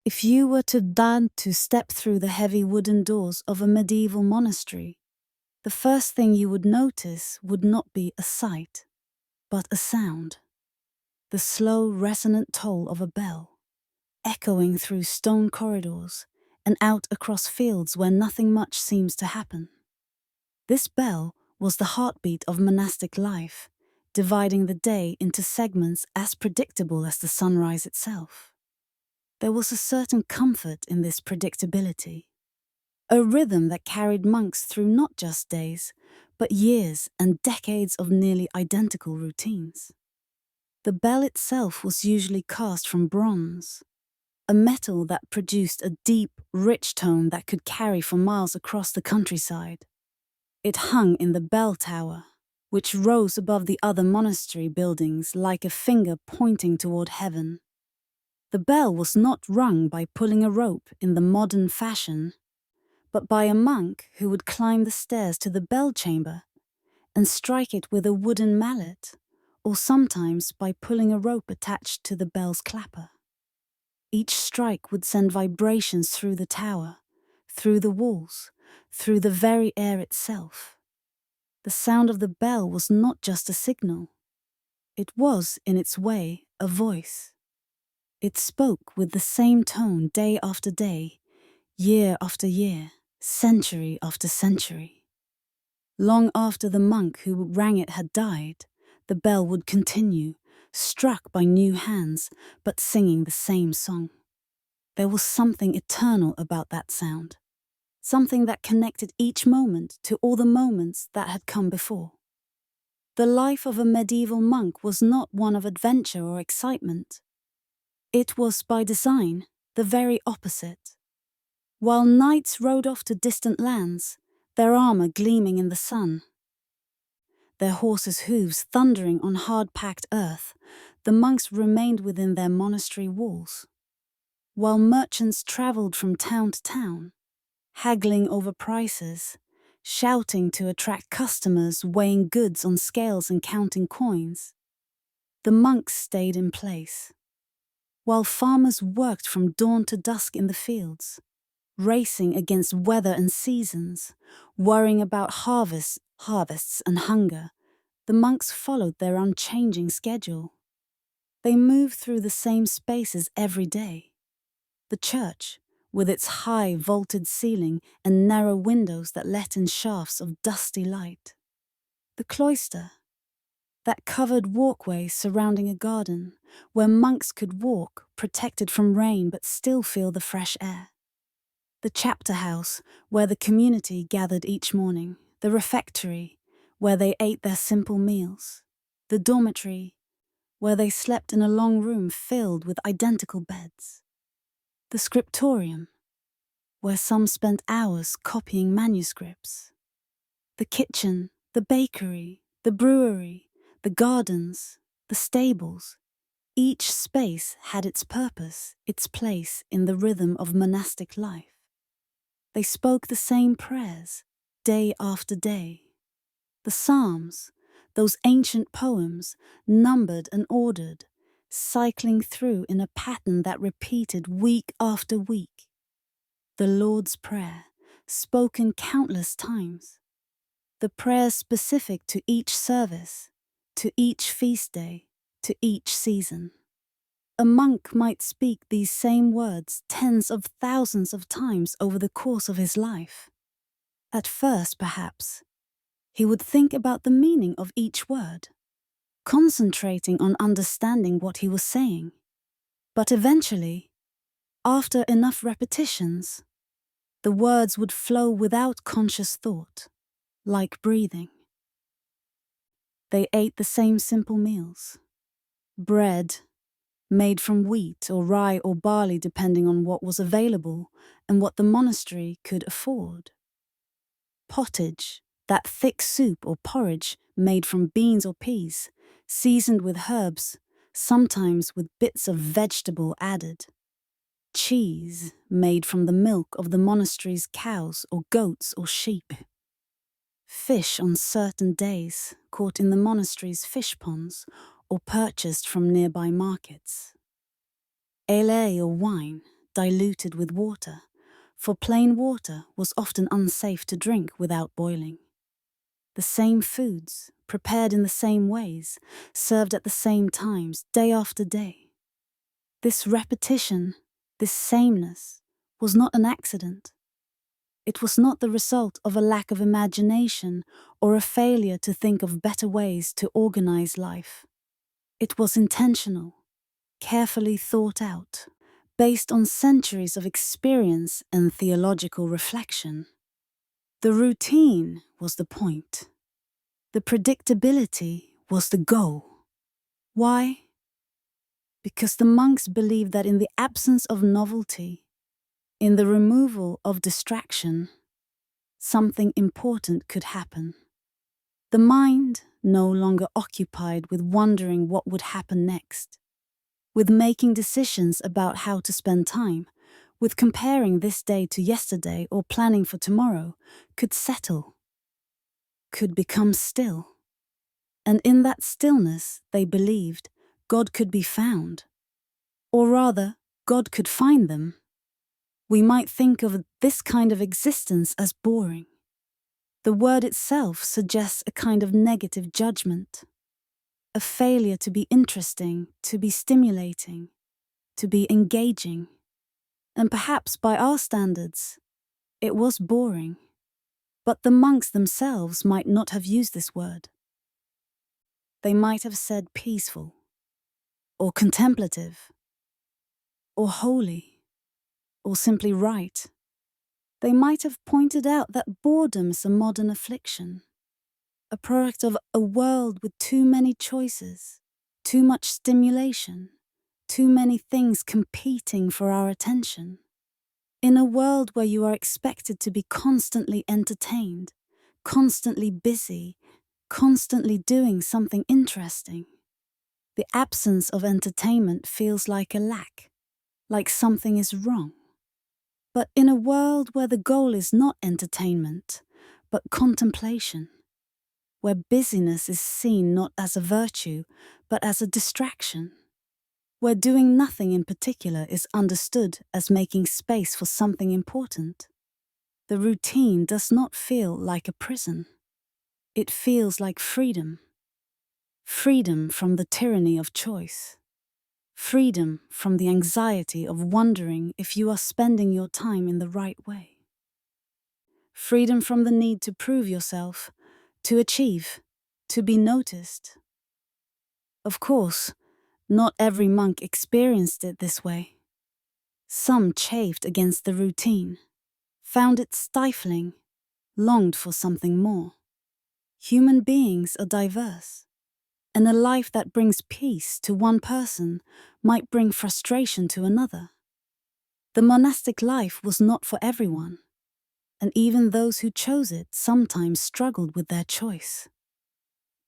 If you were to step through the heavy wooden doors of a medieval monastery, the first thing you would notice would not be a sight, but a sound. The slow, resonant toll of a bell, echoing through stone corridors and out across fields where nothing much seems to happen. This bell was the heartbeat of monastic life, dividing the day into segments as predictable as the sunrise itself. There was a certain comfort in this predictability, a rhythm that carried monks through not just days, but years and decades of nearly identical routines. The bell itself was usually cast from bronze, a metal that produced a deep, rich tone that could carry for miles across the countryside. It hung in the bell tower, which rose above the other monastery buildings like a finger pointing toward heaven. The bell was not rung by pulling a rope in the modern fashion, but by a monk who would climb the stairs to the bell chamber and strike it with a wooden mallet, or sometimes by pulling a rope attached to the bell's clapper. Each strike would send vibrations through the tower, through the walls, through the very air itself. The sound of the bell was not just a signal. It was, in its way, a voice. It spoke with the same tone day after day, year after year, century after century. Long after the monk who rang it had died, the bell would continue, struck by new hands, but singing the same song. There was something eternal about that sound, something that connected each moment to all the moments that had come before. The life of a medieval monk was not one of adventure or excitement. It was, by design, the very opposite. While knights rode off to distant lands, their armor gleaming in the sun, their horses' hooves thundering on hard-packed earth, the monks remained within their monastery walls. While merchants traveled from town to town, haggling over prices, shouting to attract customers, weighing goods on scales and counting coins, the monks stayed in place. While farmers worked from dawn to dusk in the fields, racing against weather and seasons, worrying about harvests and hunger, the monks followed their unchanging schedule. They moved through the same spaces every day. The church, with its high vaulted ceiling and narrow windows that let in shafts of dusty light. The cloister, that covered walkway surrounding a garden, where monks could walk, protected from rain but still feel the fresh air. The chapter house, where the community gathered each morning. The refectory, where they ate their simple meals. The dormitory, where they slept in a long room filled with identical beds. The scriptorium, where some spent hours copying manuscripts. The kitchen, the bakery, the brewery, the gardens, the stables. Each space had its purpose, its place in the rhythm of monastic life. They spoke the same prayers, day after day. The Psalms, those ancient poems, numbered and ordered, cycling through in a pattern that repeated week after week. The Lord's Prayer, spoken countless times. The prayers specific to each service, to each feast day, to each season. A monk might speak these same words tens of thousands of times over the course of his life. At first, perhaps, he would think about the meaning of each word, concentrating on understanding what he was saying. But eventually, after enough repetitions, the words would flow without conscious thought, like breathing. They ate the same simple meals. Bread, made from wheat or rye or barley depending on what was available and what the monastery could afford. Pottage, that thick soup or porridge made from beans or peas, seasoned with herbs, sometimes with bits of vegetable added. Cheese, made from the milk of the monastery's cows or goats or sheep. Fish on certain days, caught in the monastery's fish ponds or purchased from nearby markets. Ale or wine, diluted with water, for plain water was often unsafe to drink without boiling. The same foods, prepared in the same ways, served at the same times, day after day. This repetition, this sameness, was not an accident. It was not the result of a lack of imagination or a failure to think of better ways to organize life. It was intentional, carefully thought out, based on centuries of experience and theological reflection. The routine was the point. The predictability was the goal. Why? Because the monks believed that in the absence of novelty, in the removal of distraction, something important could happen. The mind no longer occupied with wondering what would happen next, with making decisions about how to spend time, with comparing this day to yesterday or planning for tomorrow, could settle, could become still. And in that stillness, they believed, God could be found. Or rather, God could find them. We might think of this kind of existence as boring. The word itself suggests a kind of negative judgment, a failure to be interesting, to be stimulating, to be engaging. And perhaps by our standards, it was boring. But the monks themselves might not have used this word. They might have said peaceful, or contemplative, or holy, or simply right. They might have pointed out that boredom is a modern affliction, a product of a world with too many choices, too much stimulation, too many things competing for our attention. In a world where you are expected to be constantly entertained, constantly busy, constantly doing something interesting, the absence of entertainment feels like a lack, like something is wrong. But in a world where the goal is not entertainment, but contemplation, where busyness is seen not as a virtue, but as a distraction, where doing nothing in particular is understood as making space for something important, the routine does not feel like a prison. It feels like freedom. Freedom from the tyranny of choice. Freedom from the anxiety of wondering if you are spending your time in the right way. Freedom from the need to prove yourself, to achieve, to be noticed. Of course, not every monk experienced it this way. Some chafed against the routine, found it stifling, longed for something more. Human beings are diverse, and a life that brings peace to one person might bring frustration to another. The monastic life was not for everyone, and even those who chose it sometimes struggled with their choice.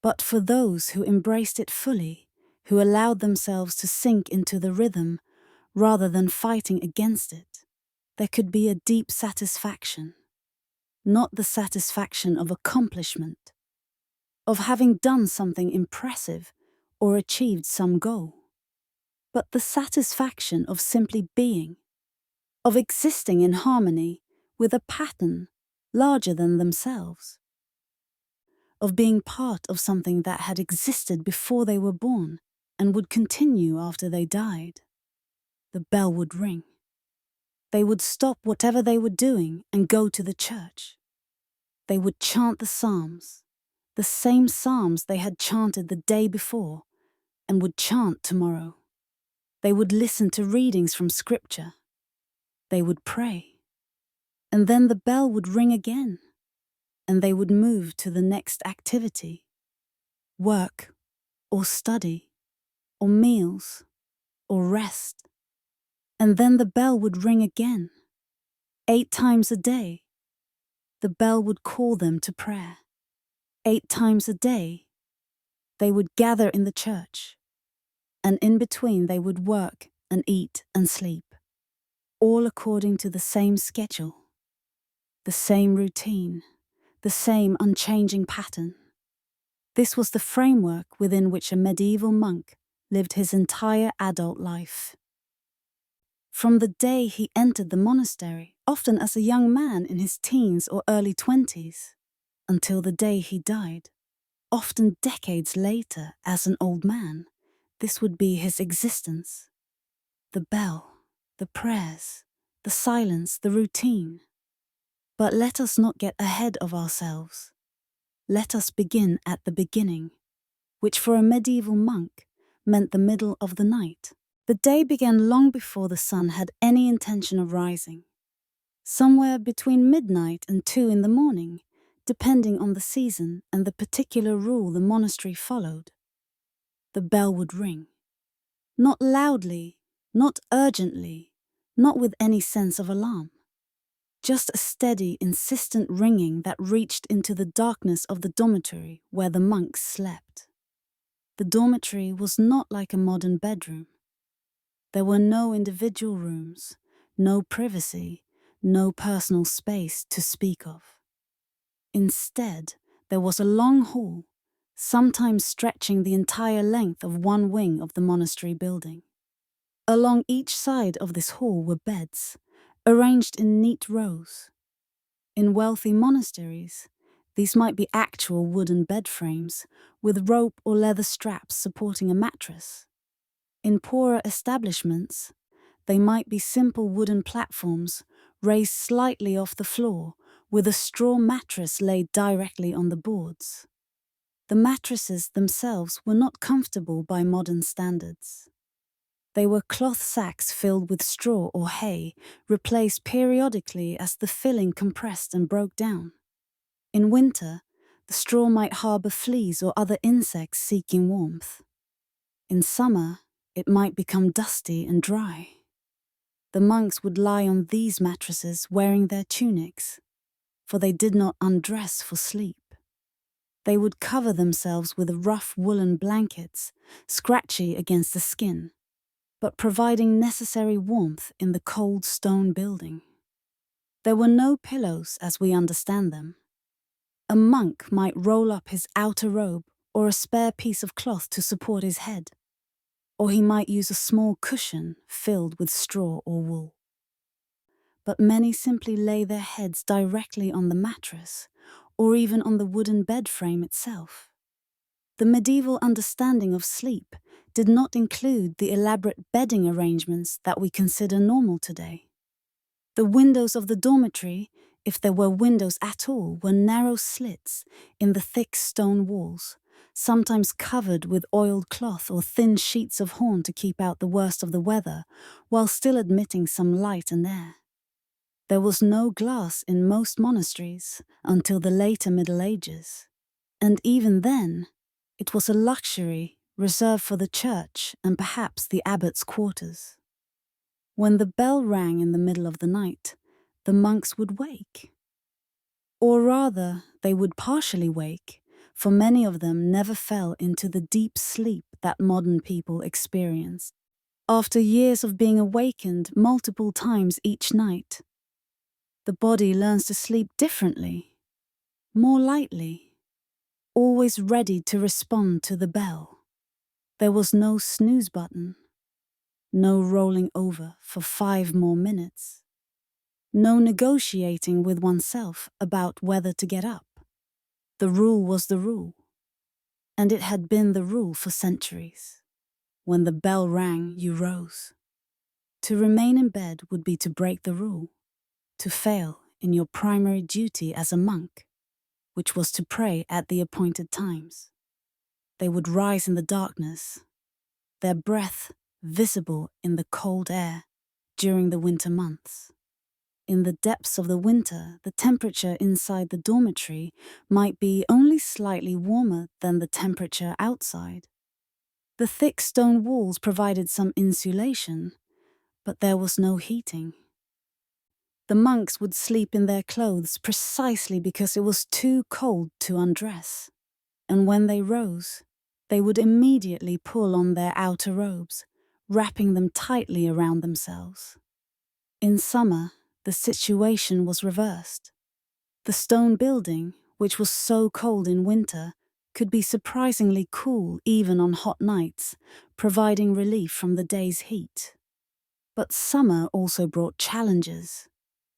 But for those who embraced it fully, who allowed themselves to sink into the rhythm rather than fighting against it, there could be a deep satisfaction. Not the satisfaction of accomplishment, of having done something impressive or achieved some goal, but the satisfaction of simply being, of existing in harmony with a pattern larger than themselves, of being part of something that had existed before they were born and would continue after they died. The bell would ring. They would stop whatever they were doing and go to the church. They would chant the psalms, the same psalms they had chanted the day before and would chant tomorrow. They would listen to readings from scripture. They would pray. And then the bell would ring again, and they would move to the next activity, work, or study, or meals, or rest. And then the bell would ring again. 8 times a day, the bell would call them to prayer. 8 times a day, they would gather in the church, and in between they would work and eat and sleep, all according to the same schedule, the same routine, the same unchanging pattern. This was the framework within which a medieval monk lived his entire adult life. From the day he entered the monastery, often as a young man in his teens or early 20s, until the day he died, often decades later as an old man, this would be his existence. The bell, the prayers, the silence, the routine. But let us not get ahead of ourselves. Let us begin at the beginning, which for a medieval monk meant the middle of the night. The day began long before the sun had any intention of rising, somewhere between midnight and 2 in the morning, depending on the season and the particular rule the monastery followed. The bell would ring. Not loudly, not urgently, not with any sense of alarm. Just a steady, insistent ringing that reached into the darkness of the dormitory where the monks slept. The dormitory was not like a modern bedroom. There were no individual rooms, no privacy, no personal space to speak of. Instead, there was a long hall, sometimes stretching the entire length of one wing of the monastery building. Along each side of this hall were beds, arranged in neat rows. In wealthy monasteries, these might be actual wooden bed frames with rope or leather straps supporting a mattress. In poorer establishments, they might be simple wooden platforms raised slightly off the floor with a straw mattress laid directly on the boards. The mattresses themselves were not comfortable by modern standards. They were cloth sacks filled with straw or hay, replaced periodically as the filling compressed and broke down. In winter, the straw might harbor fleas or other insects seeking warmth. In summer, it might become dusty and dry. The monks would lie on these mattresses wearing their tunics, for they did not undress for sleep. They would cover themselves with rough woolen blankets, scratchy against the skin, but providing necessary warmth in the cold stone building. There were no pillows as we understand them. A monk might roll up his outer robe or a spare piece of cloth to support his head, or he might use a small cushion filled with straw or wool. But many simply lay their heads directly on the mattress, or even on the wooden bed frame itself. The medieval understanding of sleep did not include the elaborate bedding arrangements that we consider normal today. The windows of the dormitory, if there were windows at all, were narrow slits in the thick stone walls, sometimes covered with oiled cloth or thin sheets of horn to keep out the worst of the weather, while still admitting some light and air. There was no glass in most monasteries until the later Middle Ages, and even then, it was a luxury reserved for the church and perhaps the abbot's quarters. When the bell rang in the middle of the night, the monks would wake. Or rather, they would partially wake, for many of them never fell into the deep sleep that modern people experience. After years of being awakened multiple times each night, the body learns to sleep differently, more lightly, always ready to respond to the bell. There was no snooze button, no rolling over for 5 more minutes, no negotiating with oneself about whether to get up. The rule was the rule, and it had been the rule for centuries. When the bell rang, you rose. To remain in bed would be to break the rule, to fail in your primary duty as a monk, which was to pray at the appointed times. They would rise in the darkness, their breath visible in the cold air during the winter months. In the depths of the winter, the temperature inside the dormitory might be only slightly warmer than the temperature outside. The thick stone walls provided some insulation, but there was no heating. The monks would sleep in their clothes precisely because it was too cold to undress, and when they rose, they would immediately pull on their outer robes, wrapping them tightly around themselves. In summer, the situation was reversed. The stone building, which was so cold in winter, could be surprisingly cool even on hot nights, providing relief from the day's heat. But summer also brought challenges: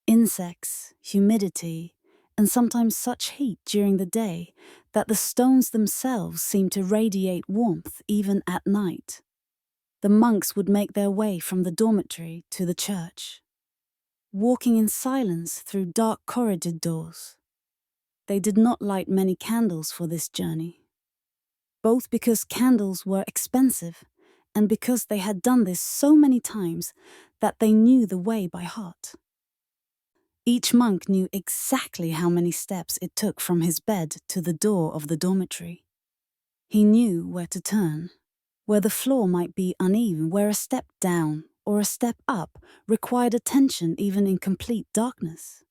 insects, humidity, and sometimes such heat during the day that the stones themselves seemed to radiate warmth even at night. The monks would make their way from the dormitory to the church, walking in silence through dark corridors. They did not light many candles for this journey, both because candles were expensive and because they had done this so many times that they knew the way by heart. Each monk knew exactly how many steps it took from his bed to the door of the dormitory. He knew where to turn, where the floor might be uneven, where a step down or a step up required attention even in complete darkness.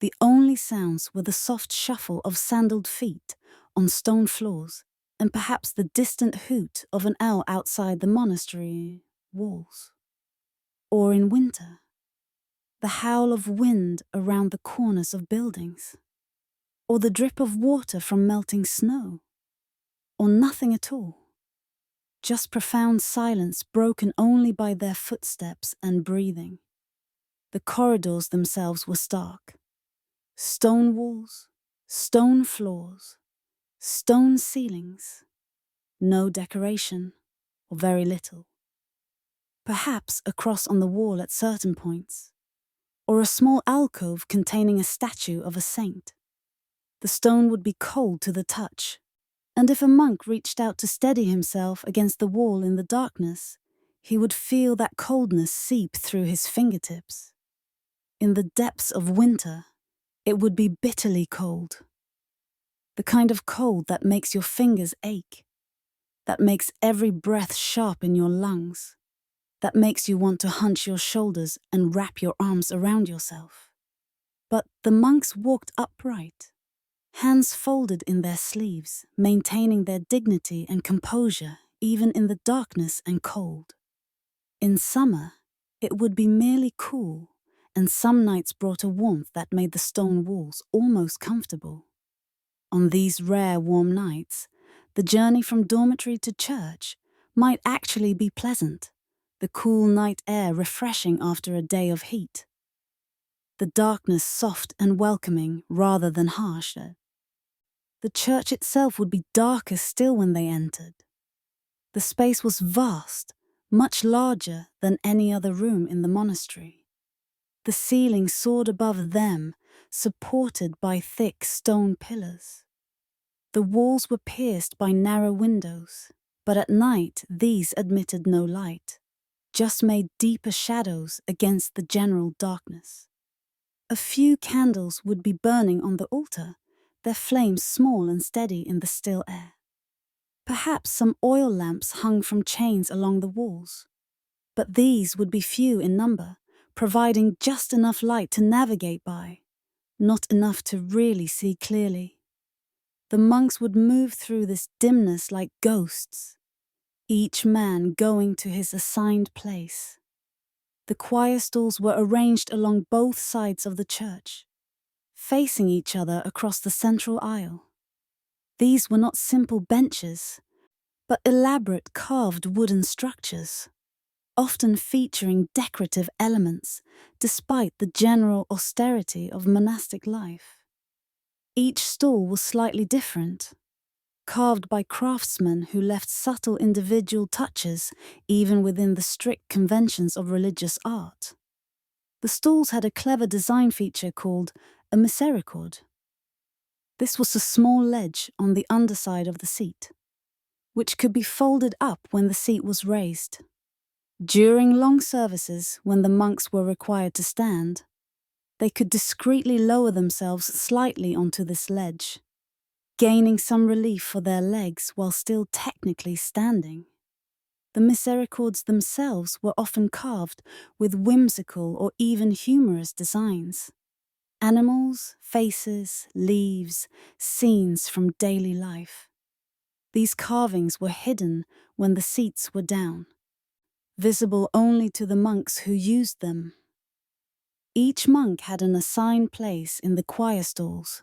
The only sounds were the soft shuffle of sandaled feet on stone floors and perhaps the distant hoot of an owl outside the monastery walls. Or in winter, the howl of wind around the corners of buildings, or the drip of water from melting snow, or nothing at all. Just profound silence broken only by their footsteps and breathing. The corridors themselves were stark. Stone walls, stone floors, stone ceilings. No decoration, or very little. Perhaps a cross on the wall at certain points, or a small alcove containing a statue of a saint. The stone would be cold to the touch, and if a monk reached out to steady himself against the wall in the darkness, he would feel that coldness seep through his fingertips. In the depths of winter, it would be bitterly cold. The kind of cold that makes your fingers ache, that makes every breath sharp in your lungs, that makes you want to hunch your shoulders and wrap your arms around yourself. But the monks walked upright, hands folded in their sleeves, maintaining their dignity and composure even in the darkness and cold. In summer, it would be merely cool, and some nights brought a warmth that made the stone walls almost comfortable. On these rare warm nights, the journey from dormitory to church might actually be pleasant, the cool night air refreshing after a day of heat. The darkness soft and welcoming rather than harsh. The church itself would be darker still when they entered. The space was vast, much larger than any other room in the monastery. The ceiling soared above them, supported by thick stone pillars. The walls were pierced by narrow windows, but at night these admitted no light, just made deeper shadows against the general darkness. A few candles would be burning on the altar, their flames small and steady in the still air. Perhaps some oil lamps hung from chains along the walls, but these would be few in number, providing just enough light to navigate by, not enough to really see clearly. The monks would move through this dimness like ghosts, each man going to his assigned place. The choir stalls were arranged along both sides of the church, facing each other across the central aisle. These were not simple benches, but elaborate carved wooden structures, often featuring decorative elements, despite the general austerity of monastic life. Each stall was slightly different, carved by craftsmen who left subtle individual touches even within the strict conventions of religious art. The stalls had a clever design feature called a misericord. This was a small ledge on the underside of the seat, which could be folded up when the seat was raised. During long services, when the monks were required to stand, they could discreetly lower themselves slightly onto this ledge, gaining some relief for their legs while still technically standing. The misericords themselves were often carved with whimsical or even humorous designs. Animals, faces, leaves, scenes from daily life. These carvings were hidden when the seats were down, visible only to the monks who used them. Each monk had an assigned place in the choir stalls,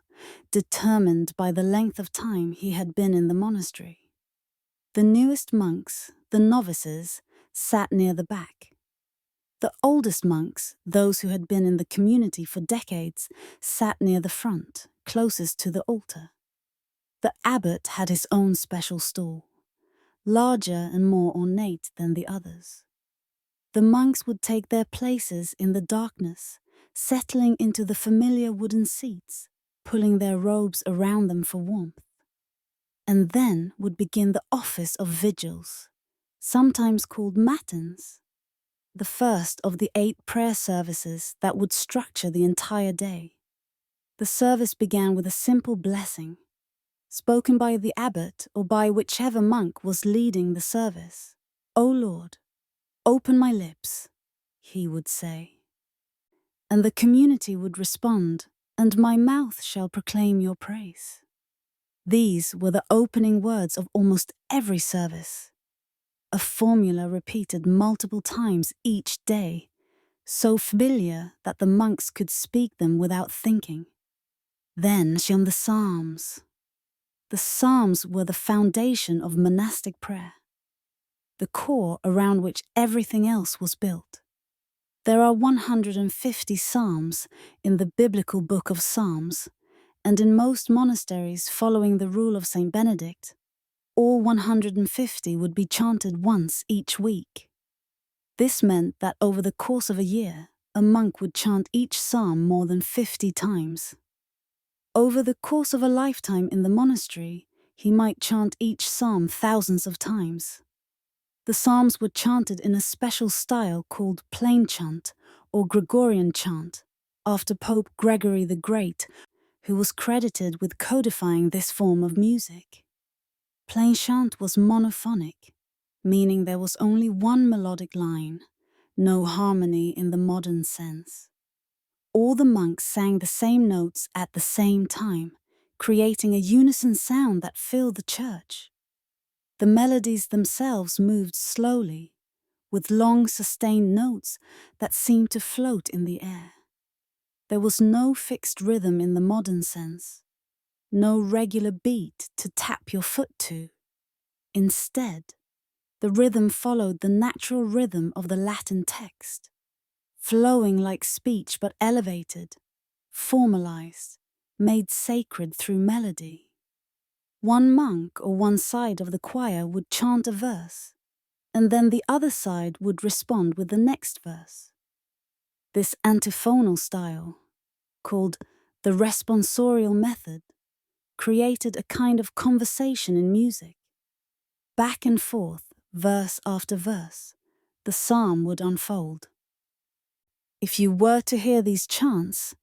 determined by the length of time he had been in the monastery. The newest monks, the novices, sat near the back. The oldest monks, those who had been in the community for decades, sat near the front, closest to the altar. The abbot had his own special stool, larger and more ornate than the others. The monks would take their places in the darkness, settling into the familiar wooden seats, pulling their robes around them for warmth. And then would begin the office of vigils, sometimes called matins, the first of the 8 prayer services that would structure the entire day. The service began with a simple blessing, spoken by the abbot or by whichever monk was leading the service. "O Lord, open my lips," he would say. And the community would respond, "And my mouth shall proclaim your praise." These were the opening words of almost every service, a formula repeated multiple times each day, so familiar that the monks could speak them without thinking. Then came the Psalms. The Psalms were the foundation of monastic prayer, the core around which everything else was built. There are 150 Psalms in the biblical book of Psalms, and in most monasteries following the rule of Saint Benedict, all 150 would be chanted once each week. This meant that over the course of a year, a monk would chant each psalm more than 50 times. Over the course of a lifetime in the monastery, he might chant each psalm thousands of times. The psalms were chanted in a special style called plain chant or Gregorian chant, after Pope Gregory the Great, who was credited with codifying this form of music. Plain chant was monophonic, meaning there was only one melodic line, no harmony in the modern sense. All the monks sang the same notes at the same time, creating a unison sound that filled the church. The melodies themselves moved slowly, with long sustained notes that seemed to float in the air. There was no fixed rhythm in the modern sense, no regular beat to tap your foot to. Instead, the rhythm followed the natural rhythm of the Latin text, flowing like speech but elevated, formalized, made sacred through melody. One monk or one side of the choir would chant a verse, and then the other side would respond with the next verse. This antiphonal style, called the responsorial method, created a kind of conversation in music. Back and forth, verse after verse, the psalm would unfold. If you were to hear these chants,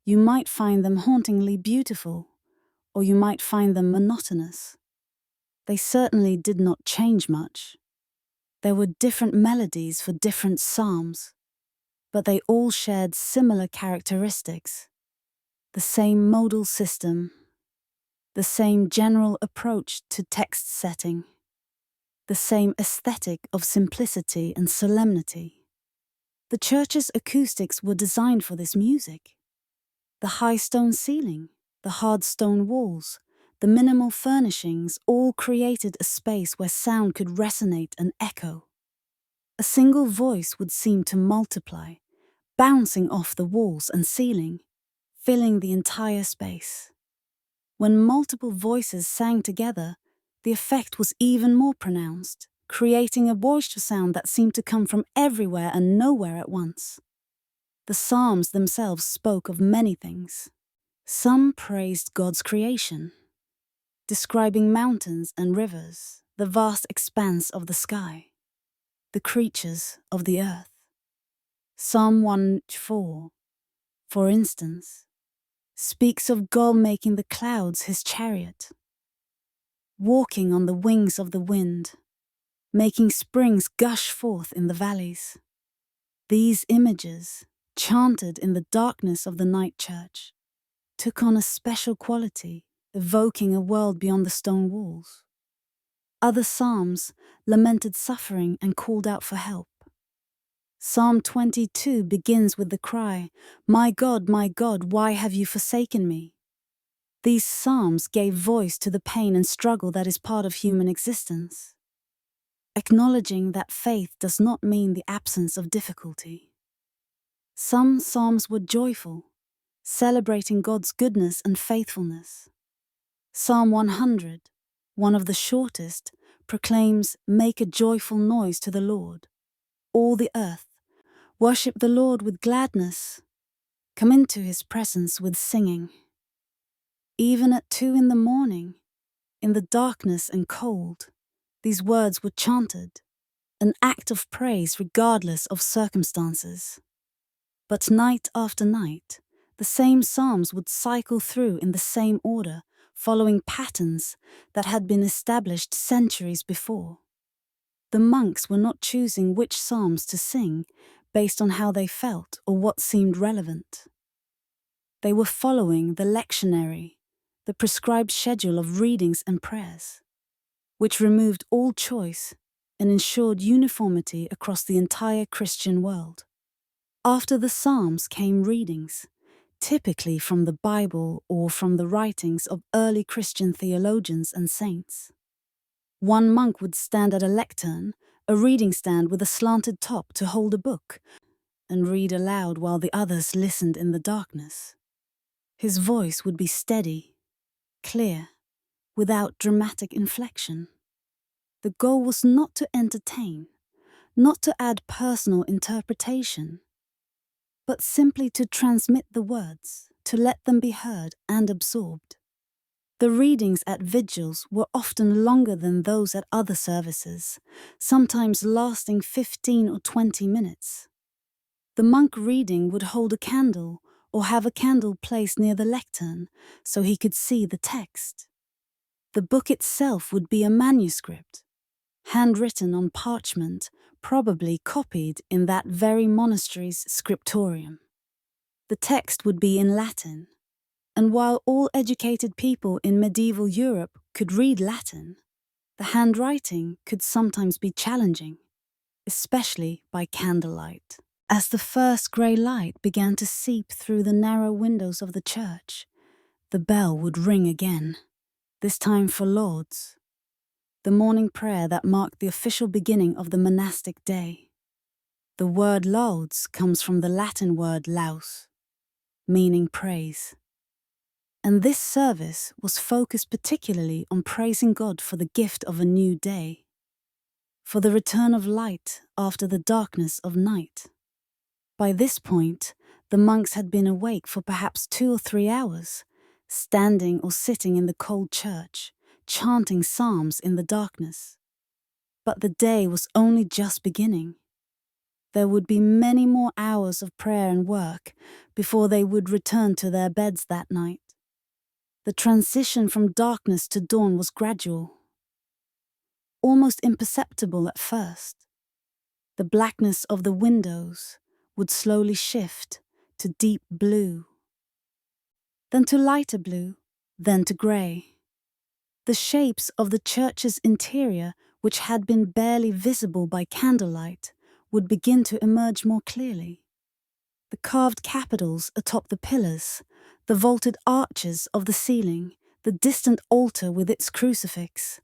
you might find them hauntingly beautiful, or you might find them monotonous. They certainly did not change much. There were different melodies for different psalms, but they all shared similar characteristics. The same modal system, the same general approach to text setting, the same aesthetic of simplicity and solemnity. The church's acoustics were designed for this music. The high stone ceiling, the hard stone walls, the minimal furnishings all created a space where sound could resonate and echo. A single voice would seem to multiply, bouncing off the walls and ceiling, filling the entire space. When multiple voices sang together, the effect was even more pronounced, creating a boisterous sound that seemed to come from everywhere and nowhere at once. The Psalms themselves spoke of many things. Some praised God's creation, describing mountains and rivers, the vast expanse of the sky, the creatures of the earth. Psalm 1:4, for instance, speaks of God making the clouds his chariot, walking on the wings of the wind, making springs gush forth in the valleys. These images, chanted in the darkness of the night church, took on a special quality, evoking a world beyond the stone walls. Other psalms lamented suffering and called out for help. Psalm 22 begins with the cry, my God, why have you forsaken me?" These psalms gave voice to the pain and struggle that is part of human existence, acknowledging that faith does not mean the absence of difficulty. Some psalms were joyful, celebrating God's goodness and faithfulness. Psalm 100, one of the shortest, proclaims, "Make a joyful noise to the Lord, all the earth. Worship the Lord with gladness. Come into his presence with singing." Even at 2 in the morning, in the darkness and cold, these words were chanted, an act of praise regardless of circumstances. But night after night, the same psalms would cycle through in the same order, following patterns that had been established centuries before. The monks were not choosing which psalms to sing based on how they felt or what seemed relevant. They were following the lectionary, the prescribed schedule of readings and prayers, which removed all choice and ensured uniformity across the entire Christian world. After the Psalms came readings, typically from the Bible or from the writings of early Christian theologians and saints. One monk would stand at a lectern, a reading stand with a slanted top to hold a book, and read aloud while the others listened in the darkness. His voice would be steady, clear, without dramatic inflection. The goal was not to entertain, not to add personal interpretation, but simply to transmit the words, to let them be heard and absorbed. The readings at vigils were often longer than those at other services, sometimes lasting 15 or 20 minutes. The monk reading would hold a candle or have a candle placed near the lectern so he could see the text. The book itself would be a manuscript, handwritten on parchment, probably copied in that very monastery's scriptorium. The text would be in Latin, and while all educated people in medieval Europe could read Latin, the handwriting could sometimes be challenging, especially by candlelight. As the first grey light began to seep through the narrow windows of the church, the bell would ring again, this time for Lauds, the morning prayer that marked the official beginning of the monastic day. The word lauds comes from the Latin word laus, meaning praise. And this service was focused particularly on praising God for the gift of a new day, for the return of light after the darkness of night. By this point, the monks had been awake for perhaps 2 or 3 hours, standing or sitting in the cold church, chanting psalms in the darkness. But the day was only just beginning. There would be many more hours of prayer and work before they would return to their beds that night. The transition from darkness to dawn was gradual, almost imperceptible at first. The blackness of the windows would slowly shift to deep blue, then to lighter blue, then to grey. The shapes of the church's interior, which had been barely visible by candlelight, would begin to emerge more clearly. The carved capitals atop the pillars, the vaulted arches of the ceiling, the distant altar with its crucifix,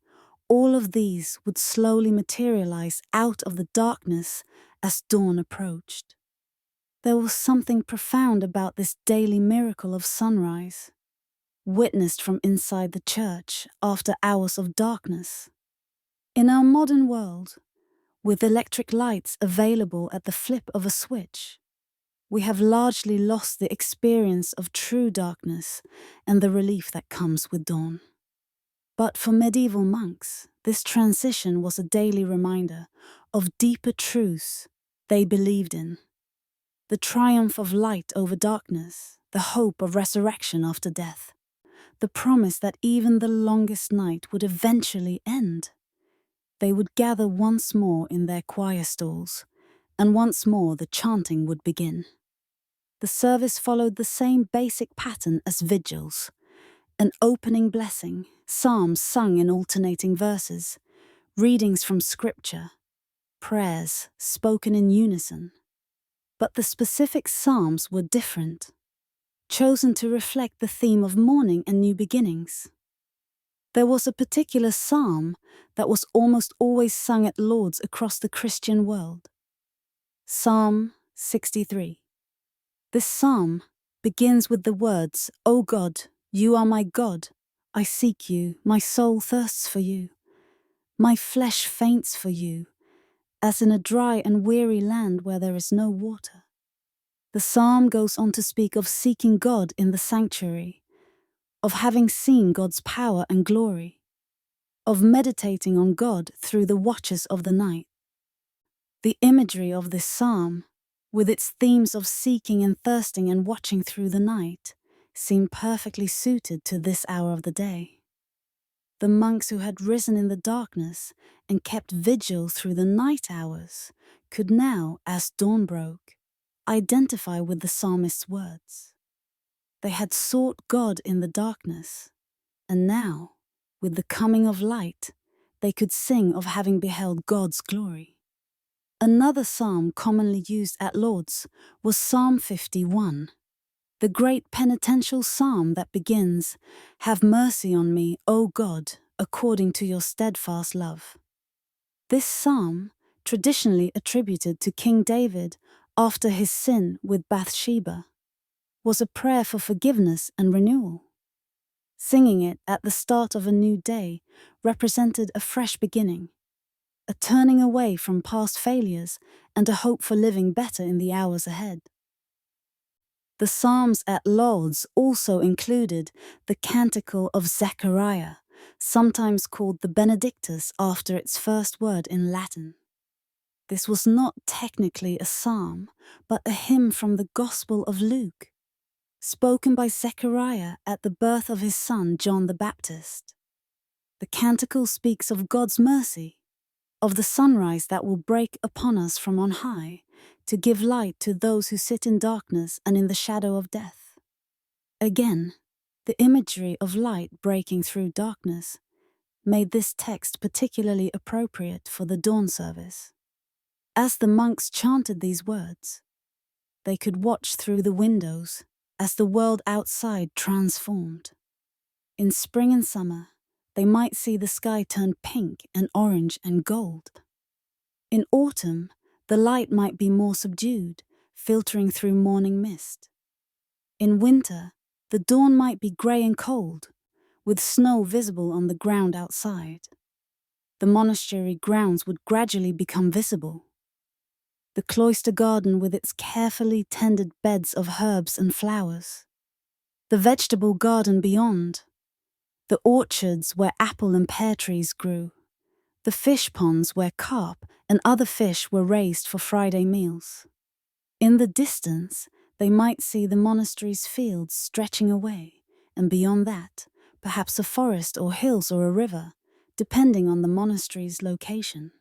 all of these would slowly materialize out of the darkness as dawn approached. There was something profound about this daily miracle of sunrise, witnessed from inside the church after hours of darkness. In our modern world, with electric lights available at the flip of a switch, we have largely lost the experience of true darkness and the relief that comes with dawn. But for medieval monks, this transition was a daily reminder of deeper truths they believed in. The triumph of light over darkness, the hope of resurrection after death, the promise that even the longest night would eventually end. They would gather once more in their choir stalls, and once more the chanting would begin. The service followed the same basic pattern as vigils: an opening blessing, psalms sung in alternating verses, readings from scripture, prayers spoken in unison. But the specific psalms were different, chosen to reflect the theme of morning and new beginnings. There was a particular psalm that was almost always sung at Lauds across the Christian world. Psalm 63. This psalm begins with the words, "O God, you are my God. I seek you, my soul thirsts for you. My flesh faints for you, as in a dry and weary land where there is no water." The psalm goes on to speak of seeking God in the sanctuary, of having seen God's power and glory, of meditating on God through the watches of the night. The imagery of this psalm, with its themes of seeking and thirsting and watching through the night, seem perfectly suited to this hour of the day. The monks who had risen in the darkness and kept vigil through the night hours could now, as dawn broke, identify with the psalmist's words. They had sought God in the darkness, and now, with the coming of light, they could sing of having beheld God's glory. Another psalm commonly used at Lauds was Psalm 51, the great penitential psalm that begins, "Have mercy on me, O God, according to your steadfast love." This psalm, traditionally attributed to King David after his sin with Bathsheba, was a prayer for forgiveness and renewal. Singing it at the start of a new day represented a fresh beginning, a turning away from past failures and a hope for living better in the hours ahead. The Psalms at Lauds also included the Canticle of Zechariah, sometimes called the Benedictus after its first word in Latin. This was not technically a psalm, but a hymn from the Gospel of Luke, spoken by Zechariah at the birth of his son John the Baptist. The canticle speaks of God's mercy, of the sunrise that will break upon us from on high, to give light to those who sit in darkness and in the shadow of death. Again, the imagery of light breaking through darkness made this text particularly appropriate for the dawn service. As the monks chanted these words, they could watch through the windows as the world outside transformed. In spring and summer, they might see the sky turn pink and orange and gold. In autumn, the light might be more subdued, filtering through morning mist. In winter, the dawn might be grey and cold, with snow visible on the ground outside. The monastery grounds would gradually become visible. The cloister garden with its carefully tended beds of herbs and flowers. The vegetable garden beyond. The orchards where apple and pear trees grew. The fish ponds where carp and other fish were raised for Friday meals. In the distance, they might see the monastery's fields stretching away, and beyond that, perhaps a forest or hills or a river, depending on the monastery's location.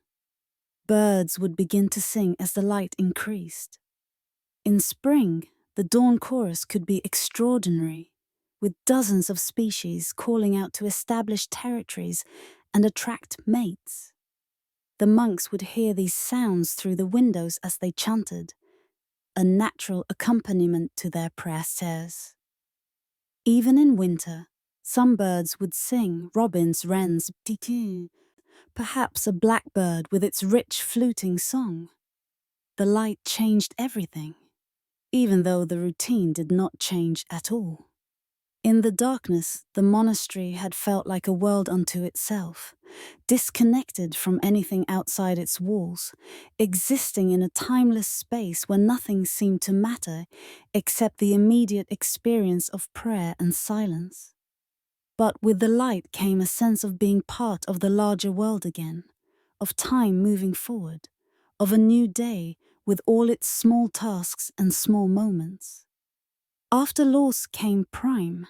Birds would begin to sing as the light increased. In spring, the dawn chorus could be extraordinary, with dozens of species calling out to establish territories and attract mates. The monks would hear these sounds through the windows as they chanted, a natural accompaniment to their prayers. Even in winter, some birds would sing, robins, wrens, perhaps a blackbird with its rich fluting song. The light changed everything, even though the routine did not change at all. In the darkness, the monastery had felt like a world unto itself, disconnected from anything outside its walls, existing in a timeless space where nothing seemed to matter except the immediate experience of prayer and silence. But with the light came a sense of being part of the larger world again, of time moving forward, of a new day with all its small tasks and small moments. After Laws came Prime,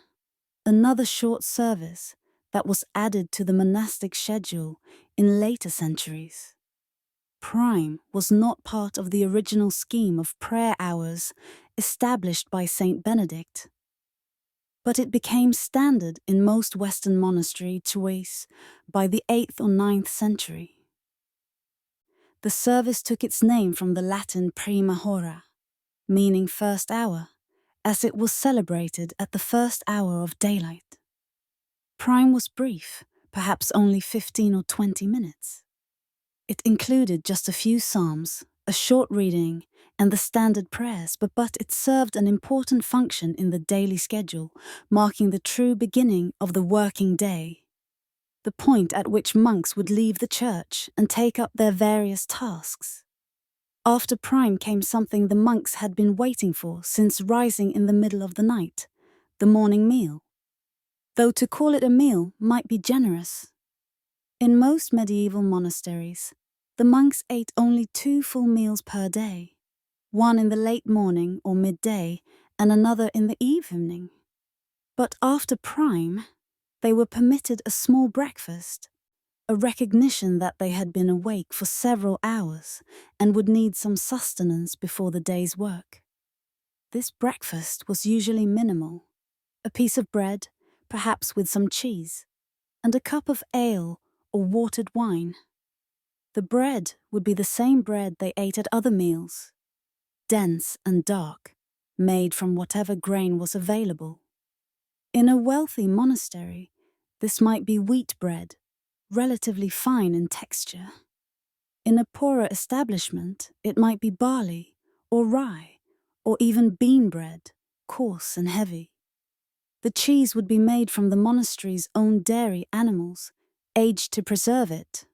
another short service that was added to the monastic schedule in later centuries. Prime was not part of the original scheme of prayer hours established by Saint Benedict, but it became standard in most Western monastery choice by the 8th or 9th century. The service took its name from the Latin prima hora, meaning first hour, as it was celebrated at the first hour of daylight. Prime was brief, perhaps only 15 or 20 minutes. It included just a few psalms, a short reading, and the standard prayers, but it served an important function in the daily schedule, marking the true beginning of the working day, the point at which monks would leave the church and take up their various tasks. After prime came something the monks had been waiting for since rising in the middle of the night, the morning meal. Though to call it a meal might be generous. In most medieval monasteries, the monks ate only 2 full meals per day, one in the late morning or midday and another in the evening. But after prime, they were permitted a small breakfast, a recognition that they had been awake for several hours and would need some sustenance before the day's work. This breakfast was usually minimal: a piece of bread, perhaps with some cheese, and a cup of ale or watered wine. The bread would be the same bread they ate at other meals, dense and dark, made from whatever grain was available. In a wealthy monastery, this might be wheat bread, relatively fine in texture. In a poorer establishment, it might be barley or rye or even bean bread, coarse and heavy. The cheese would be made from the monastery's own dairy animals, aged to preserve it.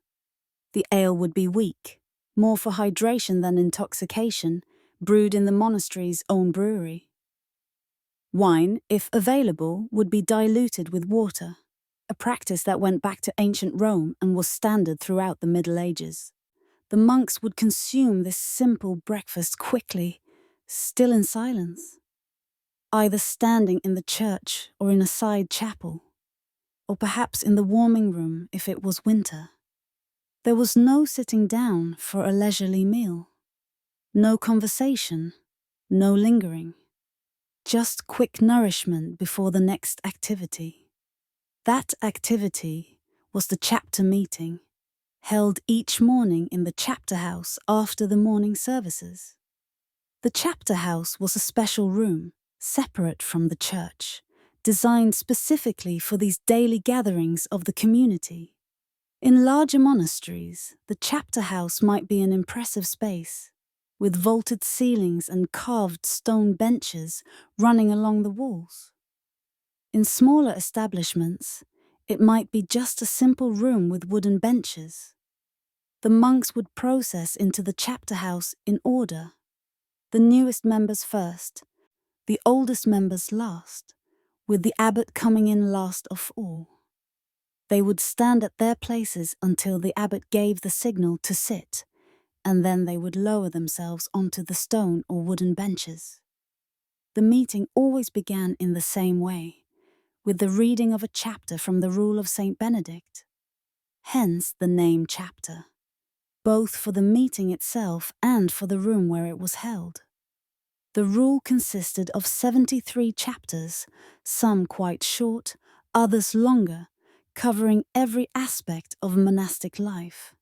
The ale would be weak, more for hydration than intoxication, brewed in the monastery's own brewery. Wine, if available, would be diluted with water, a practice that went back to ancient Rome and was standard throughout the Middle Ages. The monks would consume this simple breakfast quickly, still in silence, either standing in the church or in a side chapel, or perhaps in the warming room if it was winter. There was no sitting down for a leisurely meal, no conversation, no lingering, just quick nourishment before the next activity. That activity was the chapter meeting, held each morning in the chapter house after the morning services. The chapter house was a special room, separate from the church, designed specifically for these daily gatherings of the community. In larger monasteries, the chapter house might be an impressive space, with vaulted ceilings and carved stone benches running along the walls. In smaller establishments, it might be just a simple room with wooden benches. The monks would process into the chapter house in order, the newest members first, the oldest members last, with the abbot coming in last of all. They would stand at their places until the abbot gave the signal to sit, and then they would lower themselves onto the stone or wooden benches. The meeting always began in the same way, with the reading of a chapter from the Rule of St. Benedict. Hence the name chapter, both for the meeting itself and for the room where it was held. The rule consisted of 73 chapters, some quite short, others longer, covering every aspect of monastic life.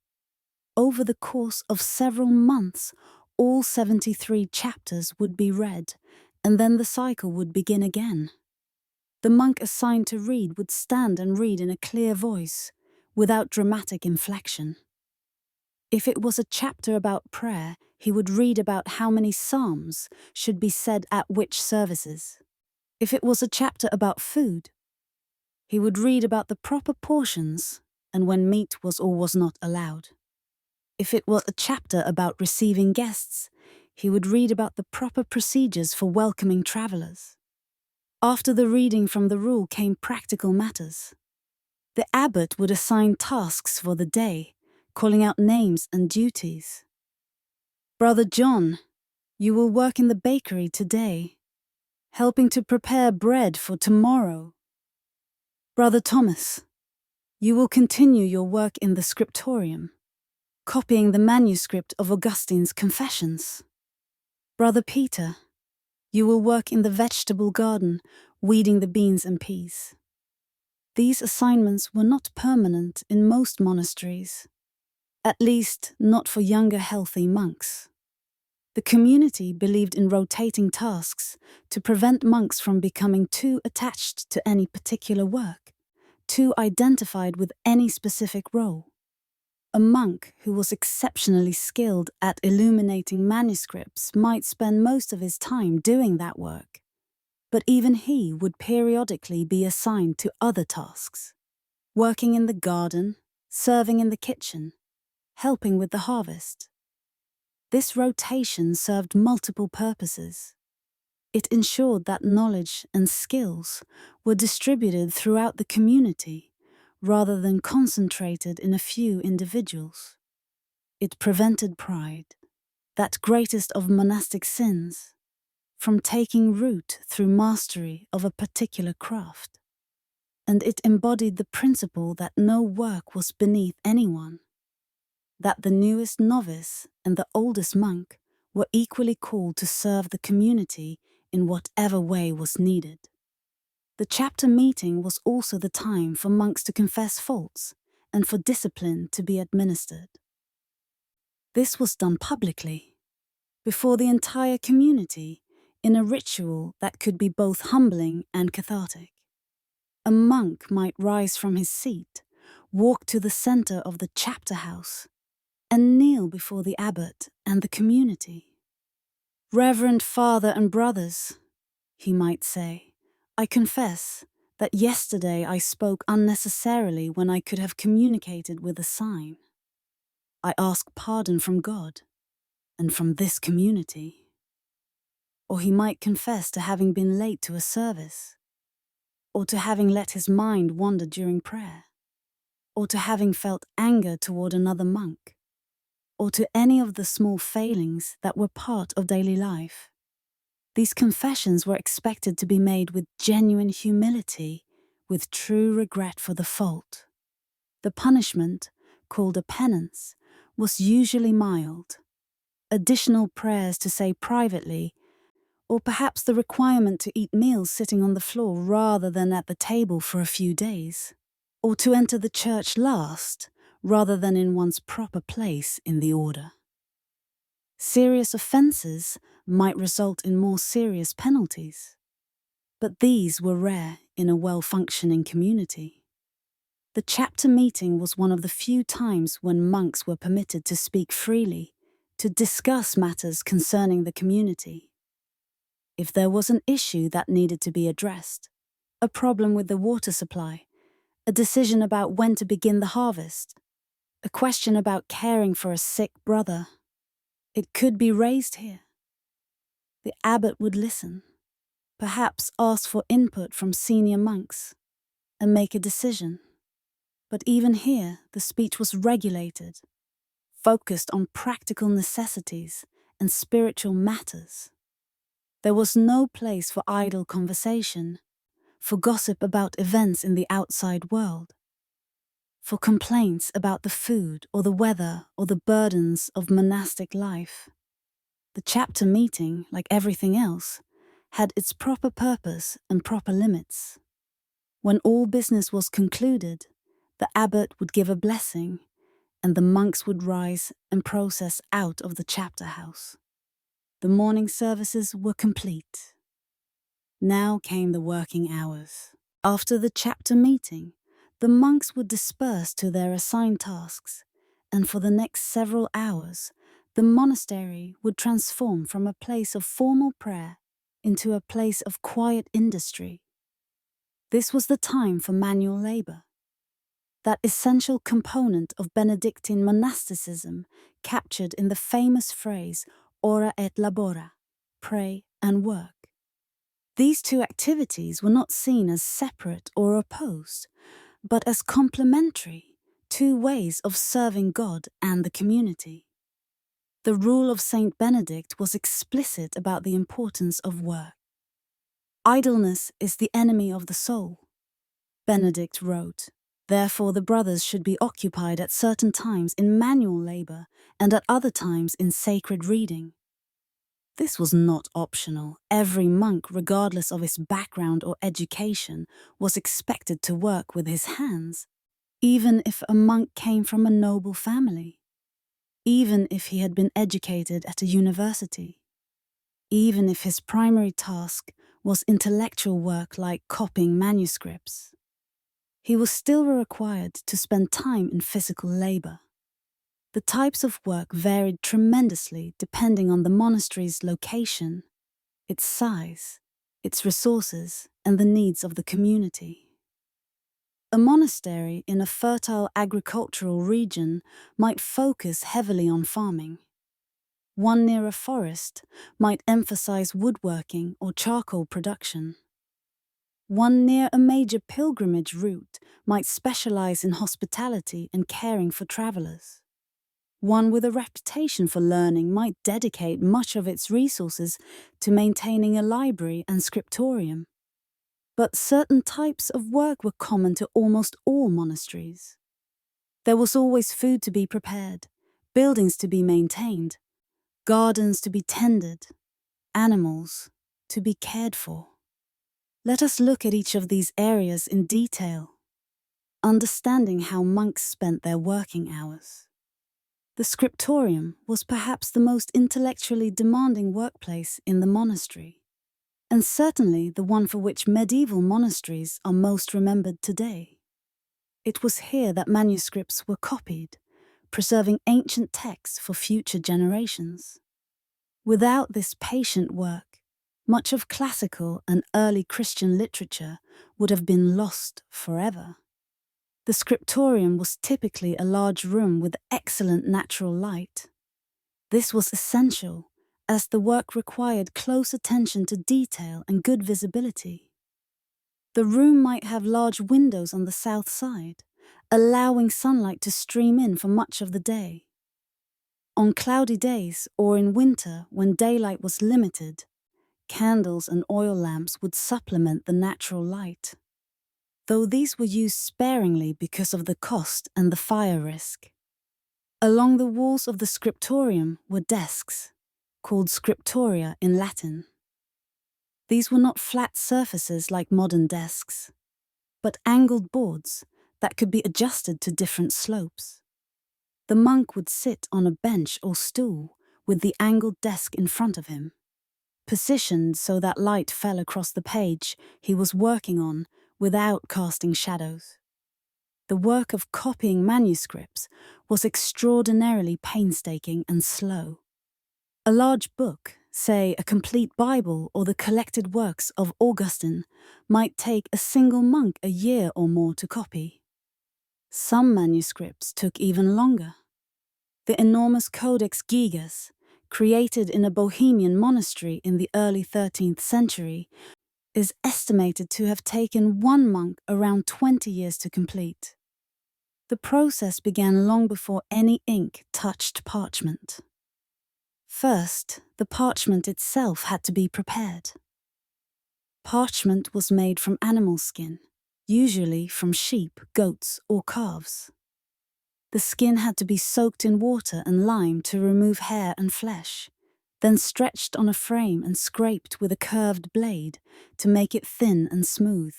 Over the course of several months, all 73 chapters would be read, and then the cycle would begin again. The monk assigned to read would stand and read in a clear voice, without dramatic inflection. If it was a chapter about prayer, he would read about how many psalms should be said at which services. If it was a chapter about food, he would read about the proper portions and when meat was or was not allowed. If it was a chapter about receiving guests, he would read about the proper procedures for welcoming travelers. After the reading from the rule came practical matters. The abbot would assign tasks for the day, calling out names and duties. Brother John, you will work in the bakery today, helping to prepare bread for tomorrow. Brother Thomas, you will continue your work in the scriptorium, copying the manuscript of Augustine's Confessions. Brother Peter, you will work in the vegetable garden, weeding the beans and peas. These assignments were not permanent in most monasteries, at least not for younger healthy monks. The community believed in rotating tasks to prevent monks from becoming too attached to any particular work, too identified with any specific role. A monk who was exceptionally skilled at illuminating manuscripts might spend most of his time doing that work, but even he would periodically be assigned to other tasks, working in the garden, serving in the kitchen, helping with the harvest. This rotation served multiple purposes. It ensured that knowledge and skills were distributed throughout the community rather than concentrated in a few individuals. It prevented pride, that greatest of monastic sins, from taking root through mastery of a particular craft. And it embodied the principle that no work was beneath anyone, that the newest novice and the oldest monk were equally called to serve the community in whatever way was needed. The chapter meeting was also the time for monks to confess faults and for discipline to be administered. This was done publicly, before the entire community, in a ritual that could be both humbling and cathartic. A monk might rise from his seat, walk to the center of the chapter house, and kneel before the abbot and the community. "Reverend Father and brothers," he might say, "I confess that yesterday I spoke unnecessarily when I could have communicated with a sign. I ask pardon from God and from this community." Or he might confess to having been late to a service, or to having let his mind wander during prayer, or to having felt anger toward another monk, or to any of the small failings that were part of daily life. These confessions were expected to be made with genuine humility, with true regret for the fault. The punishment, called a penance, was usually mild. Additional prayers to say privately, or perhaps the requirement to eat meals sitting on the floor rather than at the table for a few days, or to enter the church last rather than in one's proper place in the order. Serious offences might result in more serious penalties, but these were rare in a well-functioning community. The chapter meeting was one of the few times when monks were permitted to speak freely, to discuss matters concerning the community. If there was an issue that needed to be addressed, a problem with the water supply, a decision about when to begin the harvest, a question about caring for a sick brother, it could be raised here. The abbot would listen, perhaps ask for input from senior monks, and make a decision. But even here, the speech was regulated, focused on practical necessities and spiritual matters. There was no place for idle conversation, for gossip about events in the outside world, for complaints about the food or the weather or the burdens of monastic life. The chapter meeting, like everything else, had its proper purpose and proper limits. When all business was concluded, the abbot would give a blessing, and the monks would rise and process out of the chapter house. The morning services were complete. Now came the working hours. After the chapter meeting, the monks would disperse to their assigned tasks, and for the next several hours, the monastery would transform from a place of formal prayer into a place of quiet industry. This was the time for manual labor, that essential component of Benedictine monasticism captured in the famous phrase ora et labora, pray and work. These two activities were not seen as separate or opposed, but as complementary, two ways of serving God and the community. The rule of Saint Benedict was explicit about the importance of work. "Idleness is the enemy of the soul," Benedict wrote. Therefore the brothers should be occupied at certain times in manual labor and at other times in sacred reading. This was not optional. Every monk, regardless of his background or education, was expected to work with his hands, even if a monk came from a noble family, even if he had been educated at a university, even if his primary task was intellectual work like copying manuscripts. He was still required to spend time in physical labor. The types of work varied tremendously depending on the monastery's location, its size, its resources, and the needs of the community. A monastery in a fertile agricultural region might focus heavily on farming. One near a forest might emphasize woodworking or charcoal production. One near a major pilgrimage route might specialize in hospitality and caring for travelers. One with a reputation for learning might dedicate much of its resources to maintaining a library and scriptorium. But certain types of work were common to almost all monasteries. There was always food to be prepared, buildings to be maintained, gardens to be tended, animals to be cared for. Let us look at each of these areas in detail, understanding how monks spent their working hours. The scriptorium was perhaps the most intellectually demanding workplace in the monastery, and certainly the one for which medieval monasteries are most remembered today. It was here that manuscripts were copied, preserving ancient texts for future generations. Without this patient work, much of classical and early Christian literature would have been lost forever. The scriptorium was typically a large room with excellent natural light. This was essential, as the work required close attention to detail and good visibility. The room might have large windows on the south side, allowing sunlight to stream in for much of the day. On cloudy days or in winter when daylight was limited, candles and oil lamps would supplement the natural light, though these were used sparingly because of the cost and the fire risk. Along the walls of the scriptorium were desks, called scriptoria in Latin. These were not flat surfaces like modern desks, but angled boards that could be adjusted to different slopes. The monk would sit on a bench or stool with the angled desk in front of him, positioned so that light fell across the page he was working on without casting shadows. The work of copying manuscripts was extraordinarily painstaking and slow. A large book, say a complete Bible or the collected works of Augustine, might take a single monk a year or more to copy. Some manuscripts took even longer. The enormous Codex Gigas, created in a Bohemian monastery in the early 13th century, is estimated to have taken one monk around 20 years to complete. The process began long before any ink touched parchment. First, the parchment itself had to be prepared. Parchment was made from animal skin, usually from sheep, goats, or calves. The skin had to be soaked in water and lime to remove hair and flesh, then stretched on a frame and scraped with a curved blade to make it thin and smooth.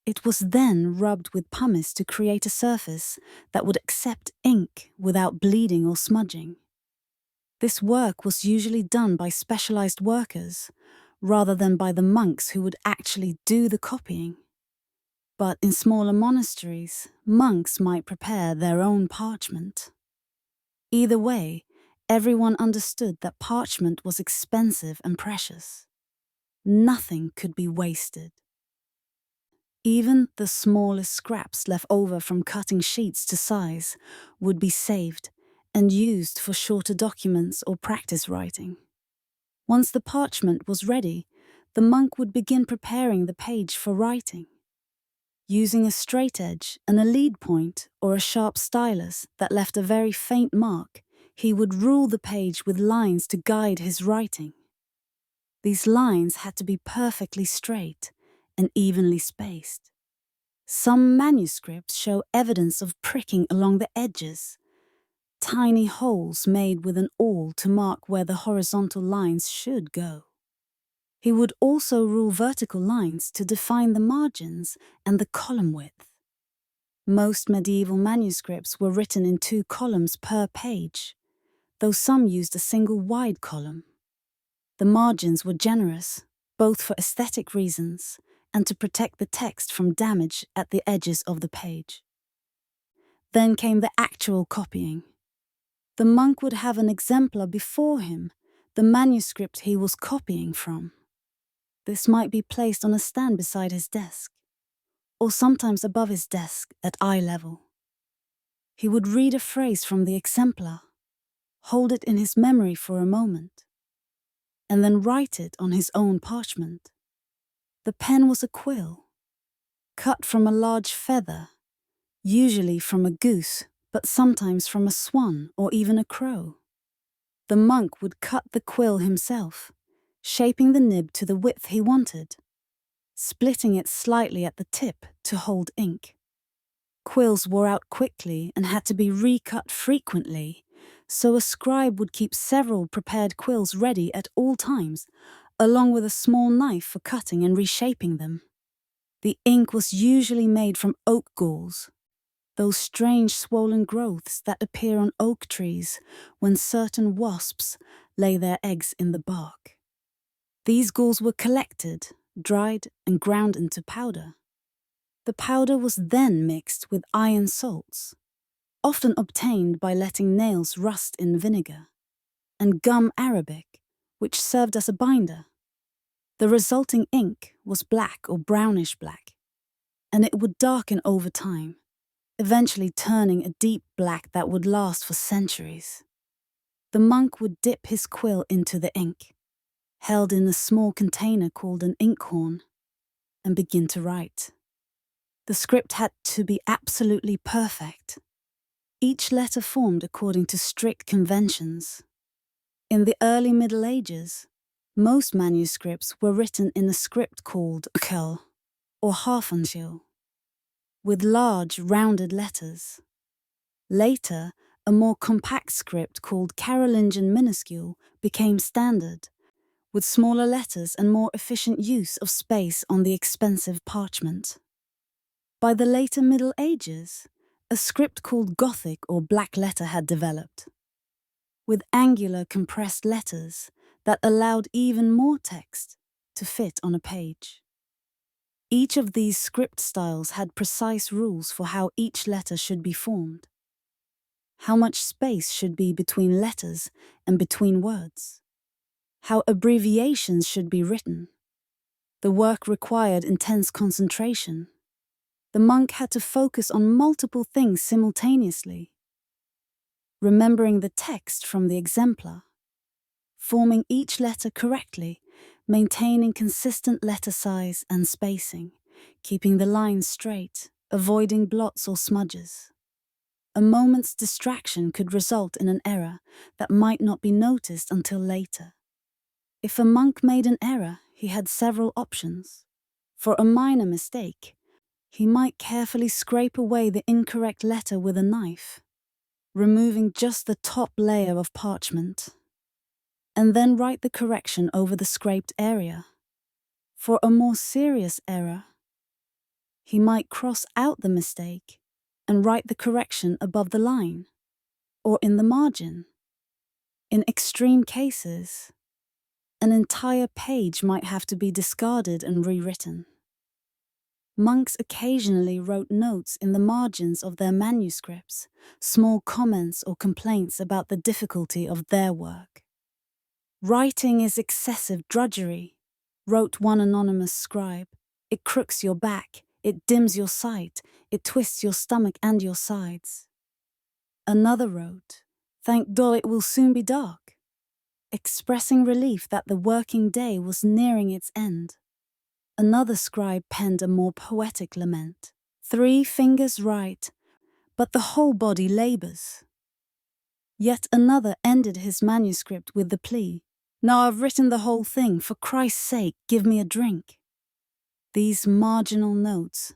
It was then rubbed with pumice to create a surface that would accept ink without bleeding or smudging. This work was usually done by specialized workers, rather than by the monks who would actually do the copying. But in smaller monasteries, monks might prepare their own parchment. Either way, everyone understood that parchment was expensive and precious. Nothing could be wasted. Even the smallest scraps left over from cutting sheets to size would be saved and used for shorter documents or practice writing. Once the parchment was ready, the monk would begin preparing the page for writing. Using a straight edge and a lead point or a sharp stylus that left a very faint mark, he would rule the page with lines to guide his writing. These lines had to be perfectly straight and evenly spaced. Some manuscripts show evidence of pricking along the edges, tiny holes made with an awl to mark where the horizontal lines should go. He would also rule vertical lines to define the margins and the column width. Most medieval manuscripts were written in 2 columns per page, though some used a single wide column. The margins were generous, both for aesthetic reasons and to protect the text from damage at the edges of the page. Then came the actual copying. The monk would have an exemplar before him, the manuscript he was copying from. This might be placed on a stand beside his desk, or sometimes above his desk at eye level. He would read a phrase from the exemplar, hold it in his memory for a moment, and then write it on his own parchment. The pen was a quill, cut from a large feather, usually from a goose, but sometimes from a swan or even a crow. The monk would cut the quill himself, shaping the nib to the width he wanted, splitting it slightly at the tip to hold ink. Quills wore out quickly and had to be recut frequently, so a scribe would keep several prepared quills ready at all times, along with a small knife for cutting and reshaping them. The ink was usually made from oak galls, those strange swollen growths that appear on oak trees when certain wasps lay their eggs in the bark. These galls were collected, dried, and ground into powder. The powder was then mixed with iron salts, often obtained by letting nails rust in vinegar, and gum arabic, which served as a binder. The resulting ink was black or brownish black, and it would darken over time, eventually turning a deep black that would last for centuries. The monk would dip his quill into the ink, held in a small container called an inkhorn, and begin to write. The script had to be absolutely perfect, each letter formed according to strict conventions. In the early Middle Ages, most manuscripts were written in a script called kel, or halfanshil, with large, rounded letters. Later, a more compact script called Carolingian minuscule became standard, with smaller letters and more efficient use of space on the expensive parchment. By the later Middle Ages, a script called Gothic or black letter had developed, with angular compressed letters that allowed even more text to fit on a page. Each of these script styles had precise rules for how each letter should be formed, how much space should be between letters and between words, how abbreviations should be written. The work required intense concentration. The monk had to focus on multiple things simultaneously, remembering the text from the exemplar, forming each letter correctly, maintaining consistent letter size and spacing, keeping the lines straight, avoiding blots or smudges. A moment's distraction could result in an error that might not be noticed until later. If a monk made an error, he had several options. For a minor mistake, he might carefully scrape away the incorrect letter with a knife, removing just the top layer of parchment, and then write the correction over the scraped area. For a more serious error, he might cross out the mistake and write the correction above the line, or in the margin. In extreme cases, an entire page might have to be discarded and rewritten. Monks occasionally wrote notes in the margins of their manuscripts, small comments or complaints about the difficulty of their work. "Writing is excessive drudgery," wrote one anonymous scribe. "It crooks your back, it dims your sight, it twists your stomach and your sides." Another wrote, "Thank God it will soon be dark," expressing relief that the working day was nearing its end. Another scribe penned a more poetic lament. "3 fingers write, but the whole body labors." Yet another ended his manuscript with the plea, "Now I've written the whole thing, for Christ's sake, give me a drink." These marginal notes,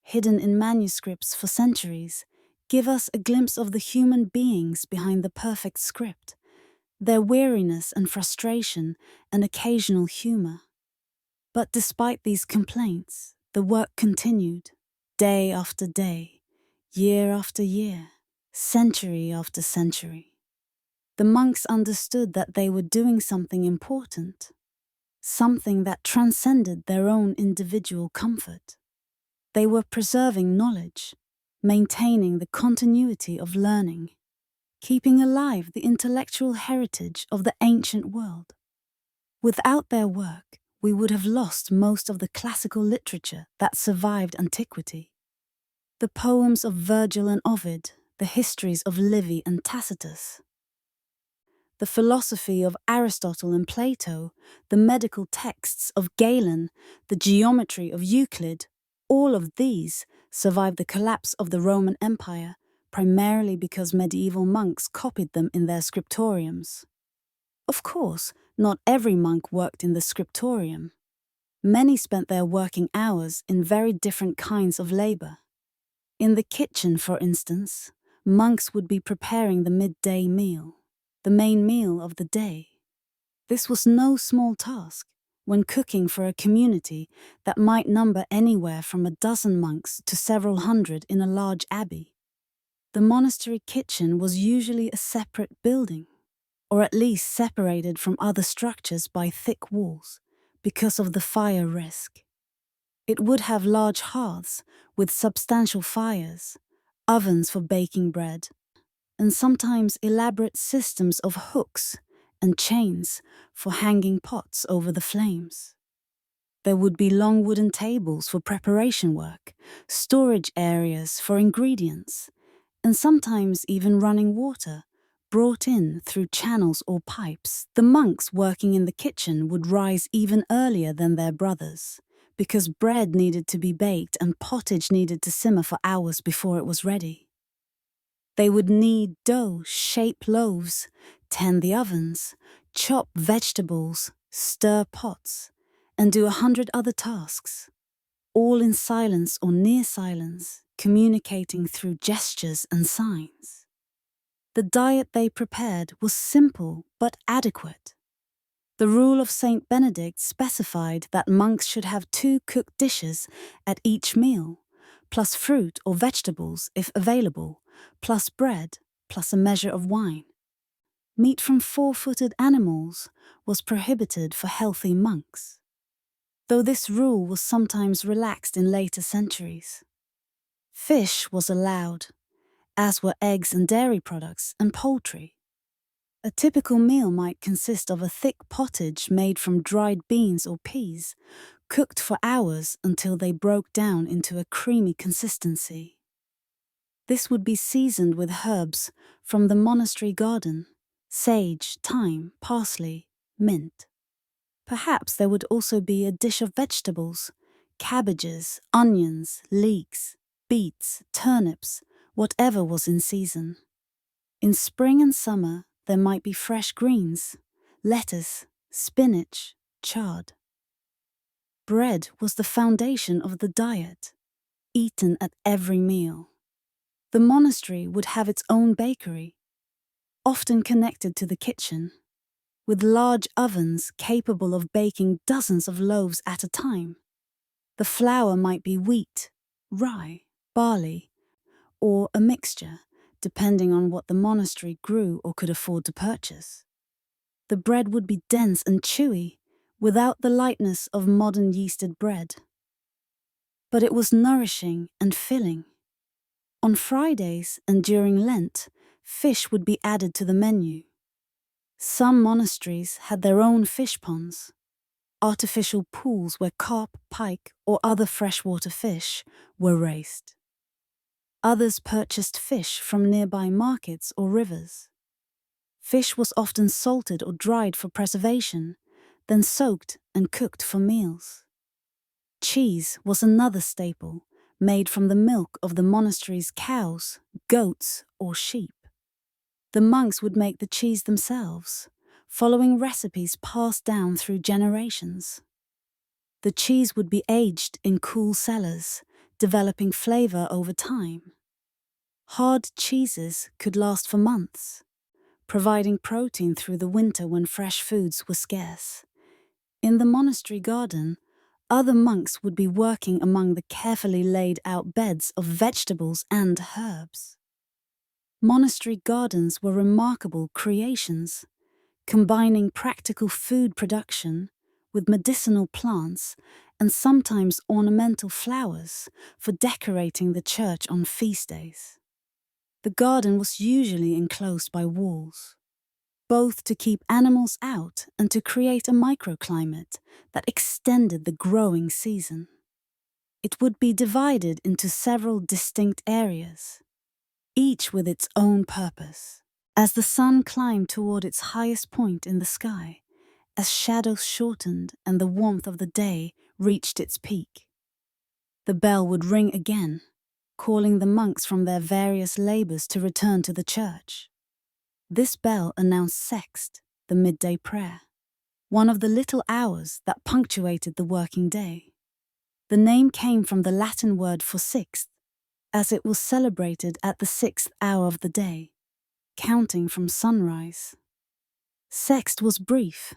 hidden in manuscripts for centuries, give us a glimpse of the human beings behind the perfect script, their weariness and frustration and occasional humor. But despite these complaints, the work continued, day after day, year after year, century after century. The monks understood that they were doing something important, something that transcended their own individual comfort. They were preserving knowledge, maintaining the continuity of learning, keeping alive the intellectual heritage of the ancient world. Without their work, we would have lost most of the classical literature that survived antiquity. The poems of Virgil and Ovid, the histories of Livy and Tacitus, the philosophy of Aristotle and Plato, the medical texts of Galen, the geometry of Euclid, all of these survived the collapse of the Roman Empire, primarily because medieval monks copied them in their scriptoriums. Of course, not every monk worked in the scriptorium. Many spent their working hours in very different kinds of labor. In the kitchen, for instance, monks would be preparing the midday meal, the main meal of the day. This was no small task when cooking for a community that might number anywhere from a dozen monks to several hundred in a large abbey. The monastery kitchen was usually a separate building, or at least separated from other structures by thick walls, because of the fire risk. It would have large hearths with substantial fires, ovens for baking bread, and sometimes elaborate systems of hooks and chains for hanging pots over the flames. There would be long wooden tables for preparation work, storage areas for ingredients, and sometimes even running water brought in through channels or pipes. The monks working in the kitchen would rise even earlier than their brothers, because bread needed to be baked and pottage needed to simmer for hours before it was ready. They would knead dough, shape loaves, tend the ovens, chop vegetables, stir pots, and do 100 other tasks, all in silence or near silence, communicating through gestures and signs. The diet they prepared was simple but adequate. The rule of Saint Benedict specified that monks should have 2 cooked dishes at each meal, plus fruit or vegetables if available, plus bread, plus a measure of wine. Meat from 4-footed animals was prohibited for healthy monks, though this rule was sometimes relaxed in later centuries. Fish was allowed, as were eggs and dairy products and poultry. A typical meal might consist of a thick pottage made from dried beans or peas, cooked for hours until they broke down into a creamy consistency. This would be seasoned with herbs from the monastery garden: sage, thyme, parsley, mint. Perhaps there would also be a dish of vegetables: cabbages, onions, leeks, beets, turnips, whatever was in season. In spring and summer, there might be fresh greens, lettuce, spinach, chard. Bread was the foundation of the diet, eaten at every meal. The monastery would have its own bakery, often connected to the kitchen, with large ovens capable of baking dozens of loaves at a time. The flour might be wheat, rye, barley, or a mixture, depending on what the monastery grew or could afford to purchase. The bread would be dense and chewy, without the lightness of modern yeasted bread. But it was nourishing and filling. On Fridays and during Lent, fish would be added to the menu. Some monasteries had their own fish ponds, artificial pools where carp, pike, or other freshwater fish were raised. Others purchased fish from nearby markets or rivers. Fish was often salted or dried for preservation, then soaked and cooked for meals. Cheese was another staple, made from the milk of the monastery's cows, goats, or sheep. The monks would make the cheese themselves, following recipes passed down through generations. The cheese would be aged in cool cellars, developing flavor over time. Hard cheeses could last for months, providing protein through the winter when fresh foods were scarce. In the monastery garden, other monks would be working among the carefully laid out beds of vegetables and herbs. Monastery gardens were remarkable creations, combining practical food production with medicinal plants and sometimes ornamental flowers for decorating the church on feast days. The garden was usually enclosed by walls, both to keep animals out and to create a microclimate that extended the growing season. It would be divided into several distinct areas, each with its own purpose. As the sun climbed toward its highest point in the sky, as shadows shortened and the warmth of the day reached its peak, the bell would ring again, calling the monks from their various labors to return to the church. This bell announced sext, the midday prayer, one of the little hours that punctuated the working day. The name came from the Latin word for sixth, as it was celebrated at the 6th hour of the day, counting from sunrise. Sext was brief,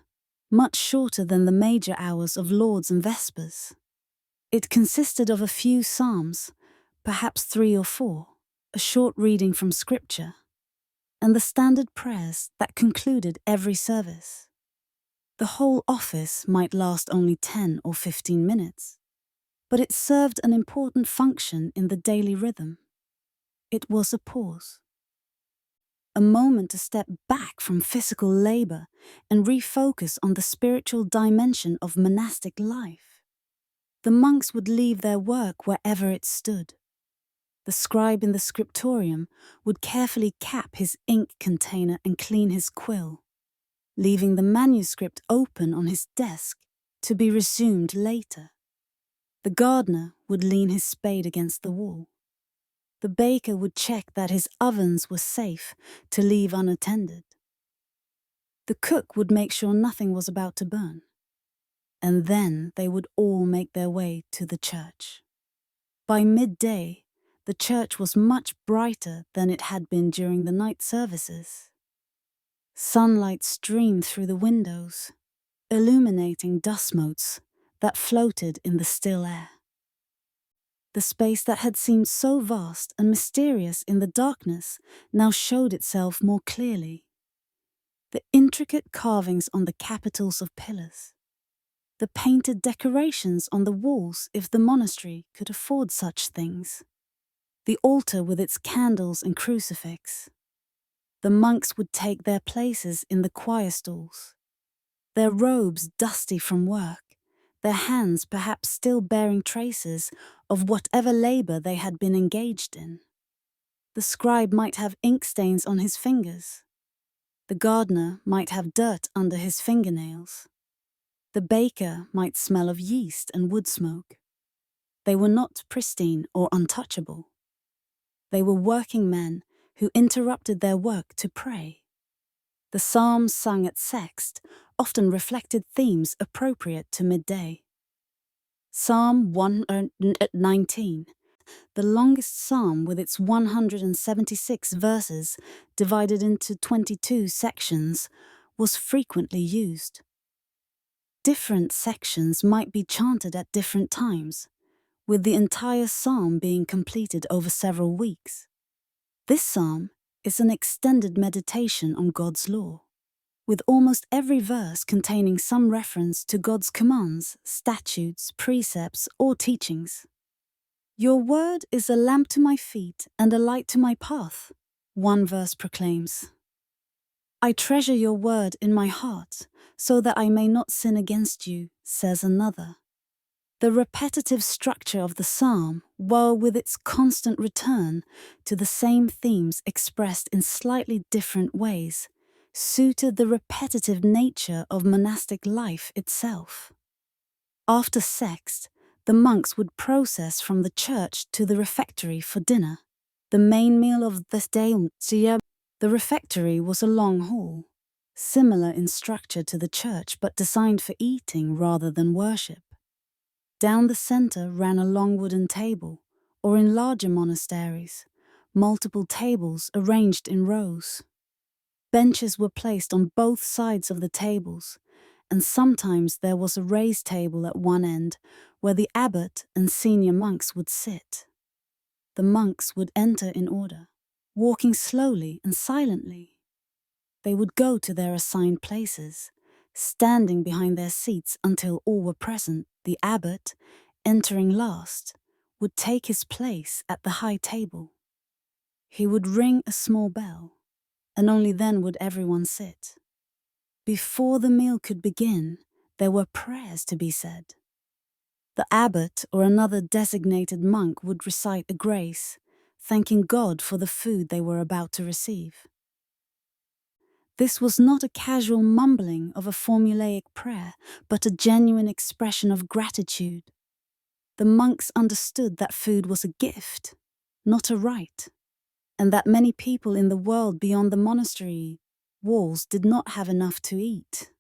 much shorter than the major hours of Lauds and Vespers. It consisted of a few psalms, perhaps 3 or 4, a short reading from Scripture, and the standard prayers that concluded every service. The whole office might last only 10 or 15 minutes, but it served an important function in the daily rhythm. It was a pause, a moment to step back from physical labor and refocus on the spiritual dimension of monastic life. The monks would leave their work wherever it stood. The scribe in the scriptorium would carefully cap his ink container and clean his quill, leaving the manuscript open on his desk to be resumed later. The gardener would lean his spade against the wall. The baker would check that his ovens were safe to leave unattended. The cook would make sure nothing was about to burn. And then they would all make their way to the church. By midday, the church was much brighter than it had been during the night services. Sunlight streamed through the windows, illuminating dust motes that floated in the still air. The space that had seemed so vast and mysterious in the darkness now showed itself more clearly. The intricate carvings on the capitals of pillars, the painted decorations on the walls if the monastery could afford such things, the altar with its candles and crucifix. The monks would take their places in the choir stalls, their robes dusty from work, their hands perhaps still bearing traces of whatever labor they had been engaged in. The scribe might have ink stains on his fingers. The gardener might have dirt under his fingernails. The baker might smell of yeast and wood smoke. They were not pristine or untouchable. They were working men who interrupted their work to pray. The psalms sung at sext often reflected themes appropriate to midday. Psalm 119, the longest psalm with its 176 verses divided into 22 sections, was frequently used. Different sections might be chanted at different times, with the entire psalm being completed over several weeks. This psalm is an extended meditation on God's law, with almost every verse containing some reference to God's commands, statutes, precepts, or teachings. Your word is a lamp to my feet and a light to my path, one verse proclaims. I treasure your word in my heart, so that I may not sin against you, says another. The repetitive structure of the psalm, while with its constant return to the same themes expressed in slightly different ways, suited the repetitive nature of monastic life itself. After sext, the monks would process from the church to the refectory for dinner. The main meal of the day. The refectory was a long hall, similar in structure to the church but designed for eating rather than worship. Down the center ran a long wooden table, or in larger monasteries, multiple tables arranged in rows. Benches were placed on both sides of the tables, and sometimes there was a raised table at one end where the abbot and senior monks would sit. The monks would enter in order, walking slowly and silently. They would go to their assigned places, standing behind their seats until all were present. The abbot, entering last, would take his place at the high table. He would ring a small bell, and only then would everyone sit. Before the meal could begin, there were prayers to be said. The abbot or another designated monk would recite a grace, thanking God for the food they were about to receive. This was not a casual mumbling of a formulaic prayer, but a genuine expression of gratitude. The monks understood that food was a gift, not a right, and that many people in the world beyond the monastery walls did not have enough to eat.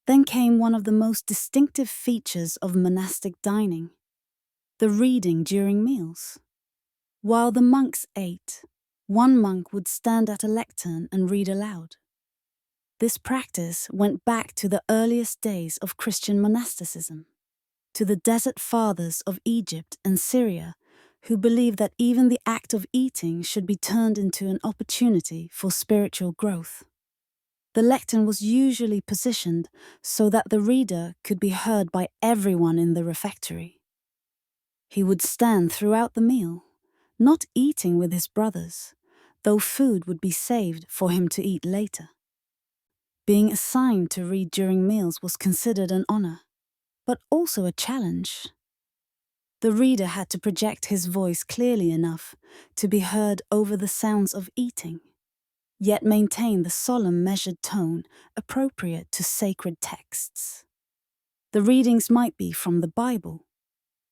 Then came one of the most distinctive features of monastic dining: the reading during meals. While the monks ate, one monk would stand at a lectern and read aloud. This practice went back to the earliest days of Christian monasticism, to the desert fathers of Egypt and Syria, who believed that even the act of eating should be turned into an opportunity for spiritual growth. The lectern was usually positioned so that the reader could be heard by everyone in the refectory. He would stand throughout the meal, not eating with his brothers, though food would be saved for him to eat later. Being assigned to read during meals was considered an honor, but also a challenge. The reader had to project his voice clearly enough to be heard over the sounds of eating, yet maintain the solemn, measured tone appropriate to sacred texts. The readings might be from the Bible,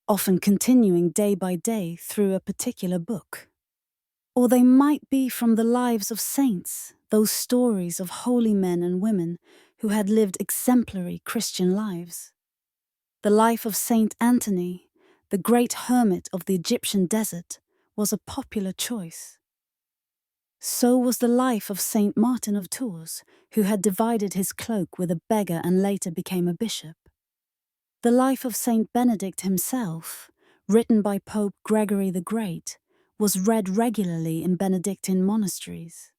often continuing day by day through a particular book. Or they might be from the lives of saints, those stories of holy men and women who had lived exemplary Christian lives. The life of Saint Anthony, the great hermit of the Egyptian desert, was a popular choice. So was the life of Saint Martin of Tours, who had divided his cloak with a beggar and later became a bishop. The life of Saint Benedict himself, written by Pope Gregory the Great, was read regularly in Benedictine monasteries.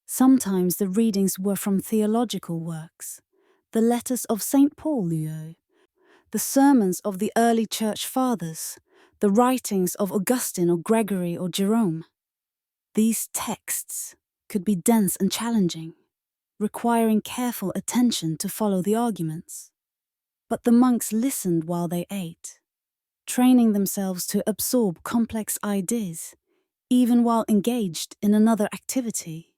Sometimes the readings were from theological works, the letters of St. Paul, the sermons of the early church fathers, the writings of Augustine or Gregory or Jerome. These texts could be dense and challenging, requiring careful attention to follow the arguments. But the monks listened while they ate, training themselves to absorb complex ideas, even while engaged in another activity.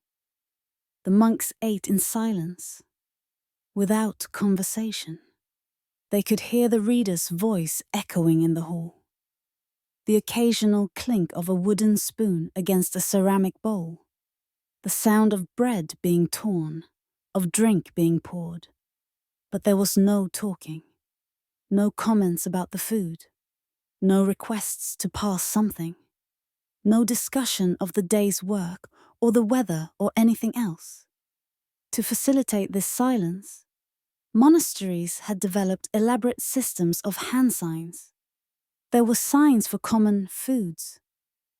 The monks ate in silence, without conversation. They could hear the reader's voice echoing in the hall, the occasional clink of a wooden spoon against a ceramic bowl, the sound of bread being torn, of drink being poured. But there was no talking, no comments about the food, no requests to pass something, no discussion of the day's work or the weather or anything else. To facilitate this silence, monasteries had developed elaborate systems of hand signs. There were signs for common foods: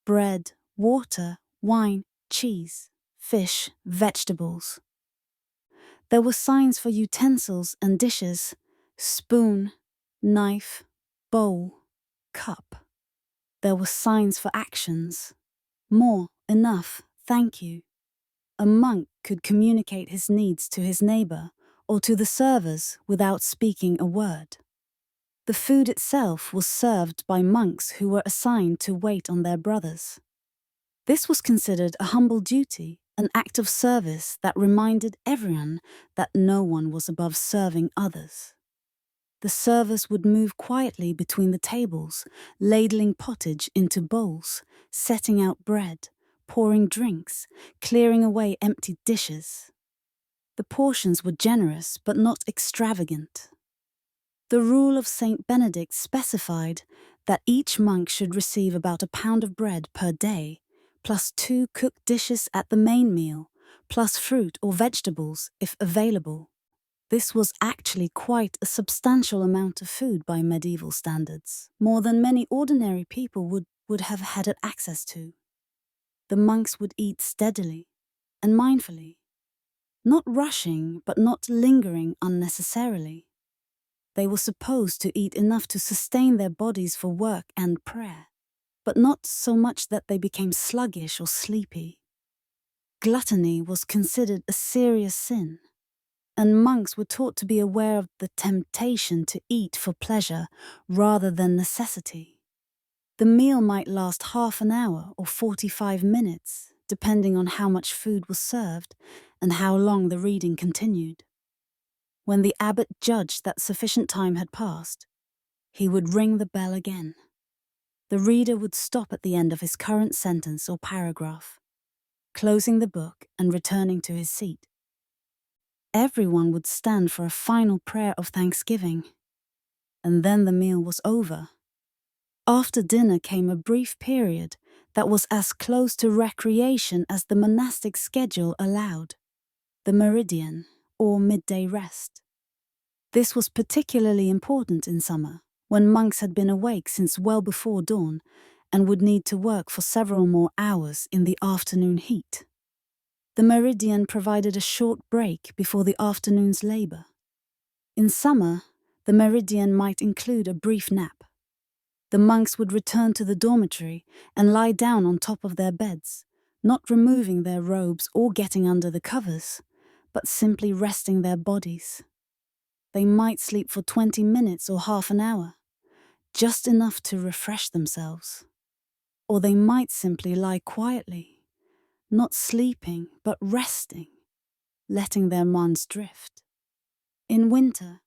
bread, water, wine, cheese, fish, vegetables. There were signs for utensils and dishes: spoon, knife, bowl, cup. There were signs for actions: more, enough, thank you. A monk could communicate his needs to his neighbor or to the servers without speaking a word. The food itself was served by monks who were assigned to wait on their brothers. This was considered a humble duty, an act of service that reminded everyone that no one was above serving others. The servers would move quietly between the tables, ladling pottage into bowls, setting out bread, pouring drinks, clearing away empty dishes. The portions were generous but not extravagant. The rule of Saint Benedict specified that each monk should receive about a pound of bread per day, plus 2 cooked dishes at the main meal, plus fruit or vegetables if available. This was actually quite a substantial amount of food by medieval standards, more than many ordinary people would have had access to. The monks would eat steadily and mindfully, not rushing but not lingering unnecessarily. They were supposed to eat enough to sustain their bodies for work and prayer. but not so much that they became sluggish or sleepy. Gluttony was considered a serious sin, and monks were taught to be aware of the temptation to eat for pleasure rather than necessity. The meal might last half an hour or 45 minutes, depending on how much food was served and how long the reading continued. When the abbot judged that sufficient time had passed, he would ring the bell again. The reader would stop at the end of his current sentence or paragraph, closing the book and returning to his seat. Everyone would stand for a final prayer of thanksgiving, and then the meal was over. After dinner came a brief period that was as close to recreation as the monastic schedule allowed, the meridian, or midday rest. This was particularly important in summer, when monks had been awake since well before dawn and would need to work for several more hours in the afternoon heat. The meridian provided a short break before the afternoon's labor. In summer, the meridian might include a brief nap. The monks would return to the dormitory and lie down on top of their beds, not removing their robes or getting under the covers, but simply resting their bodies. They might sleep for 20 minutes or half an hour, just enough to refresh themselves. Or they might simply lie quietly, not sleeping but resting, letting their minds drift. In winter,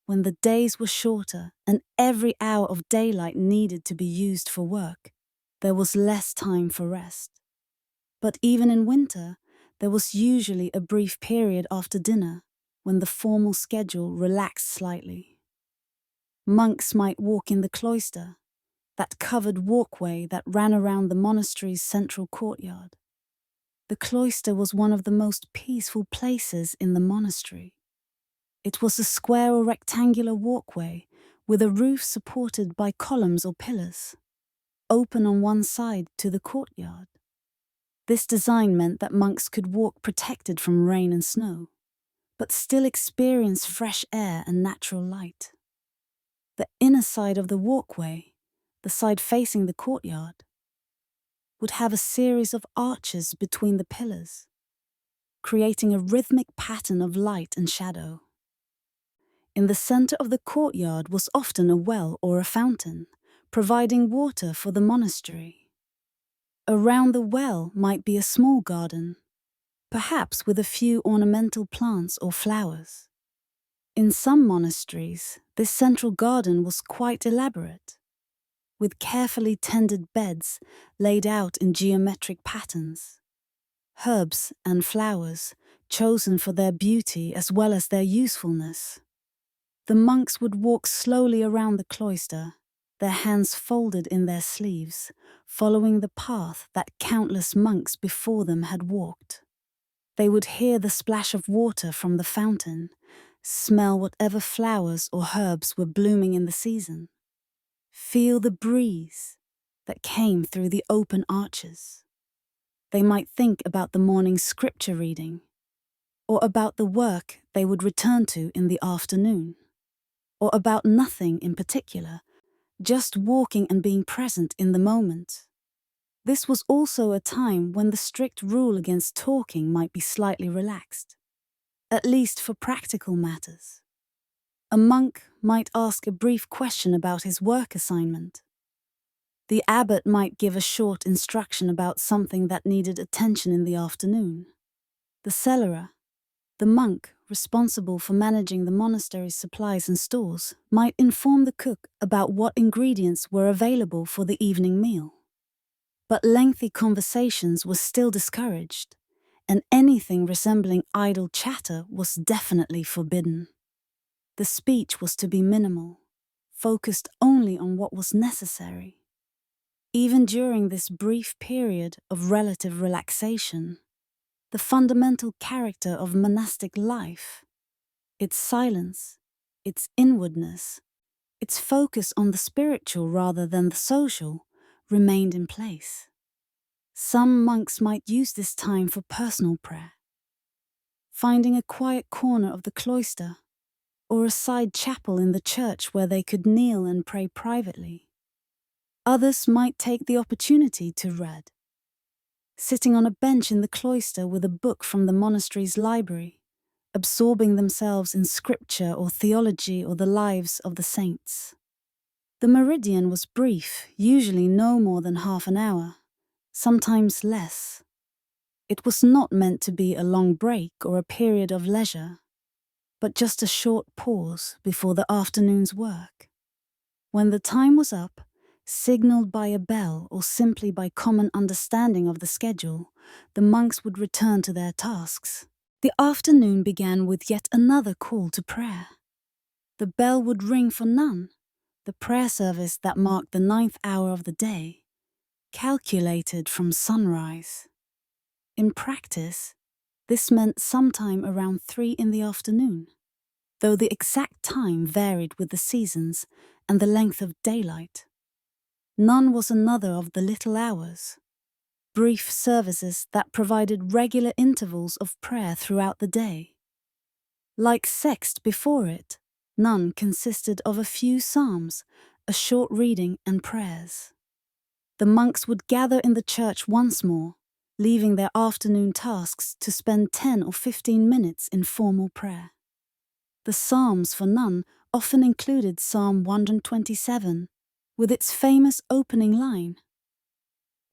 when the days were shorter and every hour of daylight needed to be used for work, there was less time for rest. But even in winter, there was usually a brief period after dinner when the formal schedule relaxed slightly. Monks might walk in the cloister, that covered walkway that ran around the monastery's central courtyard. The cloister was one of the most peaceful places in the monastery. It was a square or rectangular walkway with a roof supported by columns or pillars, open on one side to the courtyard. This design meant that monks could walk protected from rain and snow, but still experience fresh air and natural light. The inner side of the walkway, the side facing the courtyard, would have a series of arches between the pillars, creating a rhythmic pattern of light and shadow. In the center of the courtyard was often a well or a fountain, providing water for the monastery. Around the well might be a small garden, perhaps with a few ornamental plants or flowers. In some monasteries, this central garden was quite elaborate, with carefully tended beds laid out in geometric patterns. Herbs and flowers, chosen for their beauty as well as their usefulness. The monks would walk slowly around the cloister, their hands folded in their sleeves, following the path that countless monks before them had walked. They would hear the splash of water from the fountain, smell whatever flowers or herbs were blooming in the season, feel the breeze that came through the open arches. They might think about the morning's scripture reading, or about the work they would return to in the afternoon, or about nothing in particular, just walking and being present in the moment. This was also a time when the strict rule against talking might be slightly relaxed, at least for practical matters. A monk might ask a brief question about his work assignment. The abbot might give a short instruction about something that needed attention in the afternoon. The cellarer, the monk responsible for managing the monastery's supplies and stores, might inform the cook about what ingredients were available for the evening meal. But lengthy conversations were still discouraged, and anything resembling idle chatter was definitely forbidden. The speech was to be minimal, focused only on what was necessary. Even during this brief period of relative relaxation, the fundamental character of monastic life, its silence, its inwardness, its focus on the spiritual rather than the social, remained in place. Some monks might use this time for personal prayer, finding a quiet corner of the cloister or a side chapel in the church where they could kneel and pray privately. Others might take the opportunity to read, sitting on a bench in the cloister with a book from the monastery's library, absorbing themselves in scripture or theology or the lives of the saints. The meridian was brief, usually no more than half an hour, sometimes less. It was not meant to be a long break or a period of leisure, but just a short pause before the afternoon's work. When the time was up, signaled by a bell or simply by common understanding of the schedule, the monks would return to their tasks. The afternoon began with yet another call to prayer. The bell would ring for none, the prayer service that marked the 9th hour of the day, calculated from sunrise. In practice, this meant sometime around 3 in the afternoon, though the exact time varied with the seasons and the length of daylight. None was another of the little hours, brief services that provided regular intervals of prayer throughout the day. Like sext before it, none consisted of a few psalms, a short reading and prayers. The monks would gather in the church once more, leaving their afternoon tasks to spend 10 or 15 minutes in formal prayer. The psalms for none often included Psalm 127, with its famous opening line,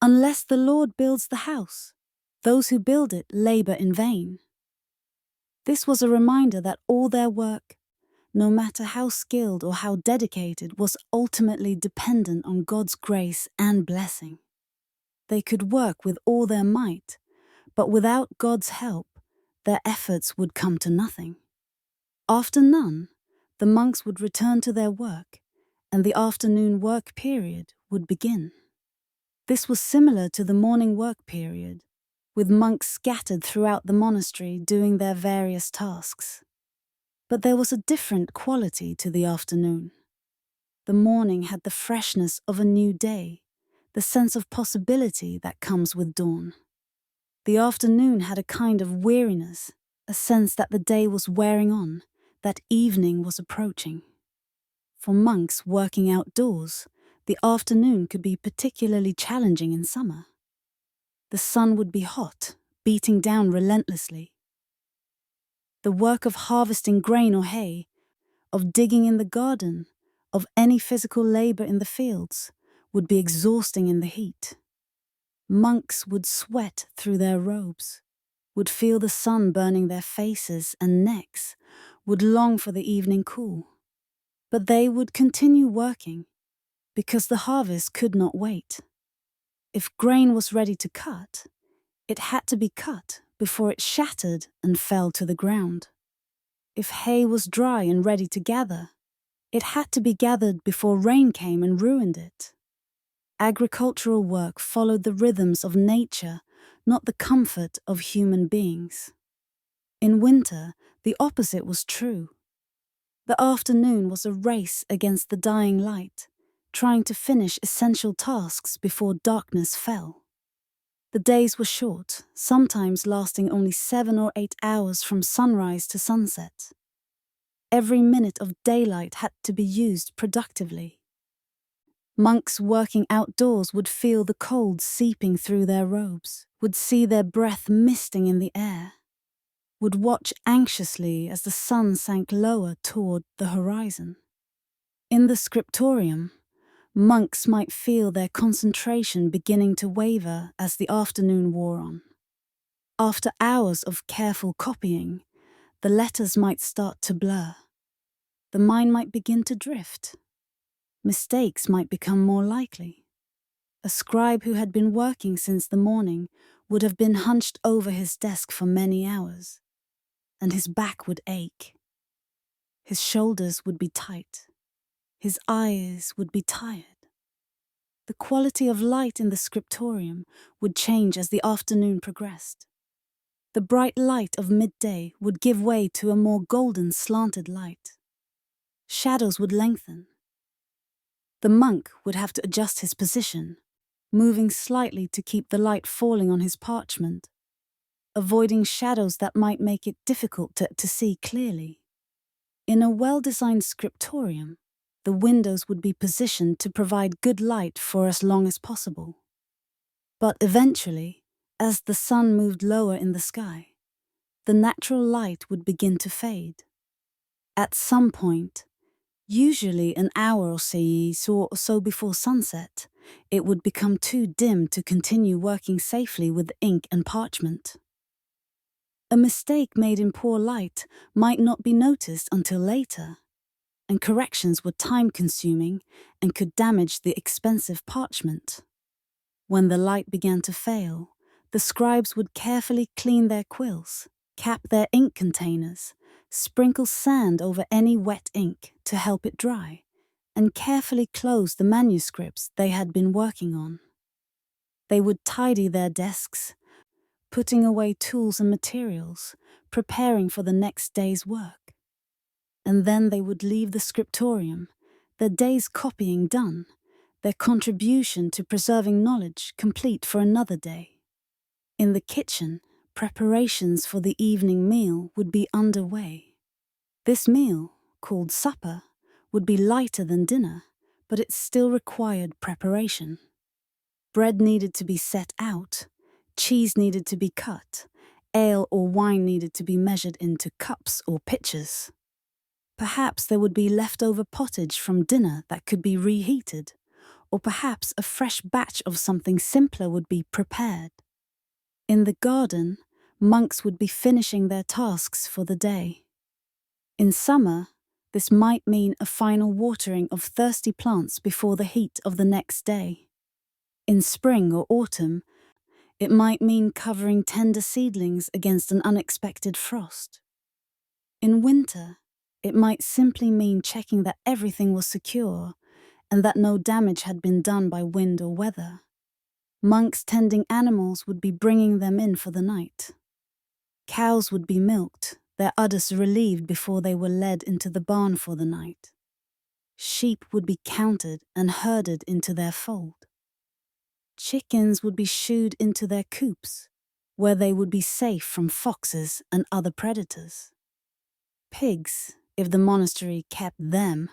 "Unless the Lord builds the house, those who build it labor in vain." This was a reminder that all their work, no matter how skilled or how dedicated, was ultimately dependent on God's grace and blessing. They could work with all their might, but without God's help, their efforts would come to nothing. After none, the monks would return to their work, and the afternoon work period would begin. This was similar to the morning work period, with monks scattered throughout the monastery doing their various tasks. But there was a different quality to the afternoon. The morning had the freshness of a new day, the sense of possibility that comes with dawn. The afternoon had a kind of weariness, a sense that the day was wearing on, that evening was approaching. For monks working outdoors, the afternoon could be particularly challenging in summer. The sun would be hot, beating down relentlessly. The work of harvesting grain or hay, of digging in the garden, of any physical labor in the fields, would be exhausting in the heat. Monks would sweat through their robes, would feel the sun burning their faces and necks, would long for the evening cool. But they would continue working, because the harvest could not wait. If grain was ready to cut, it had to be cut before it shattered and fell to the ground. If hay was dry and ready to gather, it had to be gathered before rain came and ruined it. Agricultural work followed the rhythms of nature, not the comfort of human beings. In winter, the opposite was true. The afternoon was a race against the dying light, trying to finish essential tasks before darkness fell. The days were short, sometimes lasting only 7 or 8 hours from sunrise to sunset. Every minute of daylight had to be used productively. Monks working outdoors would feel the cold seeping through their robes, would see their breath misting in the air, would watch anxiously as the sun sank lower toward the horizon. In the scriptorium, monks might feel their concentration beginning to waver as the afternoon wore on. After hours of careful copying, the letters might start to blur. The mind might begin to drift. Mistakes might become more likely. A scribe who had been working since the morning would have been hunched over his desk for many hours, and his back would ache. His shoulders would be tight. His eyes would be tired. The quality of light in the scriptorium would change as the afternoon progressed. The bright light of midday would give way to a more golden slanted light. Shadows would lengthen. The monk would have to adjust his position, moving slightly to keep the light falling on his parchment, avoiding shadows that might make it difficult to see clearly. In a well-designed scriptorium, the windows would be positioned to provide good light for as long as possible. But eventually, as the sun moved lower in the sky, the natural light would begin to fade. At some point, usually an hour or so before sunset, it would become too dim to continue working safely with ink and parchment. A mistake made in poor light might not be noticed until later, and corrections were time-consuming and could damage the expensive parchment. When the light began to fail, the scribes would carefully clean their quills, cap their ink containers, sprinkle sand over any wet ink to help it dry, and carefully close the manuscripts they had been working on. They would tidy their desks, putting away tools and materials, preparing for the next day's work. And then they would leave the scriptorium, their day's copying done, their contribution to preserving knowledge complete for another day. In the kitchen, preparations for the evening meal would be underway. This meal, called supper, would be lighter than dinner, but it still required preparation. Bread needed to be set out, cheese needed to be cut, ale or wine needed to be measured into cups or pitchers. Perhaps there would be leftover pottage from dinner that could be reheated, or perhaps a fresh batch of something simpler would be prepared. In the garden, monks would be finishing their tasks for the day. In summer, this might mean a final watering of thirsty plants before the heat of the next day. In spring or autumn, it might mean covering tender seedlings against an unexpected frost. In winter, it might simply mean checking that everything was secure and that no damage had been done by wind or weather. Monks tending animals would be bringing them in for the night. Cows would be milked, their udders relieved before they were led into the barn for the night. Sheep would be counted and herded into their fold. Chickens would be shooed into their coops, where they would be safe from foxes and other predators. Pigs, if the monastery kept them,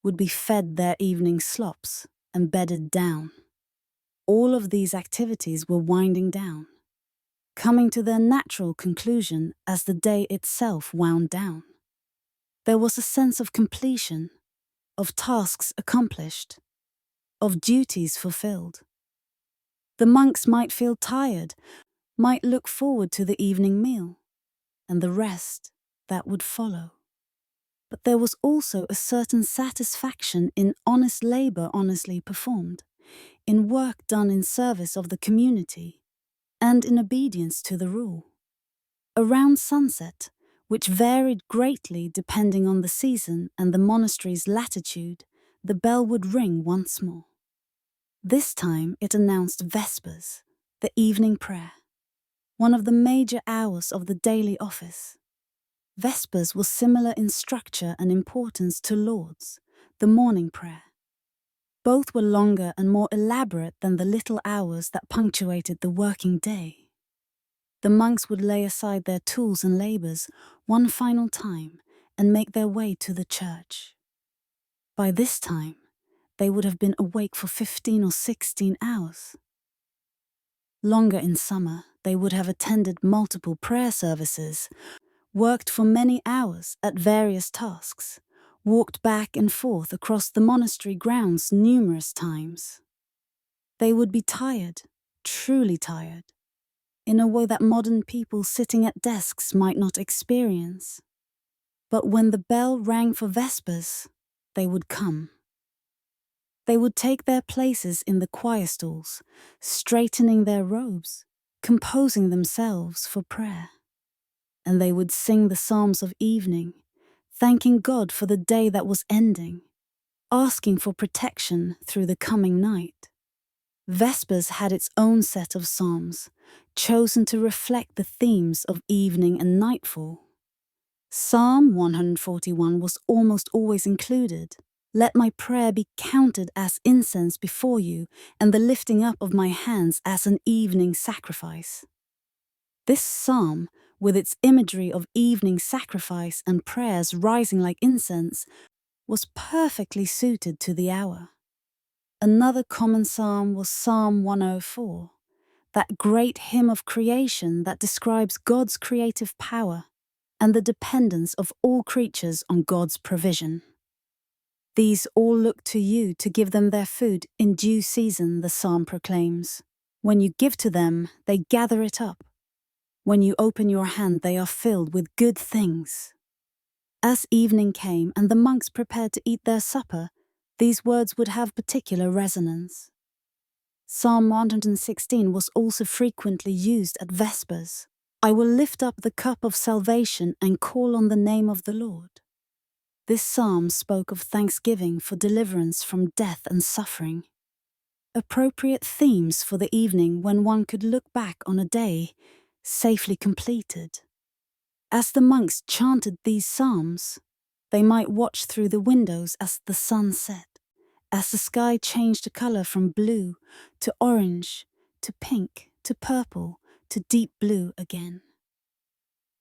would be fed their evening slops and bedded down. All of these activities were winding down, coming to their natural conclusion as the day itself wound down. There was a sense of completion, of tasks accomplished, of duties fulfilled. The monks might feel tired, might look forward to the evening meal, and the rest that would follow. But there was also a certain satisfaction in honest labor honestly performed, in work done in service of the community, and in obedience to the rule. Around sunset, which varied greatly depending on the season and the monastery's latitude, the bell would ring once more. This time it announced Vespers, the evening prayer, one of the major hours of the daily office. Vespers was similar in structure and importance to Lauds, the morning prayer. Both were longer and more elaborate than the little hours that punctuated the working day. The monks would lay aside their tools and labors one final time and make their way to the church. By this time, they would have been awake for 15 or 16 hours. Longer in summer, they would have attended multiple prayer services, worked for many hours at various tasks, walked back and forth across the monastery grounds numerous times. They would be tired, truly tired, in a way that modern people sitting at desks might not experience. But when the bell rang for Vespers, they would come. They would take their places in the choir stalls, straightening their robes, composing themselves for prayer. And they would sing the psalms of evening, thanking God for the day that was ending, asking for protection through the coming night. Vespers had its own set of psalms, chosen to reflect the themes of evening and nightfall. Psalm 141 was almost always included. Let my prayer be counted as incense before you, and the lifting up of my hands as an evening sacrifice. This psalm, with its imagery of evening sacrifice and prayers rising like incense, was perfectly suited to the hour. Another common psalm was Psalm 104, that great hymn of creation that describes God's creative power and the dependence of all creatures on God's provision. These all look to you to give them their food in due season, the psalm proclaims. When you give to them, they gather it up. When you open your hand, they are filled with good things. As evening came and the monks prepared to eat their supper, these words would have particular resonance. Psalm 116 was also frequently used at Vespers. I will lift up the cup of salvation and call on the name of the Lord. This psalm spoke of thanksgiving for deliverance from death and suffering. Appropriate themes for the evening when one could look back on a day safely completed. As the monks chanted these psalms, they might watch through the windows as the sun set, as the sky changed color from blue to orange, to pink, to purple, to deep blue again.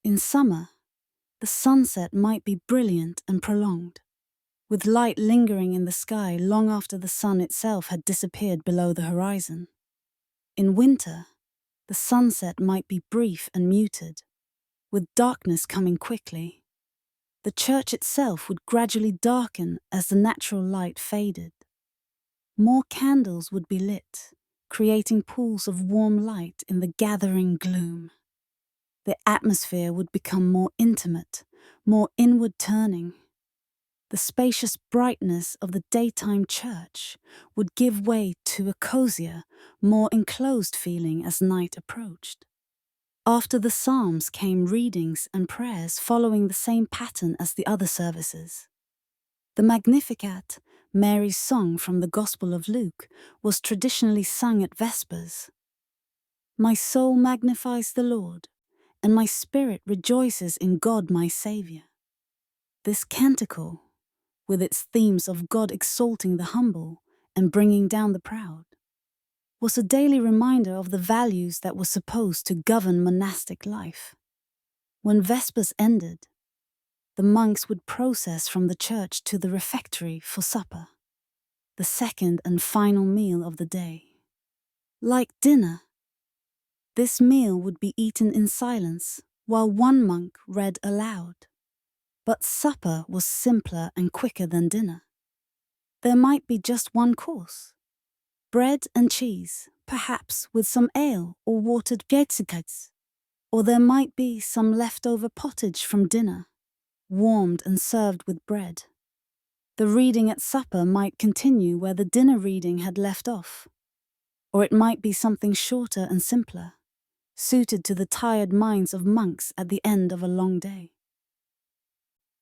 In summer, the sunset might be brilliant and prolonged, with light lingering in the sky long after the sun itself had disappeared below the horizon. In winter, the sunset might be brief and muted, with darkness coming quickly. The church itself would gradually darken as the natural light faded. More candles would be lit, creating pools of warm light in the gathering gloom. The atmosphere would become more intimate, more inward turning. The spacious brightness of the daytime church would give way to a cozier, more enclosed feeling as night approached. After the Psalms came readings and prayers following the same pattern as the other services. The Magnificat, Mary's song from the Gospel of Luke, was traditionally sung at Vespers. My soul magnifies the Lord, and my spirit rejoices in God my Saviour. This canticle, with its themes of God exalting the humble and bringing down the proud, was a daily reminder of the values that were supposed to govern monastic life. When Vespers ended, the monks would process from the church to the refectory for supper, the second and final meal of the day. Like dinner, this meal would be eaten in silence while one monk read aloud. But supper was simpler and quicker than dinner. There might be just one course: bread and cheese, perhaps with some ale or watered piedzikats. Or there might be some leftover pottage from dinner, warmed and served with bread. The reading at supper might continue where the dinner reading had left off. Or it might be something shorter and simpler, suited to the tired minds of monks at the end of a long day.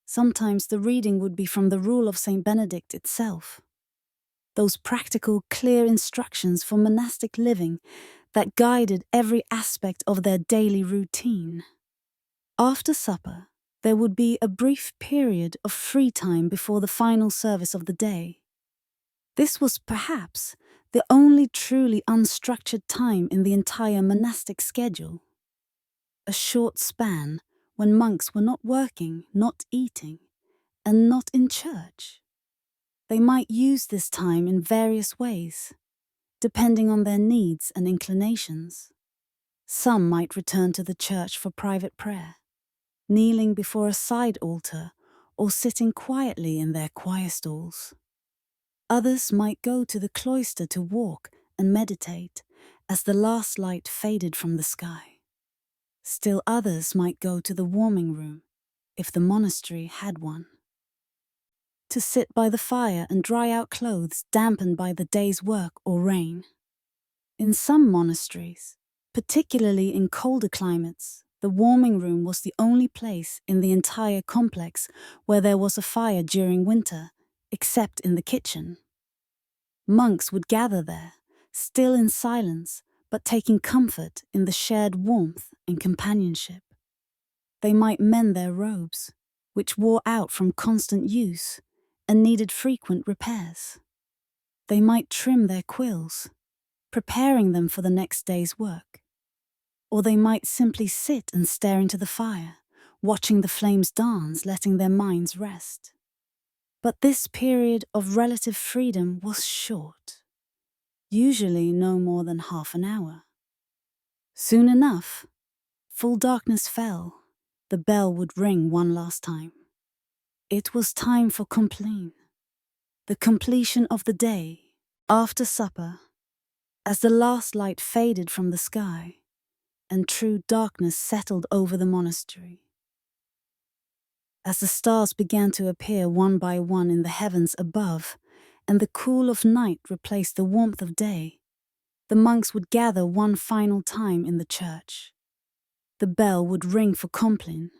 Sometimes the reading would be from the Rule of St. Benedict itself. Those practical, clear instructions for monastic living that guided every aspect of their daily routine. After supper, there would be a brief period of free time before the final service of the day. This was perhaps the only truly unstructured time in the entire monastic schedule. A short span when monks were not working, not eating, and not in church. They might use this time in various ways, depending on their needs and inclinations. Some might return to the church for private prayer, kneeling before a side altar or sitting quietly in their choir stalls. Others might go to the cloister to walk and meditate as the last light faded from the sky. Still others might go to the warming room, if the monastery had one, to sit by the fire and dry out clothes dampened by the day's work or rain. In some monasteries, particularly in colder climates, the warming room was the only place in the entire complex where there was a fire during winter, except in the kitchen. Monks would gather there, still in silence, but taking comfort in the shared warmth and companionship. They might mend their robes, which wore out from constant use and needed frequent repairs. They might trim their quills, preparing them for the next day's work. Or they might simply sit and stare into the fire, watching the flames dance, letting their minds rest. But this period of relative freedom was short, usually no more than half an hour. Soon enough, full darkness fell. The bell would ring one last time. It was time for compline, the completion of the day. After supper, as the last light faded from the sky, and true darkness settled over the monastery, as the stars began to appear one by one in the heavens above, and the cool of night replaced the warmth of day, the monks would gather one final time in the church. The bell would ring for compline,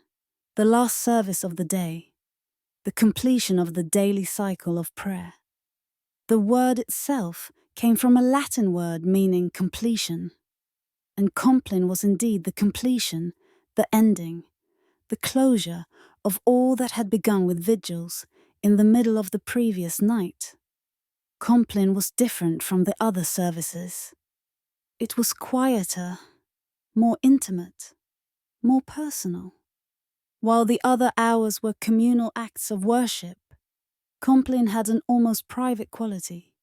the last service of the day, the completion of the daily cycle of prayer. The word itself came from a Latin word meaning completion, and compline was indeed the completion, the ending, the closure of all that had begun with vigils in the middle of the previous night. Compline was different from the other services. It was quieter, more intimate, more personal. While the other hours were communal acts of worship, compline had an almost private quality,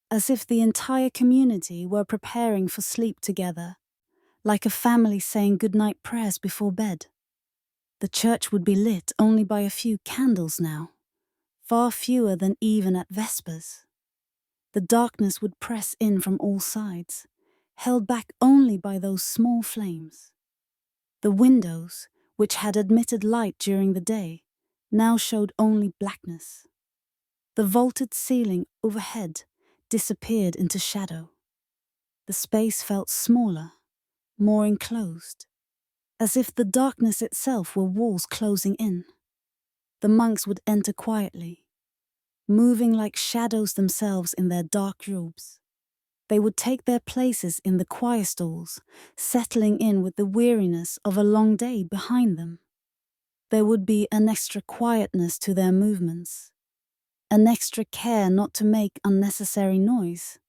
as if the entire community were preparing for sleep together, like a family saying goodnight prayers before bed. The church would be lit only by a few candles now, far fewer than even at Vespers. The darkness would press in from all sides, held back only by those small flames. The windows, which had admitted light during the day, now showed only blackness. The vaulted ceiling overhead disappeared into shadow. The space felt smaller, more enclosed, as if the darkness itself were walls closing in. The monks would enter quietly, moving like shadows themselves in their dark robes. They would take their places in the choir stalls, settling in with the weariness of a long day behind them. There would be an extra quietness to their movements, an extra care not to make unnecessary noise,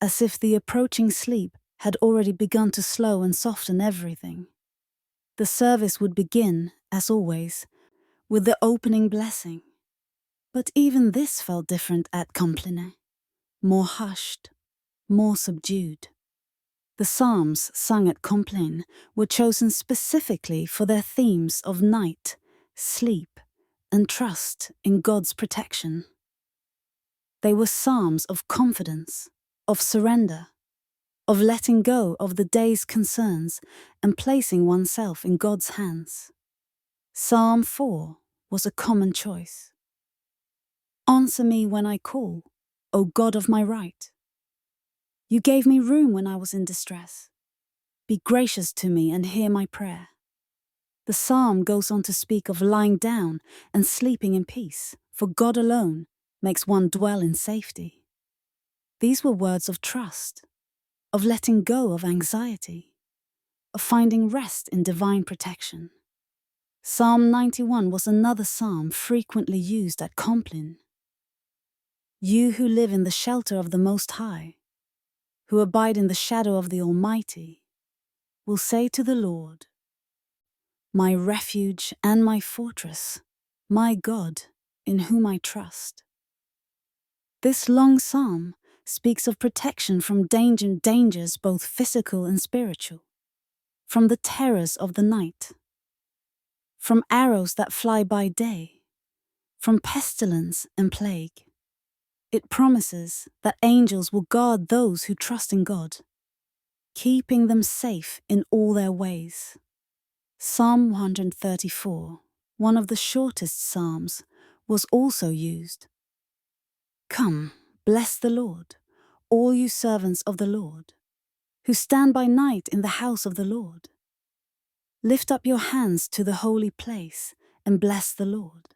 as if the approaching sleep had already begun to slow and soften everything. The service would begin, as always, with the opening blessing. But even this felt different at Compline, more hushed, more subdued. The psalms sung at Compline were chosen specifically for their themes of night, sleep, and trust in God's protection. They were psalms of confidence, of surrender, of letting go of the day's concerns and placing oneself in God's hands. Psalm 4 was a common choice. Answer me when I call, O God of my right. You gave me room when I was in distress. Be gracious to me and hear my prayer. The psalm goes on to speak of lying down and sleeping in peace, for God alone makes one dwell in safety. These were words of trust, of letting go of anxiety, of finding rest in divine protection. Psalm 91 was another psalm frequently used at Compline. You who live in the shelter of the Most High, who abide in the shadow of the Almighty, will say to the Lord, my refuge and my fortress, my God, in whom I trust. This long psalm speaks of protection from dangers both physical and spiritual, from the terrors of the night, from arrows that fly by day, from pestilence and plague. It promises that angels will guard those who trust in God, keeping them safe in all their ways. Psalm 134, one of the shortest psalms, was also used. Come, bless the Lord, all you servants of the Lord, who stand by night in the house of the Lord. Lift up your hands to the holy place and bless the Lord.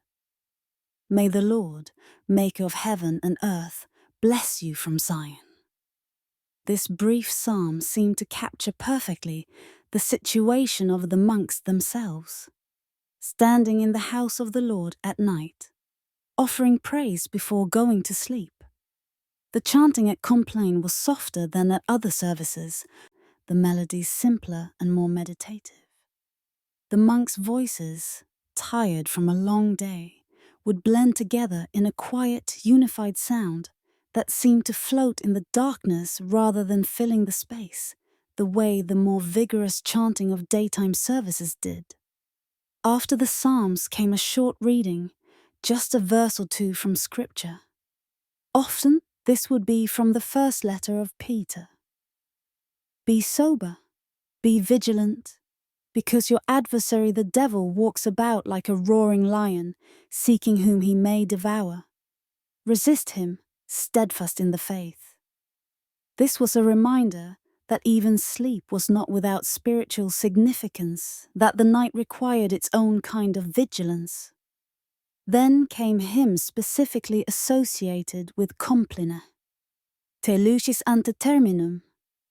May the Lord, maker of heaven and earth, bless you from Zion. This brief psalm seemed to capture perfectly the situation of the monks themselves, standing in the house of the Lord at night, offering praise before going to sleep. The chanting at Compline was softer than at other services, the melodies simpler and more meditative. The monks' voices, tired from a long day, would blend together in a quiet, unified sound that seemed to float in the darkness rather than filling the space, the way the more vigorous chanting of daytime services did. After the Psalms came a short reading, just a verse or two from Scripture. Often, this would be from the first letter of Peter. Be sober, be vigilant, because your adversary the devil walks about like a roaring lion, seeking whom he may devour. Resist him, steadfast in the faith. This was a reminder that even sleep was not without spiritual significance, that the night required its own kind of vigilance. Then came hymns specifically associated with compline. Te lucis ante terminum,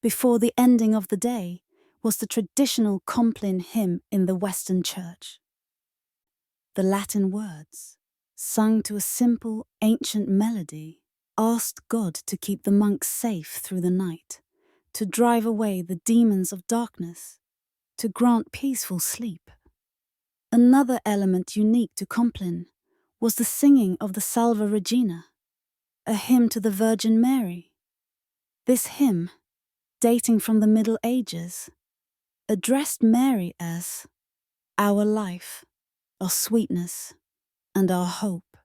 before the ending of the day, was the traditional compline hymn in the Western Church. The Latin words, sung to a simple, ancient melody, asked God to keep the monks safe through the night, to drive away the demons of darkness, to grant peaceful sleep. Another element unique to compline was the singing of the Salve Regina, a hymn to the Virgin Mary. This hymn, dating from the Middle Ages, addressed Mary as our life, our sweetness, and our hope,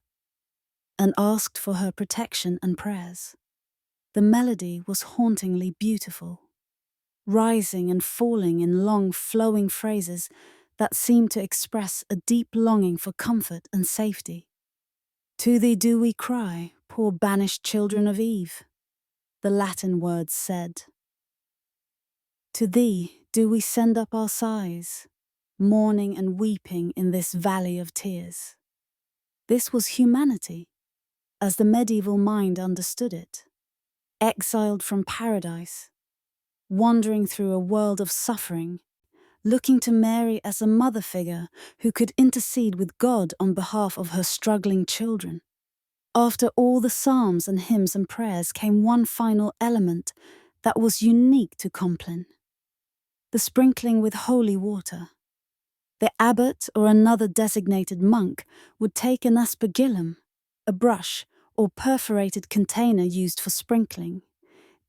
and asked for her protection and prayers. The melody was hauntingly beautiful, rising and falling in long flowing phrases that seemed to express a deep longing for comfort and safety. To thee do we cry, poor banished children of Eve, the Latin words said. To thee do we send up our sighs, mourning and weeping in this valley of tears. This was humanity, as the medieval mind understood it, exiled from paradise, wandering through a world of suffering, looking to Mary as a mother figure who could intercede with God on behalf of her struggling children. After all the psalms and hymns and prayers came one final element that was unique to compline: the sprinkling with holy water. The abbot or another designated monk would take an aspergillum, a brush or perforated container used for sprinkling,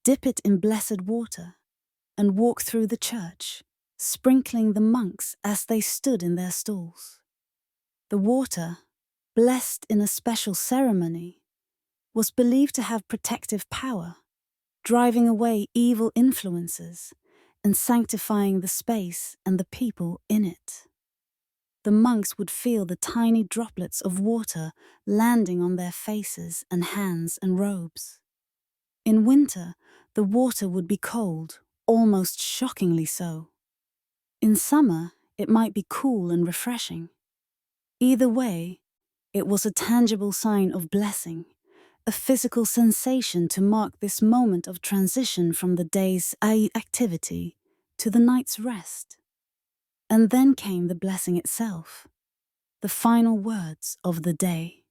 dip it in blessed water, and walk through the church, sprinkling the monks as they stood in their stalls. The water, blessed in a special ceremony, was believed to have protective power, driving away evil influences and sanctifying the space and the people in it. The monks would feel the tiny droplets of water landing on their faces and hands and robes. In winter, the water would be cold, almost shockingly so. In summer, it might be cool and refreshing. Either way, it was a tangible sign of blessing, a physical sensation to mark this moment of transition from the day's activity to the night's rest. And then came the blessing itself, the final words of the day.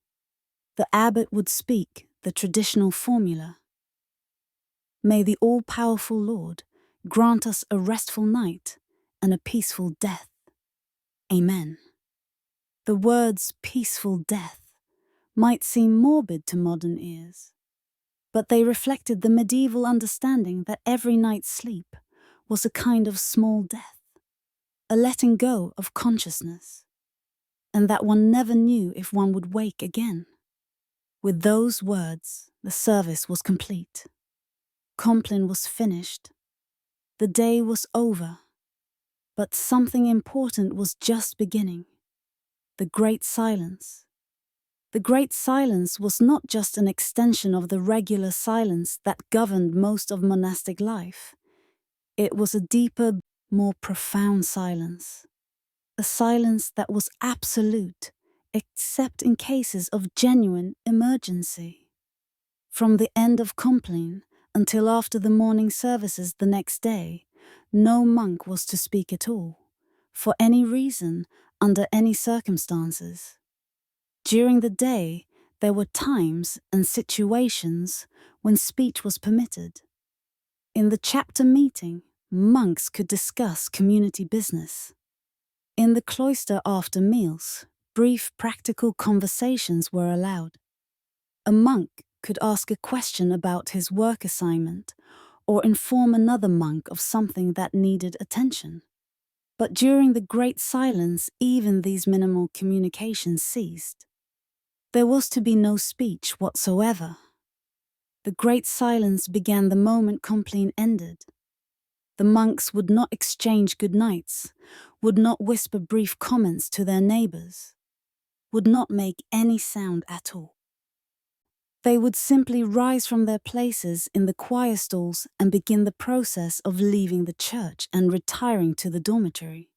The abbot would speak the traditional formula. May the all-powerful Lord grant us a restful night and a peaceful death. Amen. The words peaceful death might seem morbid to modern ears, but they reflected the medieval understanding that every night's sleep was a kind of small death, a letting go of consciousness, and that one never knew if one would wake again. With those words, the service was complete. Compline was finished. The day was over. But something important was just beginning. The Great Silence. The Great Silence was not just an extension of the regular silence that governed most of monastic life. It was a deeper, more profound silence. A silence that was absolute, except in cases of genuine emergency. From the end of compline until after the morning services the next day, no monk was to speak at all, for any reason, under any circumstances. During the day, there were times and situations when speech was permitted. In the chapter meeting, monks could discuss community business. In the cloister after meals, brief practical conversations were allowed. A monk could ask a question about his work assignment or inform another monk of something that needed attention. But during the Great Silence, even these minimal communications ceased. There was to be no speech whatsoever. The Great Silence began the moment Compline ended. The monks would not exchange good nights, would not whisper brief comments to their neighbors, would not make any sound at all. They would simply rise from their places in the choir stalls and begin the process of leaving the church and retiring to the dormitory.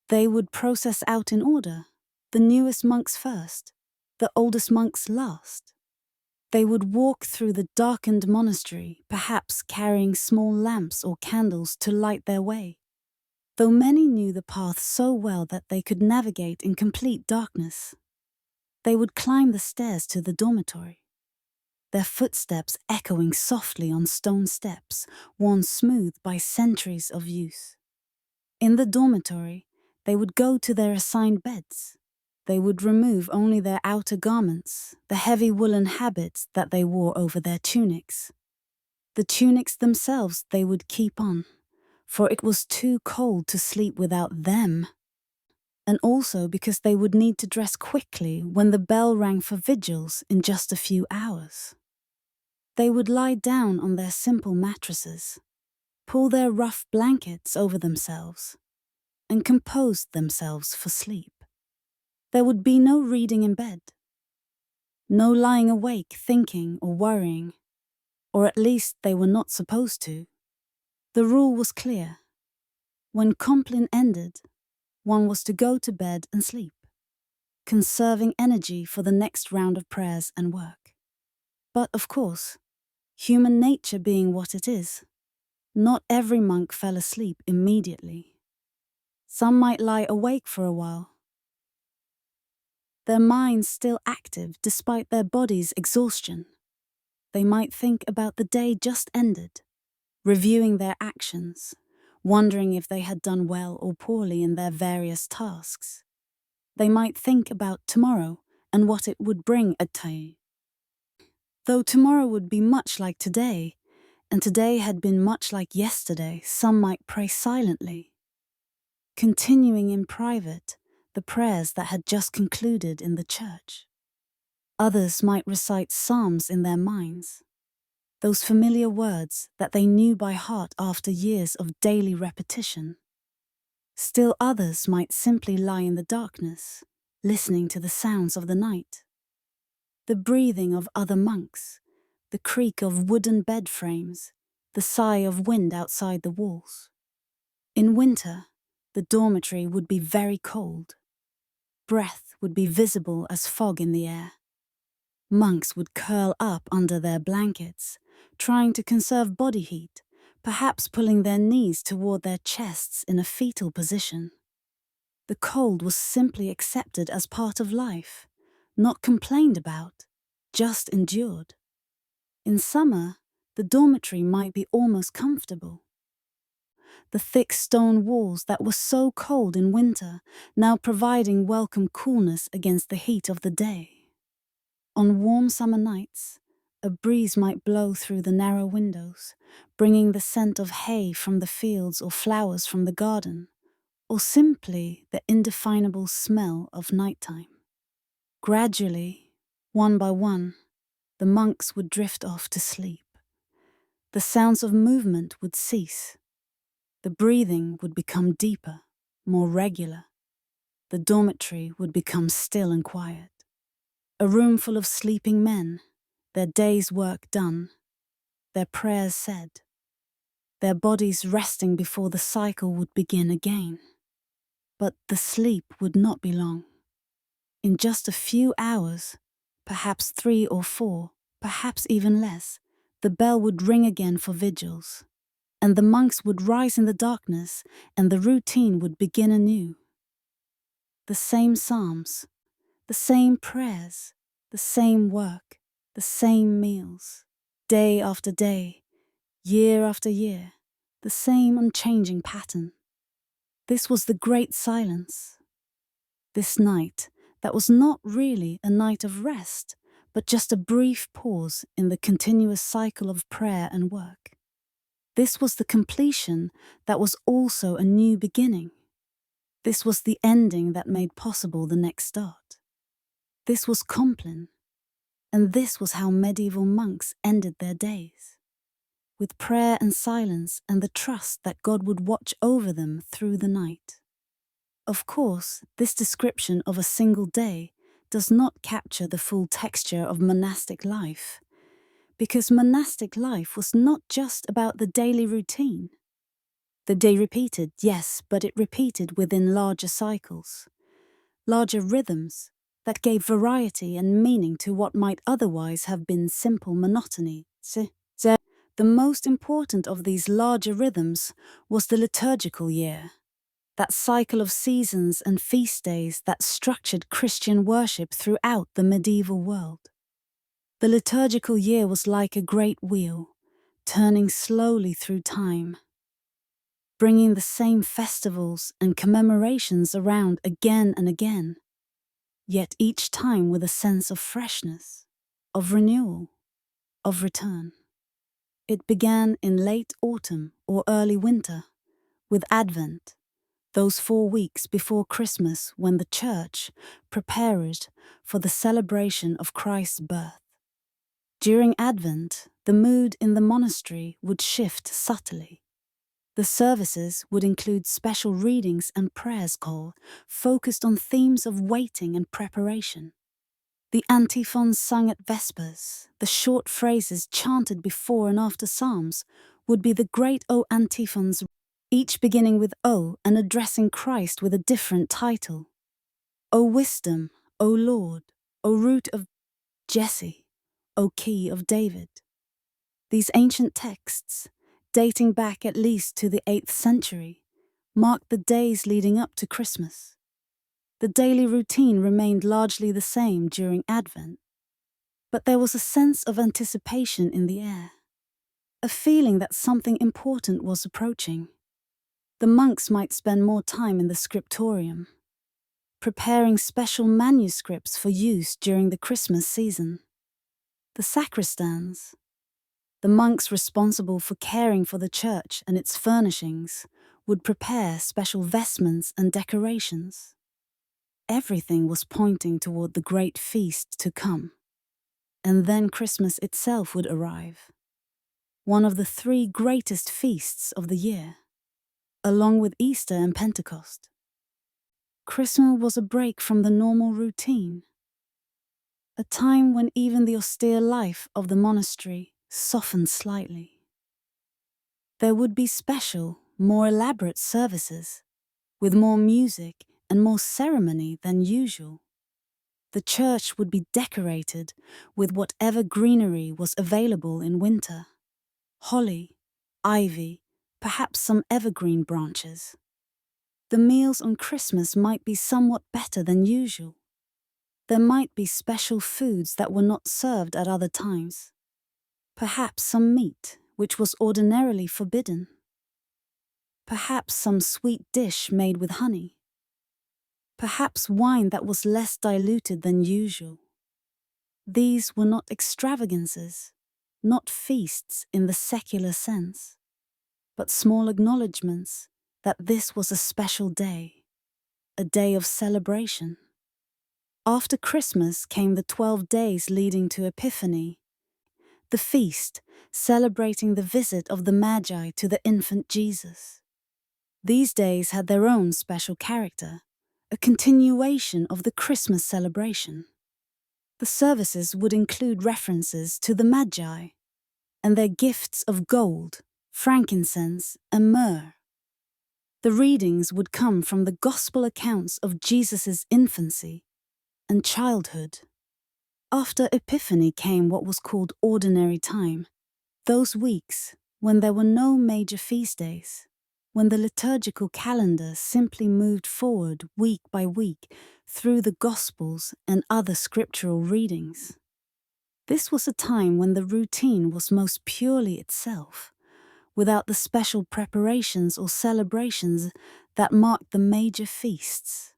They would process out in order, the newest monks first, the oldest monks last. They would walk through the darkened monastery, perhaps carrying small lamps or candles to light their way. Though many knew the path so well that they could navigate in complete darkness, they would climb the stairs to the dormitory, their footsteps echoing softly on stone steps, worn smooth by centuries of use. In the dormitory, they would go to their assigned beds. They would remove only their outer garments, the heavy woolen habits that they wore over their tunics. The tunics themselves they would keep on, for it was too cold to sleep without them, and also because they would need to dress quickly when the bell rang for vigils in just a few hours. They would lie down on their simple mattresses, pull their rough blankets over themselves, and compose themselves for sleep. There would be no reading in bed, no lying awake thinking or worrying, or at least they were not supposed to. The rule was clear. When Compline ended, one was to go to bed and sleep, conserving energy for the next round of prayers and work. But of course, human nature being what it is, not every monk fell asleep immediately. Some might lie awake for a while, their minds still active despite their body's exhaustion. They might think about the day just ended, reviewing their actions, wondering if they had done well or poorly in their various tasks. They might think about tomorrow and what it would bring at day. Though tomorrow would be much like today, and today had been much like yesterday, some might pray silently, continuing in private the prayers that had just concluded in the church. Others might recite psalms in their minds, those familiar words that they knew by heart after years of daily repetition. Still others might simply lie in the darkness, listening to the sounds of the night, the breathing of other monks, the creak of wooden bed frames, the sigh of wind outside the walls. In winter, the dormitory would be very cold. Breath would be visible as fog in the air. Monks would curl up under their blankets, trying to conserve body heat, perhaps pulling their knees toward their chests in a fetal position. The cold was simply accepted as part of life, not complained about, just endured. In summer, the dormitory might be almost comfortable. The thick stone walls that were so cold in winter, now providing welcome coolness against the heat of the day. On warm summer nights, a breeze might blow through the narrow windows, bringing the scent of hay from the fields or flowers from the garden, or simply the indefinable smell of nighttime. Gradually, one by one, the monks would drift off to sleep. The sounds of movement would cease. The breathing would become deeper, more regular. The dormitory would become still and quiet. A room full of sleeping men, their day's work done, their prayers said, their bodies resting before the cycle would begin again. But the sleep would not be long. In just a few hours, perhaps 3 or 4, perhaps even less, the bell would ring again for vigils, and the monks would rise in the darkness, and the routine would begin anew. The same psalms, the same prayers, the same work, the same meals, day after day, year after year, the same unchanging pattern. This was the Great Silence. This night, that was not really a night of rest, but just a brief pause in the continuous cycle of prayer and work. This was the completion that was also a new beginning. This was the ending that made possible the next start. This was Compline, and this was how medieval monks ended their days, with prayer and silence and the trust that God would watch over them through the night. Of course, this description of a single day does not capture the full texture of monastic life, because monastic life was not just about the daily routine. The day repeated, yes, but it repeated within larger cycles, larger rhythms that gave variety and meaning to what might otherwise have been simple monotony. The most important of these larger rhythms was the liturgical year, that cycle of seasons and feast days that structured Christian worship throughout the medieval world. The liturgical year was like a great wheel, turning slowly through time, bringing the same festivals and commemorations around again and again, yet each time with a sense of freshness, of renewal, of return. It began in late autumn or early winter, with Advent, those 4 weeks before Christmas when the Church prepared for the celebration of Christ's birth. During Advent, the mood in the monastery would shift subtly. The services would include special readings and prayers focused on themes of waiting and preparation. The antiphons sung at Vespers, the short phrases chanted before and after Psalms, would be the great O antiphons, each beginning with O and addressing Christ with a different title. O wisdom, O Lord, O root of Jesse, O key of David. These ancient texts, dating back at least to the 8th century, marked the days leading up to Christmas. The daily routine remained largely the same during Advent, but there was a sense of anticipation in the air, a feeling that something important was approaching. The monks might spend more time in the scriptorium, preparing special manuscripts for use during the Christmas season. The sacristans, the monks responsible for caring for the church and its furnishings, would prepare special vestments and decorations. Everything was pointing toward the great feast to come. And then Christmas itself would arrive, one of the 3 greatest feasts of the year, along with Easter and Pentecost. Christmas was a break from the normal routine, a time when even the austere life of the monastery softened slightly. There would be special, more elaborate services, with more music and more ceremony than usual. The church would be decorated with whatever greenery was available in winter: holly, ivy, perhaps some evergreen branches. The meals on Christmas might be somewhat better than usual. There might be special foods that were not served at other times. Perhaps some meat, which was ordinarily forbidden. Perhaps some sweet dish made with honey. Perhaps wine that was less diluted than usual. These were not extravagances, not feasts in the secular sense, but small acknowledgements that this was a special day, a day of celebration. After Christmas came the 12 days leading to Epiphany, the feast celebrating the visit of the Magi to the infant Jesus. These days had their own special character, a continuation of the Christmas celebration. The services would include references to the Magi and their gifts of gold, frankincense, and myrrh. The readings would come from the gospel accounts of Jesus' infancy and childhood. After Epiphany came what was called ordinary time, those weeks when there were no major feast days, when the liturgical calendar simply moved forward week by week through the Gospels and other scriptural readings. This was a time when the routine was most purely itself, without the special preparations or celebrations that marked the major feasts.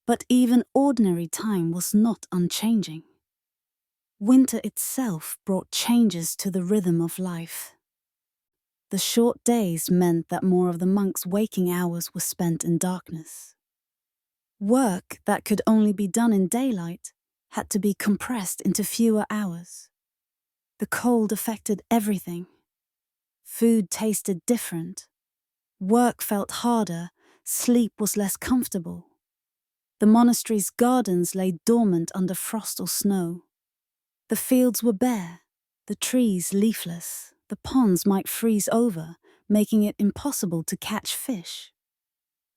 But even ordinary time was not unchanging. Winter itself brought changes to the rhythm of life. The short days meant that more of the monks' waking hours were spent in darkness. Work that could only be done in daylight had to be compressed into fewer hours. The cold affected everything. Food tasted different. Work felt harder. Sleep was less comfortable. The monastery's gardens lay dormant under frost or snow. The fields were bare, the trees leafless. The ponds might freeze over, making it impossible to catch fish.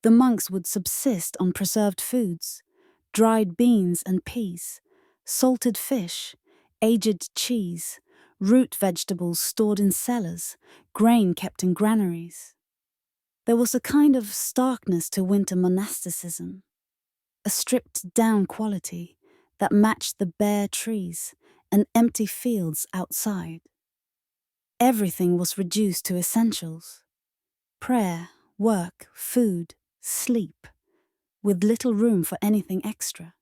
The monks would subsist on preserved foods, dried beans and peas, salted fish, aged cheese, root vegetables stored in cellars, grain kept in granaries. There was a kind of starkness to winter monasticism, a stripped-down quality that matched the bare trees and empty fields outside. Everything was reduced to essentials: prayer, work, food, sleep, with little room for anything extra.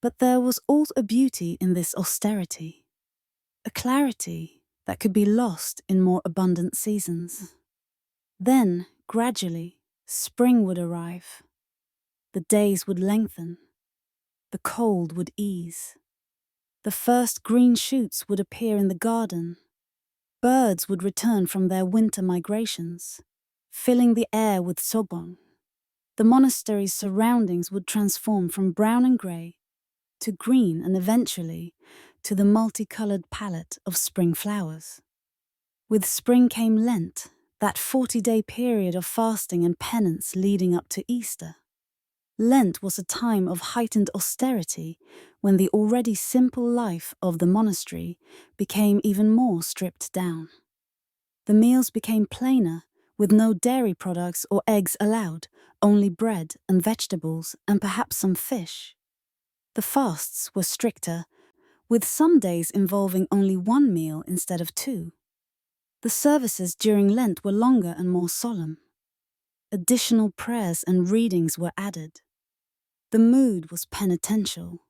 But there was also a beauty in this austerity, a clarity that could be lost in more abundant seasons. Then, gradually, spring would arrive. The days would lengthen. The cold would ease. The first green shoots would appear in the garden. Birds would return from their winter migrations, filling the air with sobong. The monastery's surroundings would transform from brown and grey to green and eventually to the multicolored palette of spring flowers. With spring came Lent, that 40-day period of fasting and penance leading up to Easter. Lent was a time of heightened austerity when the already simple life of the monastery became even more stripped down. The meals became plainer, with no dairy products or eggs allowed, only bread and vegetables and perhaps some fish. The fasts were stricter, with some days involving only one meal instead of two. The services during Lent were longer and more solemn. Additional prayers and readings were added. The mood was penitential,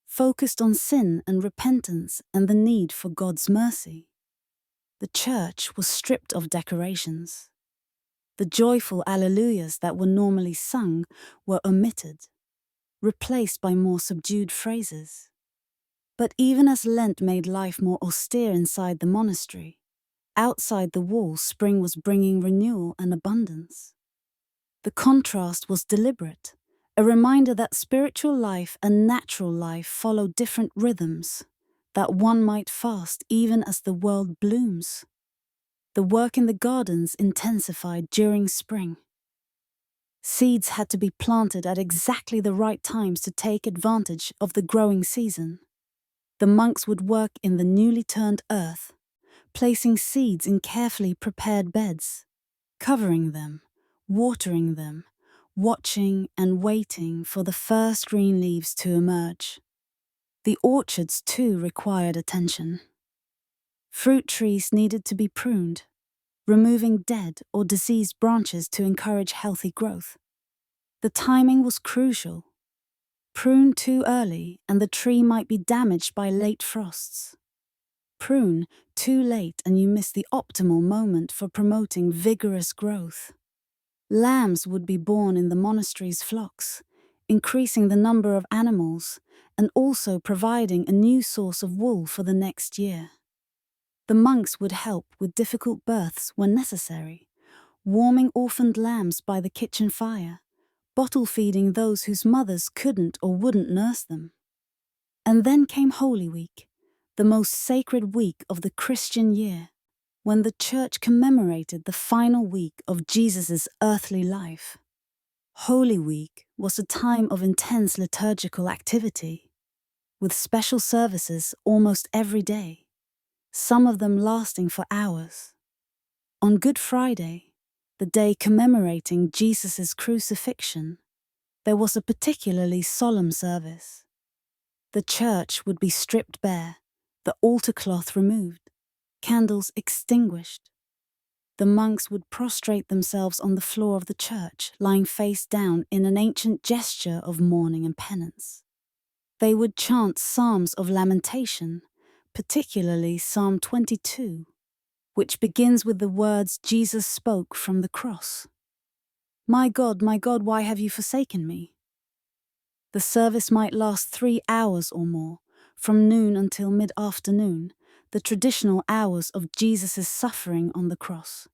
focused on sin and repentance and the need for God's mercy. The church was stripped of decorations. The joyful alleluias that were normally sung were omitted, replaced by more subdued phrases. But even as Lent made life more austere inside the monastery, outside the walls spring was bringing renewal and abundance. The contrast was deliberate, a reminder that spiritual life and natural life follow different rhythms, that one might fast even as the world blooms. The work in the gardens intensified during spring. Seeds had to be planted at exactly the right times to take advantage of the growing season. The monks would work in the newly turned earth, placing seeds in carefully prepared beds, covering them, watering them, watching and waiting for the first green leaves to emerge. The orchards, too, required attention. Fruit trees needed to be pruned, removing dead or diseased branches to encourage healthy growth. The timing was crucial. Prune too early and the tree might be damaged by late frosts. Prune too late and you miss the optimal moment for promoting vigorous growth. Lambs would be born in the monastery's flocks, increasing the number of animals and also providing a new source of wool for the next year. The monks would help with difficult births when necessary, warming orphaned lambs by the kitchen fire, bottle feeding those whose mothers couldn't or wouldn't nurse them. And then came Holy Week, the most sacred week of the Christian year, when the Church commemorated the final week of Jesus' earthly life. Holy Week was a time of intense liturgical activity, with special services almost every day, some of them lasting for hours. On Good Friday, the day commemorating Jesus' crucifixion, there was a particularly solemn service. The church would be stripped bare, the altar cloth removed, candles extinguished. The monks would prostrate themselves on the floor of the church, lying face down in an ancient gesture of mourning and penance. They would chant psalms of lamentation, particularly Psalm 22, which begins with the words Jesus spoke from the cross. My God, why have you forsaken me?" The service might last 3 hours or more, from noon until mid-afternoon, the traditional hours of Jesus' suffering on the cross.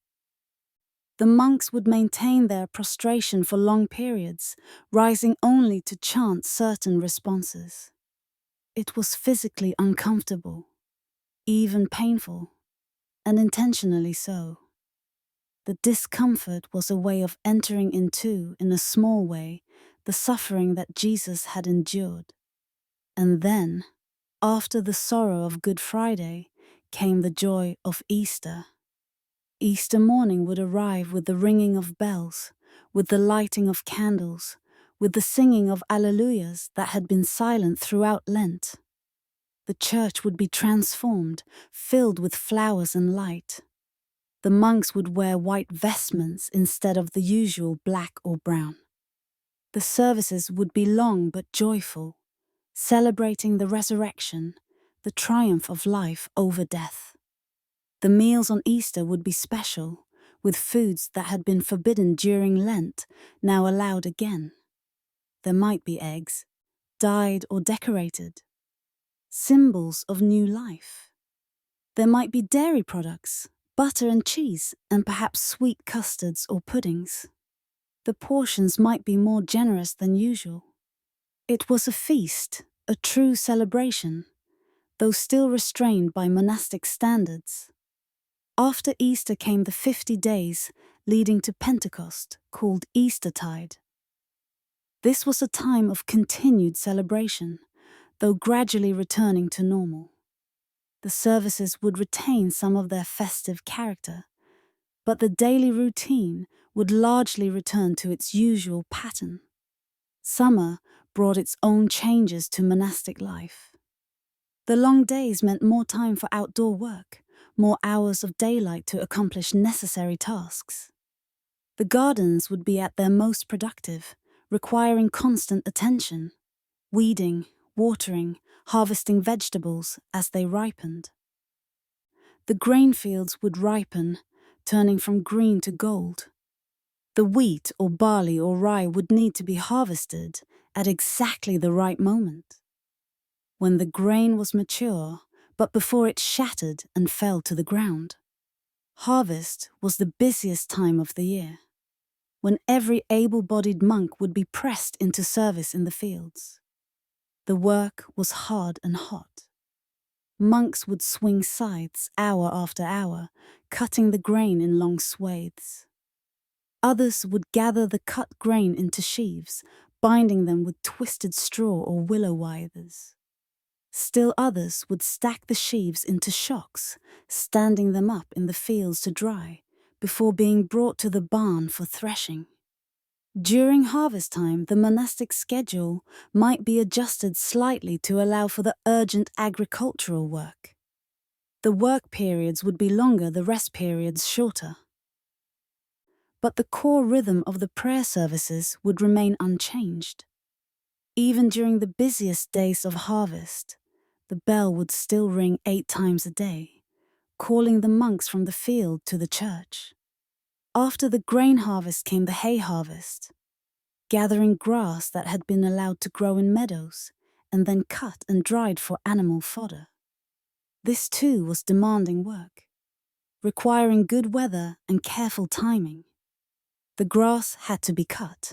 The monks would maintain their prostration for long periods, rising only to chant certain responses. It was physically uncomfortable, even painful, and intentionally so. The discomfort was a way of entering into, in a small way, the suffering that Jesus had endured. And then, after the sorrow of Good Friday, came the joy of Easter. Easter morning would arrive with the ringing of bells, with the lighting of candles, with the singing of Alleluias that had been silent throughout Lent. The church would be transformed, filled with flowers and light. The monks would wear white vestments instead of the usual black or brown. The services would be long but joyful, celebrating the resurrection, the triumph of life over death. The meals on Easter would be special, with foods that had been forbidden during Lent now allowed again. There might be eggs, dyed or decorated, symbols of new life. There might be dairy products, butter and cheese, and perhaps sweet custards or puddings. The portions might be more generous than usual. It was a feast, a true celebration, though still restrained by monastic standards. After Easter came the 50 days leading to Pentecost, called Eastertide. This was a time of continued celebration, though gradually returning to normal. The services would retain some of their festive character, but the daily routine would largely return to its usual pattern. Summer brought its own changes to monastic life. The long days meant more time for outdoor work, more hours of daylight to accomplish necessary tasks. The gardens would be at their most productive, requiring constant attention, weeding, watering, harvesting vegetables as they ripened. The grain fields would ripen, turning from green to gold. The wheat or barley or rye would need to be harvested at exactly the right moment. When the grain was mature, but before it shattered and fell to the ground. Harvest was the busiest time of the year, when every able-bodied monk would be pressed into service in the fields. The work was hard and hot. Monks would swing scythes hour after hour, cutting the grain in long swathes. Others would gather the cut grain into sheaves, binding them with twisted straw or willow withes. Still others would stack the sheaves into shocks, standing them up in the fields to dry, before being brought to the barn for threshing. During harvest time, the monastic schedule might be adjusted slightly to allow for the urgent agricultural work. The work periods would be longer, the rest periods shorter. But the core rhythm of the prayer services would remain unchanged. Even during the busiest days of harvest, the bell would still ring 8 times a day, calling the monks from the field to the church. After the grain harvest came the hay harvest, gathering grass that had been allowed to grow in meadows and then cut and dried for animal fodder. This too was demanding work, requiring good weather and careful timing. The grass had to be cut,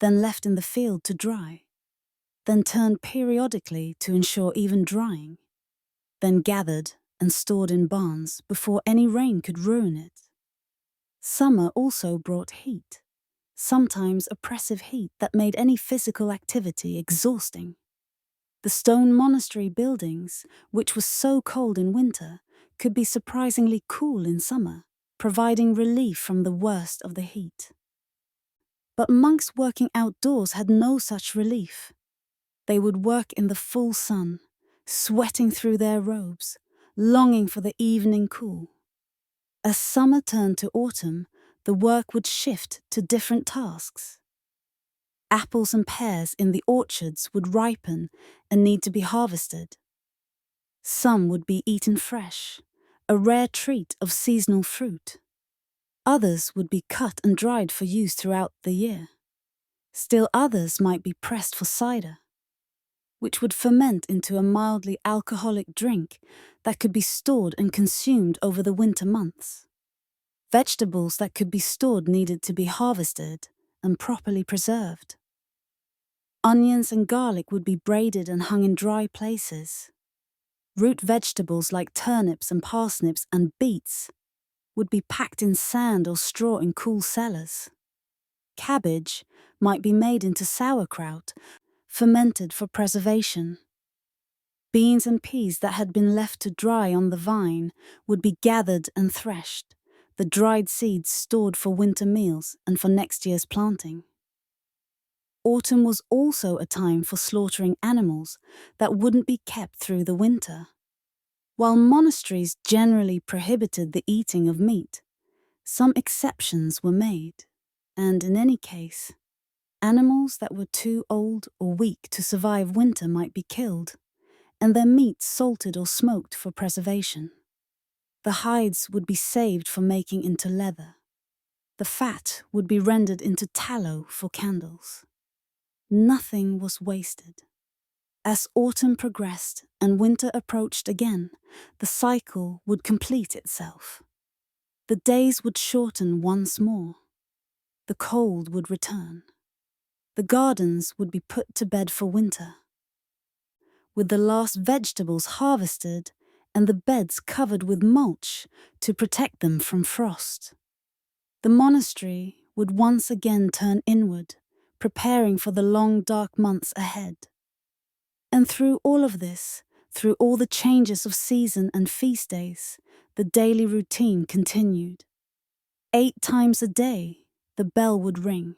then left in the field to dry, then turned periodically to ensure even drying, then gathered and stored in barns before any rain could ruin it. Summer also brought heat, sometimes oppressive heat that made any physical activity exhausting. The stone monastery buildings, which were so cold in winter, could be surprisingly cool in summer, providing relief from the worst of the heat. But monks working outdoors had no such relief. They would work in the full sun, sweating through their robes, longing for the evening cool. As summer turned to autumn, the work would shift to different tasks. Apples and pears in the orchards would ripen and need to be harvested. Some would be eaten fresh, a rare treat of seasonal fruit. Others would be cut and dried for use throughout the year. Still others might be pressed for cider, which would ferment into a mildly alcoholic drink that could be stored and consumed over the winter months. Vegetables that could be stored needed to be harvested and properly preserved. Onions and garlic would be braided and hung in dry places. Root vegetables like turnips and parsnips and beets would be packed in sand or straw in cool cellars. Cabbage might be made into sauerkraut, fermented for preservation. Beans and peas that had been left to dry on the vine would be gathered and threshed, the dried seeds stored for winter meals and for next year's planting. Autumn was also a time for slaughtering animals that wouldn't be kept through the winter. While monasteries generally prohibited the eating of meat, some exceptions were made, and in any case, animals that were too old or weak to survive winter might be killed, and their meat salted or smoked for preservation. The hides would be saved for making into leather. The fat would be rendered into tallow for candles. Nothing was wasted. As autumn progressed and winter approached again, the cycle would complete itself. The days would shorten once more. The cold would return. The gardens would be put to bed for winter, with the last vegetables harvested and the beds covered with mulch to protect them from frost. The monastery would once again turn inward, preparing for the long dark months ahead. And through all of this, through all the changes of season and feast days, the daily routine continued. 8 times a day, the bell would ring.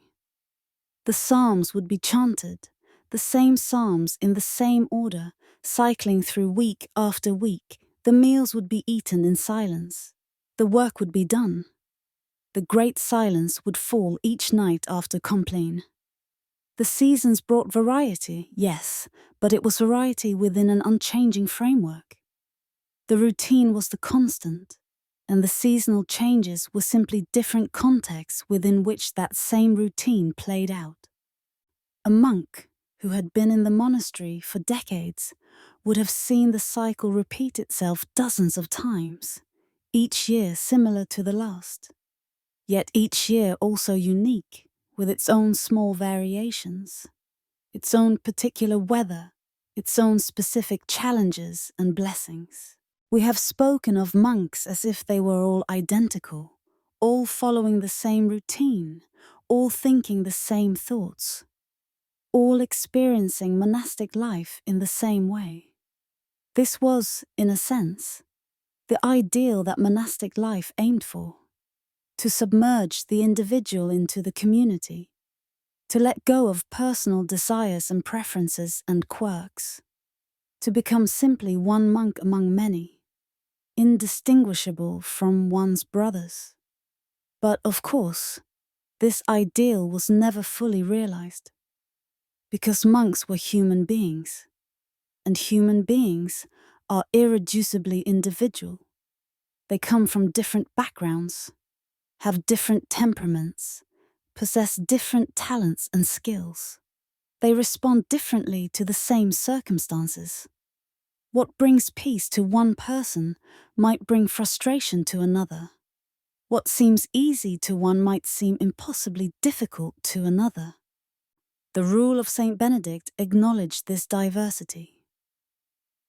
The psalms would be chanted, the same psalms in the same order, cycling through week after week. The meals would be eaten in silence. The work would be done. The great silence would fall each night after Compline. The seasons brought variety, yes, but it was variety within an unchanging framework. The routine was the constant, and the seasonal changes were simply different contexts within which that same routine played out. A monk who had been in the monastery for decades would have seen the cycle repeat itself dozens of times, each year similar to the last, yet each year also unique, with its own small variations, its own particular weather, its own specific challenges and blessings. We have spoken of monks as if they were all identical, all following the same routine, all thinking the same thoughts, all experiencing monastic life in the same way. This was, in a sense, the ideal that monastic life aimed for: to submerge the individual into the community, to let go of personal desires and preferences and quirks, to become simply one monk among many, indistinguishable from one's brothers. But of course, this ideal was never fully realized, because monks were human beings, and human beings are irreducibly individual. They come from different backgrounds, have different temperaments, possess different talents and skills. They respond differently to the same circumstances. What brings peace to one person might bring frustration to another. What seems easy to one might seem impossibly difficult to another. The rule of Saint Benedict acknowledged this diversity.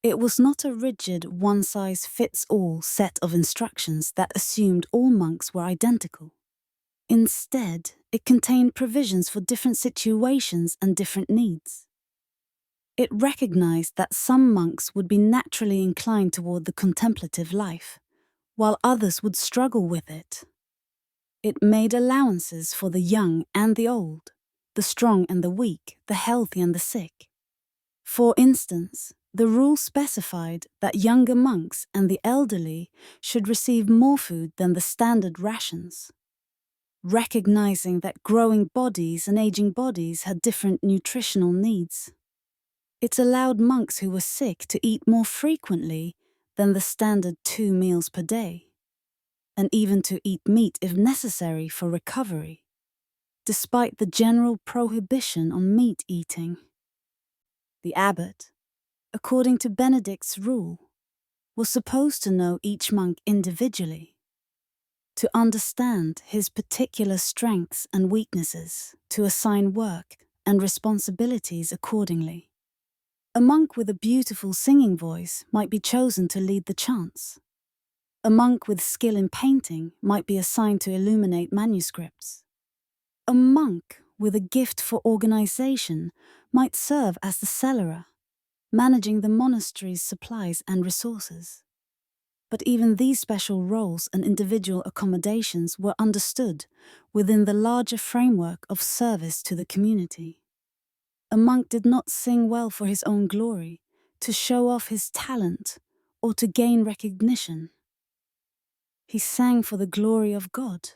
It was not a rigid, one-size-fits-all set of instructions that assumed all monks were identical. Instead, it contained provisions for different situations and different needs. It recognized that some monks would be naturally inclined toward the contemplative life, while others would struggle with it. It made allowances for the young and the old, the strong and the weak, the healthy and the sick. For instance, The rule specified that younger monks and the elderly should receive more food than the standard rations, recognizing that growing bodies and aging bodies had different nutritional needs. It allowed monks who were sick to eat more frequently than the standard 2 meals per day, and even to eat meat if necessary for recovery, despite the general prohibition on meat eating. The abbot, according to Benedict's rule, was supposed to know each monk individually, to understand his particular strengths and weaknesses, to assign work and responsibilities accordingly. A monk with a beautiful singing voice might be chosen to lead the chants. A monk with skill in painting might be assigned to illuminate manuscripts. A monk with a gift for organization might serve as the cellarer, managing the monastery's supplies and resources. But even these special roles and individual accommodations were understood within the larger framework of service to the community. A monk did not sing well for his own glory, to show off his talent, or to gain recognition. He sang for the glory of God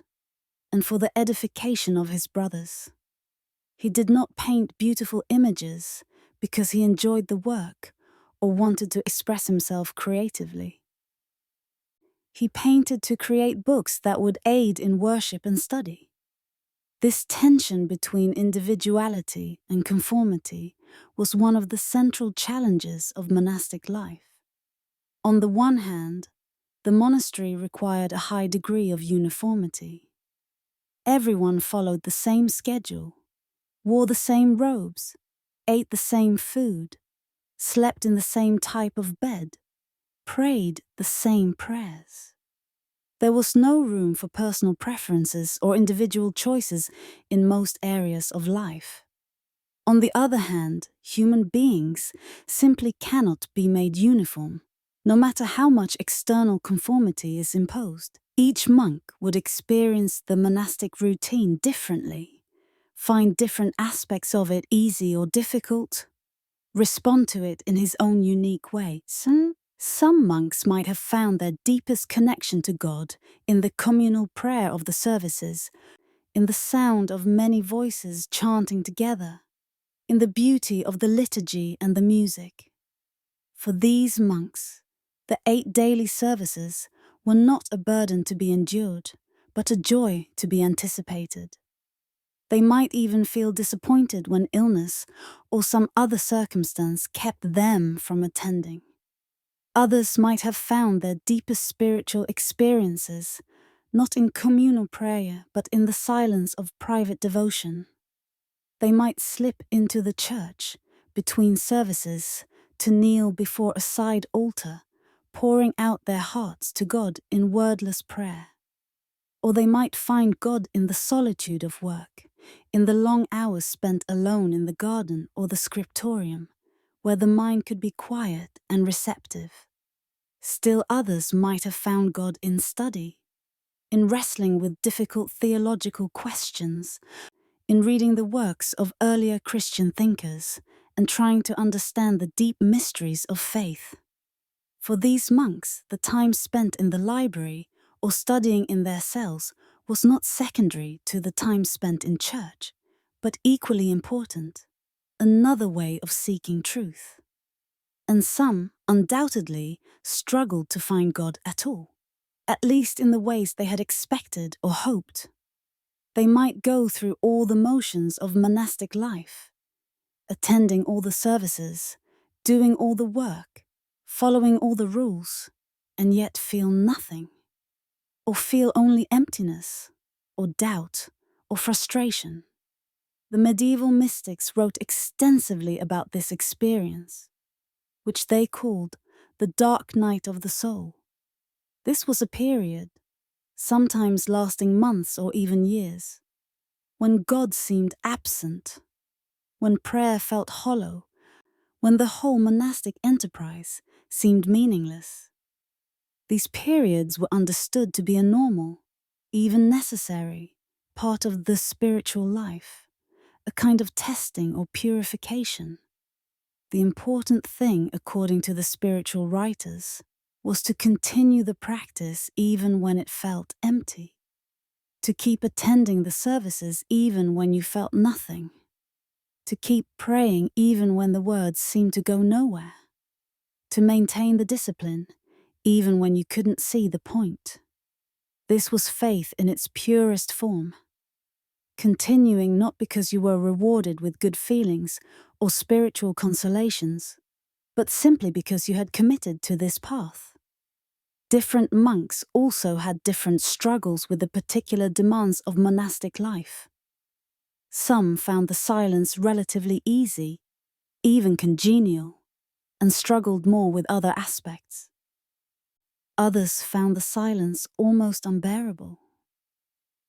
and for the edification of his brothers. He did not paint beautiful images because he enjoyed the work or wanted to express himself creatively. He painted to create books that would aid in worship and study. This tension between individuality and conformity was one of the central challenges of monastic life. On the one hand, the monastery required a high degree of uniformity. Everyone followed the same schedule, wore the same robes, ate the same food, slept in the same type of bed, prayed the same prayers. There was no room for personal preferences or individual choices in most areas of life. On the other hand, human beings simply cannot be made uniform, no matter how much external conformity is imposed. Each monk would experience the monastic routine differently, find different aspects of it easy or difficult, respond to it in his own unique way. Some monks might have found their deepest connection to God in the communal prayer of the services, in the sound of many voices chanting together, in the beauty of the liturgy and the music. For these monks, the 8 daily services were not a burden to be endured, but a joy to be anticipated. They might even feel disappointed when illness or some other circumstance kept them from attending. Others might have found their deepest spiritual experiences not in communal prayer, but in the silence of private devotion. They might slip into the church between services to kneel before a side altar, pouring out their hearts to God in wordless prayer. Or they might find God in the solitude of work, in the long hours spent alone in the garden or the scriptorium, where the mind could be quiet and receptive. Still others might have found God in study, in wrestling with difficult theological questions, in reading the works of earlier Christian thinkers, and trying to understand the deep mysteries of faith. For these monks, the time spent in the library or studying in their cells was not secondary to the time spent in church, but equally important, another way of seeking truth. And some, undoubtedly, struggled to find God at all, at least in the ways they had expected or hoped. They might go through all the motions of monastic life, attending all the services, doing all the work, following all the rules, and yet feel nothing, or feel only emptiness, or doubt, or frustration. The medieval mystics wrote extensively about this experience, which they called the dark night of the soul. This was a period, sometimes lasting months or even years, when God seemed absent, when prayer felt hollow, when the whole monastic enterprise seemed meaningless. These periods were understood to be a normal, even necessary, part of the spiritual life, a kind of testing or purification. The important thing, according to the spiritual writers, was to continue the practice even when it felt empty, to keep attending the services even when you felt nothing, to keep praying even when the words seemed to go nowhere, to maintain the discipline even when you couldn't see the point. This was faith in its purest form, continuing not because you were rewarded with good feelings or spiritual consolations, but simply because you had committed to this path. Different monks also had different struggles with the particular demands of monastic life. Some found the silence relatively easy, even congenial, and struggled more with other aspects. Others found the silence almost unbearable,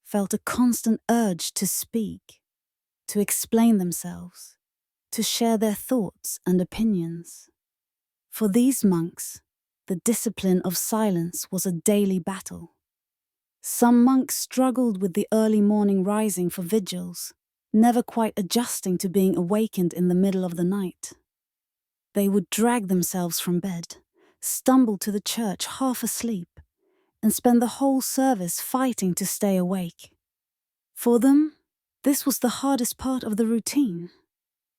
felt a constant urge to speak, to explain themselves, to share their thoughts and opinions. For these monks, the discipline of silence was a daily battle. Some monks struggled with the early morning rising for vigils, never quite adjusting to being awakened in the middle of the night. They would drag themselves from bed, stumble to the church half asleep, and spend the whole service fighting to stay awake. For them, this was the hardest part of the routine,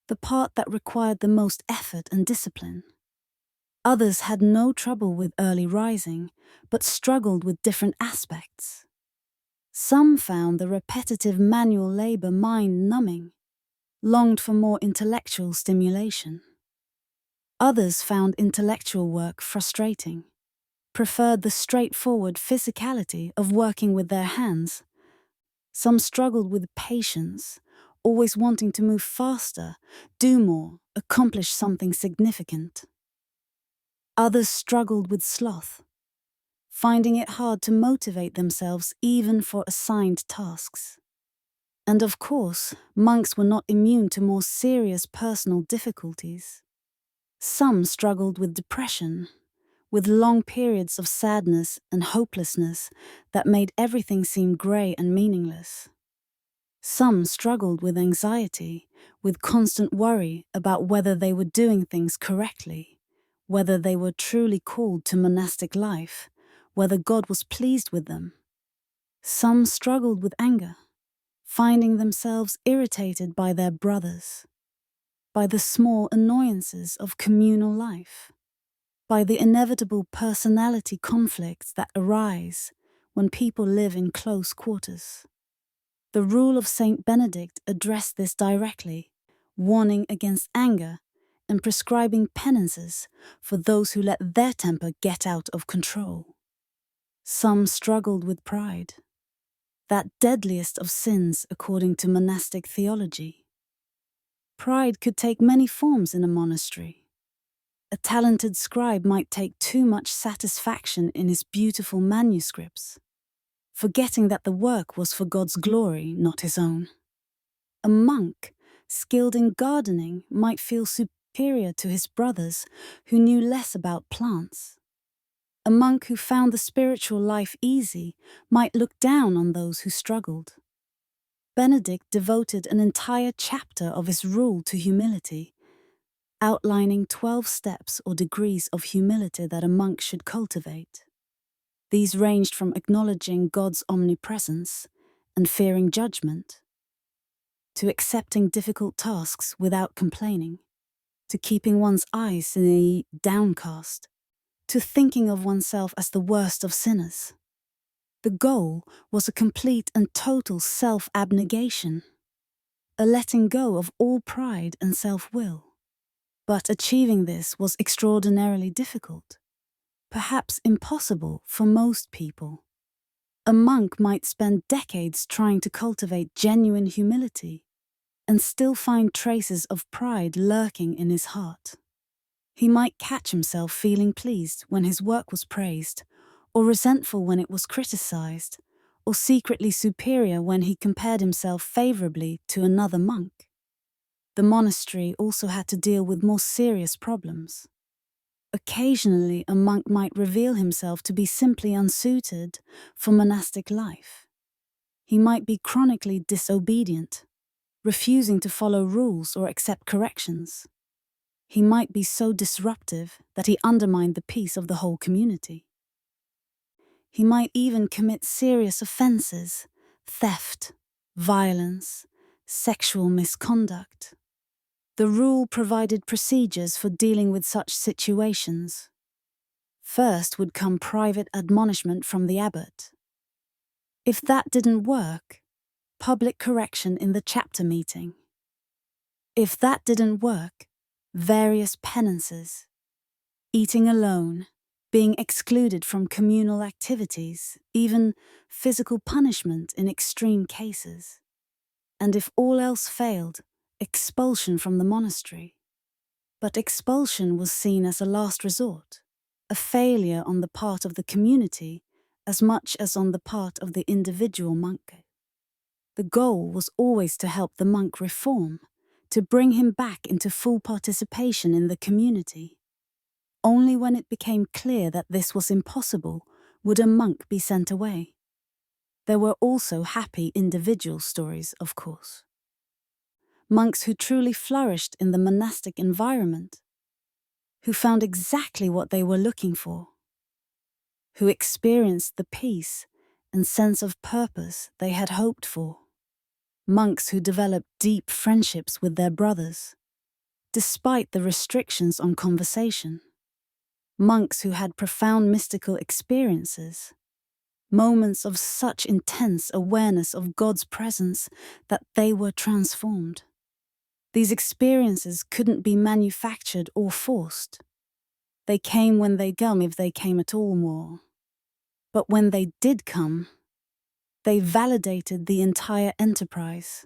the part that required the most effort and discipline. Others had no trouble with early rising, but struggled with different aspects. Some found the repetitive manual labor mind-numbing, longed for more intellectual stimulation. Others found intellectual work frustrating, preferred the straightforward physicality of working with their hands. Some struggled with patience, always wanting to move faster, do more, accomplish something significant. Others struggled with sloth, finding it hard to motivate themselves even for assigned tasks. And of course, monks were not immune to more serious personal difficulties. Some struggled with depression, with long periods of sadness and hopelessness that made everything seem grey and meaningless. Some struggled with anxiety, with constant worry about whether they were doing things correctly, whether they were truly called to monastic life, whether God was pleased with them. Some struggled with anger, finding themselves irritated by their brothers, by the small annoyances of communal life, by the inevitable personality conflicts that arise when people live in close quarters. The rule of Saint Benedict addressed this directly, warning against anger and prescribing penances for those who let their temper get out of control. Some struggled with pride, that deadliest of sins according to monastic theology. Pride could take many forms in a monastery. A talented scribe might take too much satisfaction in his beautiful manuscripts, forgetting that the work was for God's glory, not his own. A monk, skilled in gardening, might feel superior to his brothers who knew less about plants. A monk who found the spiritual life easy might look down on those who struggled. Benedict devoted an entire chapter of his rule to humility, outlining 12 steps or degrees of humility that a monk should cultivate. These ranged from acknowledging God's omnipresence and fearing judgment, to accepting difficult tasks without complaining, to keeping one's eyes downcast, to thinking of oneself as the worst of sinners. The goal was a complete and total self-abnegation, a letting go of all pride and self-will. But achieving this was extraordinarily difficult, perhaps impossible for most people. A monk might spend decades trying to cultivate genuine humility and still find traces of pride lurking in his heart. He might catch himself feeling pleased when his work was praised, or resentful when it was criticized, or secretly superior when he compared himself favorably to another monk. The monastery also had to deal with more serious problems. Occasionally, a monk might reveal himself to be simply unsuited for monastic life. He might be chronically disobedient, refusing to follow rules or accept corrections. He might be so disruptive that he undermined the peace of the whole community. He might even commit serious offenses, theft, violence, sexual misconduct. The rule provided procedures for dealing with such situations. First would come private admonishment from the abbot. If that didn't work, public correction in the chapter meeting. If that didn't work, various penances. Eating alone, being excluded from communal activities, even physical punishment in extreme cases. And if all else failed, expulsion from the monastery. But expulsion was seen as a last resort, a failure on the part of the community as much as on the part of the individual monk. The goal was always to help the monk reform, to bring him back into full participation in the community. Only when it became clear that this was impossible would a monk be sent away. There were also happy individual stories, of course. Monks who truly flourished in the monastic environment, who found exactly what they were looking for, who experienced the peace and sense of purpose they had hoped for. Monks who developed deep friendships with their brothers, despite the restrictions on conversation. Monks who had profound mystical experiences, moments of such intense awareness of God's presence that they were transformed. These experiences couldn't be manufactured or forced. They came when they come, if they came at all more. But when they did come, they validated the entire enterprise,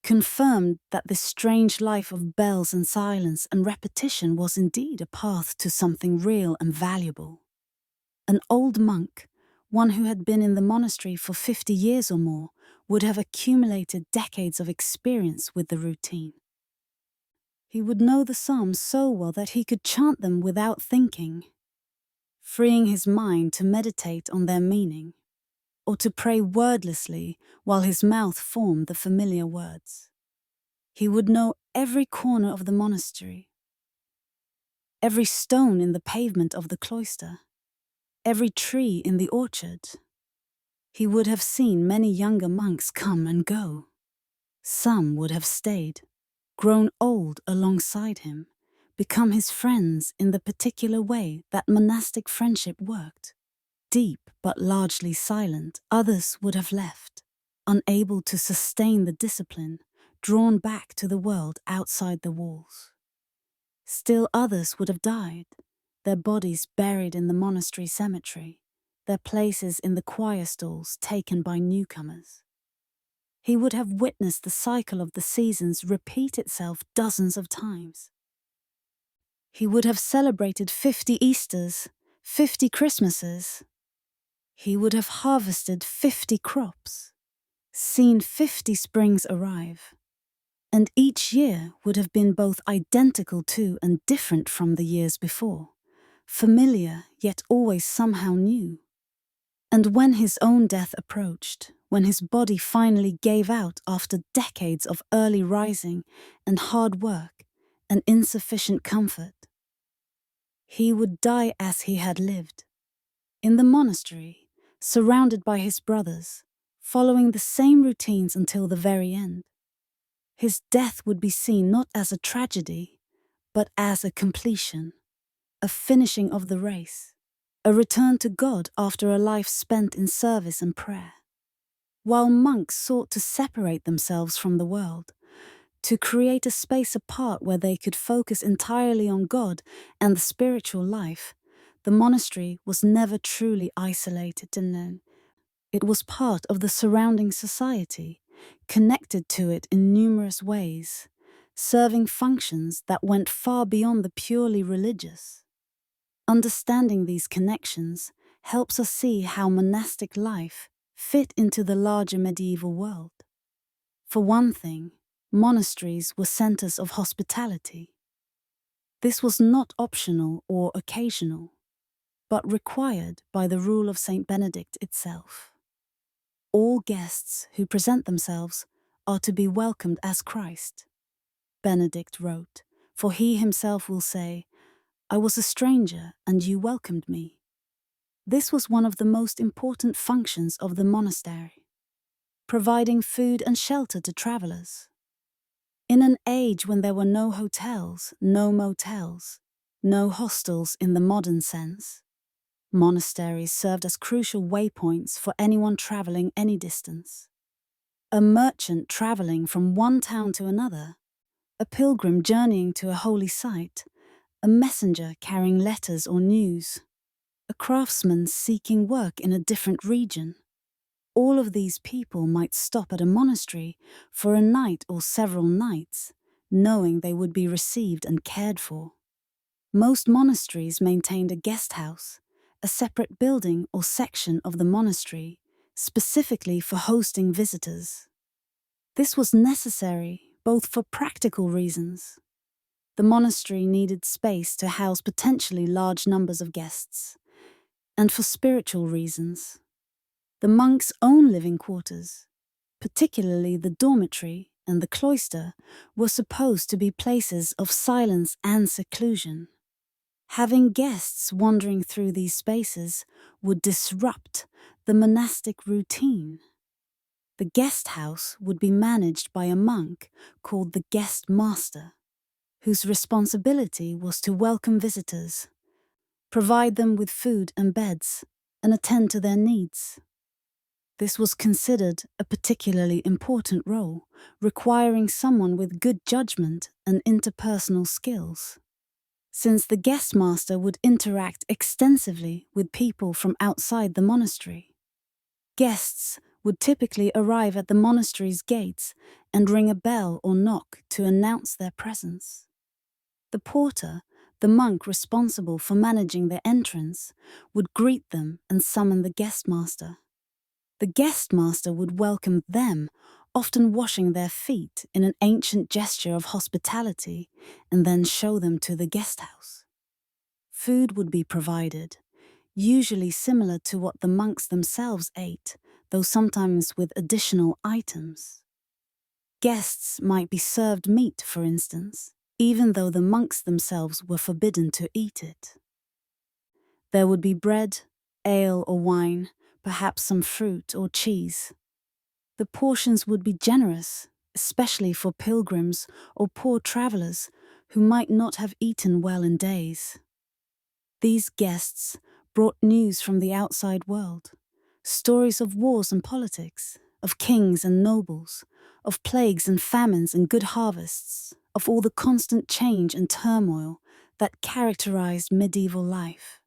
confirmed that this strange life of bells and silence and repetition was indeed a path to something real and valuable. An old monk, one who had been in the monastery for 50 years or more, would have accumulated decades of experience with the routine. He would know the Psalms so well that he could chant them without thinking, freeing his mind to meditate on their meaning, or to pray wordlessly while his mouth formed the familiar words. He would know every corner of the monastery, every stone in the pavement of the cloister, every tree in the orchard. He would have seen many younger monks come and go. Some would have stayed, grown old alongside him, become his friends in the particular way that monastic friendship worked. Deep but largely silent, others would have left, unable to sustain the discipline, drawn back to the world outside the walls. Still others would have died, their bodies buried in the monastery cemetery, their places in the choir stalls taken by newcomers. He would have witnessed the cycle of the seasons repeat itself dozens of times. He would have celebrated 50 Easters, 50 Christmases. He would have harvested 50 crops, seen 50 springs arrive, and each year would have been both identical to and different from the years before, familiar yet always somehow new. And when his own death approached, when his body finally gave out after decades of early rising and hard work and insufficient comfort, he would die as he had lived, in the monastery, surrounded by his brothers, following the same routines until the very end. His death would be seen not as a tragedy, but as a completion, a finishing of the race, a return to God after a life spent in service and prayer. While monks sought to separate themselves from the world, to create a space apart where they could focus entirely on God and the spiritual life, the monastery was never truly isolated and known. It was part of the surrounding society, connected to it in numerous ways, serving functions that went far beyond the purely religious. Understanding these connections helps us see how monastic life fit into the larger medieval world. For one thing, monasteries were centers of hospitality. This was not optional or occasional, but required by the rule of Saint Benedict itself. All guests who present themselves are to be welcomed as Christ, Benedict wrote, for he himself will say, "I was a stranger and you welcomed me." This was one of the most important functions of the monastery, providing food and shelter to travelers. In an age when there were no hotels, no motels, no hostels in the modern sense, monasteries served as crucial waypoints for anyone traveling any distance. A merchant traveling from one town to another, a pilgrim journeying to a holy site, a messenger carrying letters or news, a craftsman seeking work in a different region. All of these people might stop at a monastery for a night or several nights, knowing they would be received and cared for. Most monasteries maintained a guest house, a separate building or section of the monastery, specifically for hosting visitors. This was necessary both for practical reasons. The monastery needed space to house potentially large numbers of guests, and for spiritual reasons. The monks' own living quarters, particularly the dormitory and the cloister, were supposed to be places of silence and seclusion. Having guests wandering through these spaces would disrupt the monastic routine. The guest house would be managed by a monk called the guest master, whose responsibility was to welcome visitors, provide them with food and beds, and attend to their needs. This was considered a particularly important role, requiring someone with good judgment and interpersonal skills. Since the guest master would interact extensively with people from outside the monastery, guests would typically arrive at the monastery's gates and ring a bell or knock to announce their presence. The porter, the monk responsible for managing their entrance, would greet them and summon the guest master. The guest master would welcome them, often washing their feet in an ancient gesture of hospitality, and then show them to the guest house. Food would be provided, usually similar to what the monks themselves ate, though sometimes with additional items. Guests might be served meat, for instance, even though the monks themselves were forbidden to eat it. There would be bread, ale or wine, perhaps some fruit or cheese. The portions would be generous, especially for pilgrims or poor travelers who might not have eaten well in days. These guests brought news from the outside world, stories of wars and politics, of kings and nobles, of plagues and famines and good harvests, of all the constant change and turmoil that characterized medieval life.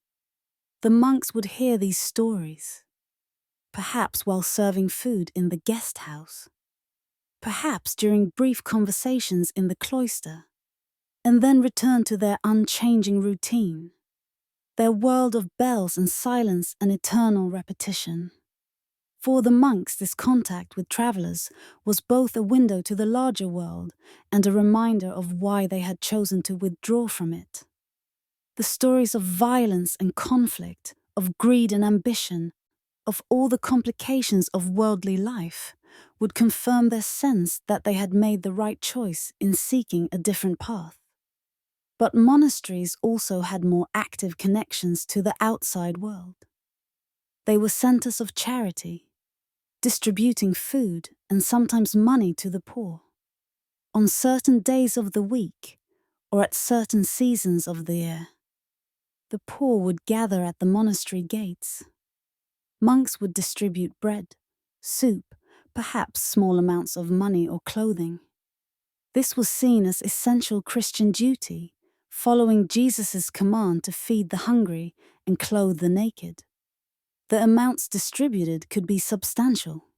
The monks would hear these stories, perhaps while serving food in the guest house, perhaps during brief conversations in the cloister, and then return to their unchanging routine, their world of bells and silence and eternal repetition. For the monks, this contact with travelers was both a window to the larger world and a reminder of why they had chosen to withdraw from it. The stories of violence and conflict, of greed and ambition, of all the complications of worldly life, would confirm their sense that they had made the right choice in seeking a different path. But monasteries also had more active connections to the outside world. They were centers of charity, distributing food and sometimes money to the poor. On certain days of the week, or at certain seasons of the year, the poor would gather at the monastery gates. Monks would distribute bread, soup, perhaps small amounts of money or clothing. This was seen as essential Christian duty, following Jesus' command to feed the hungry and clothe the naked. The amounts distributed could be substantial.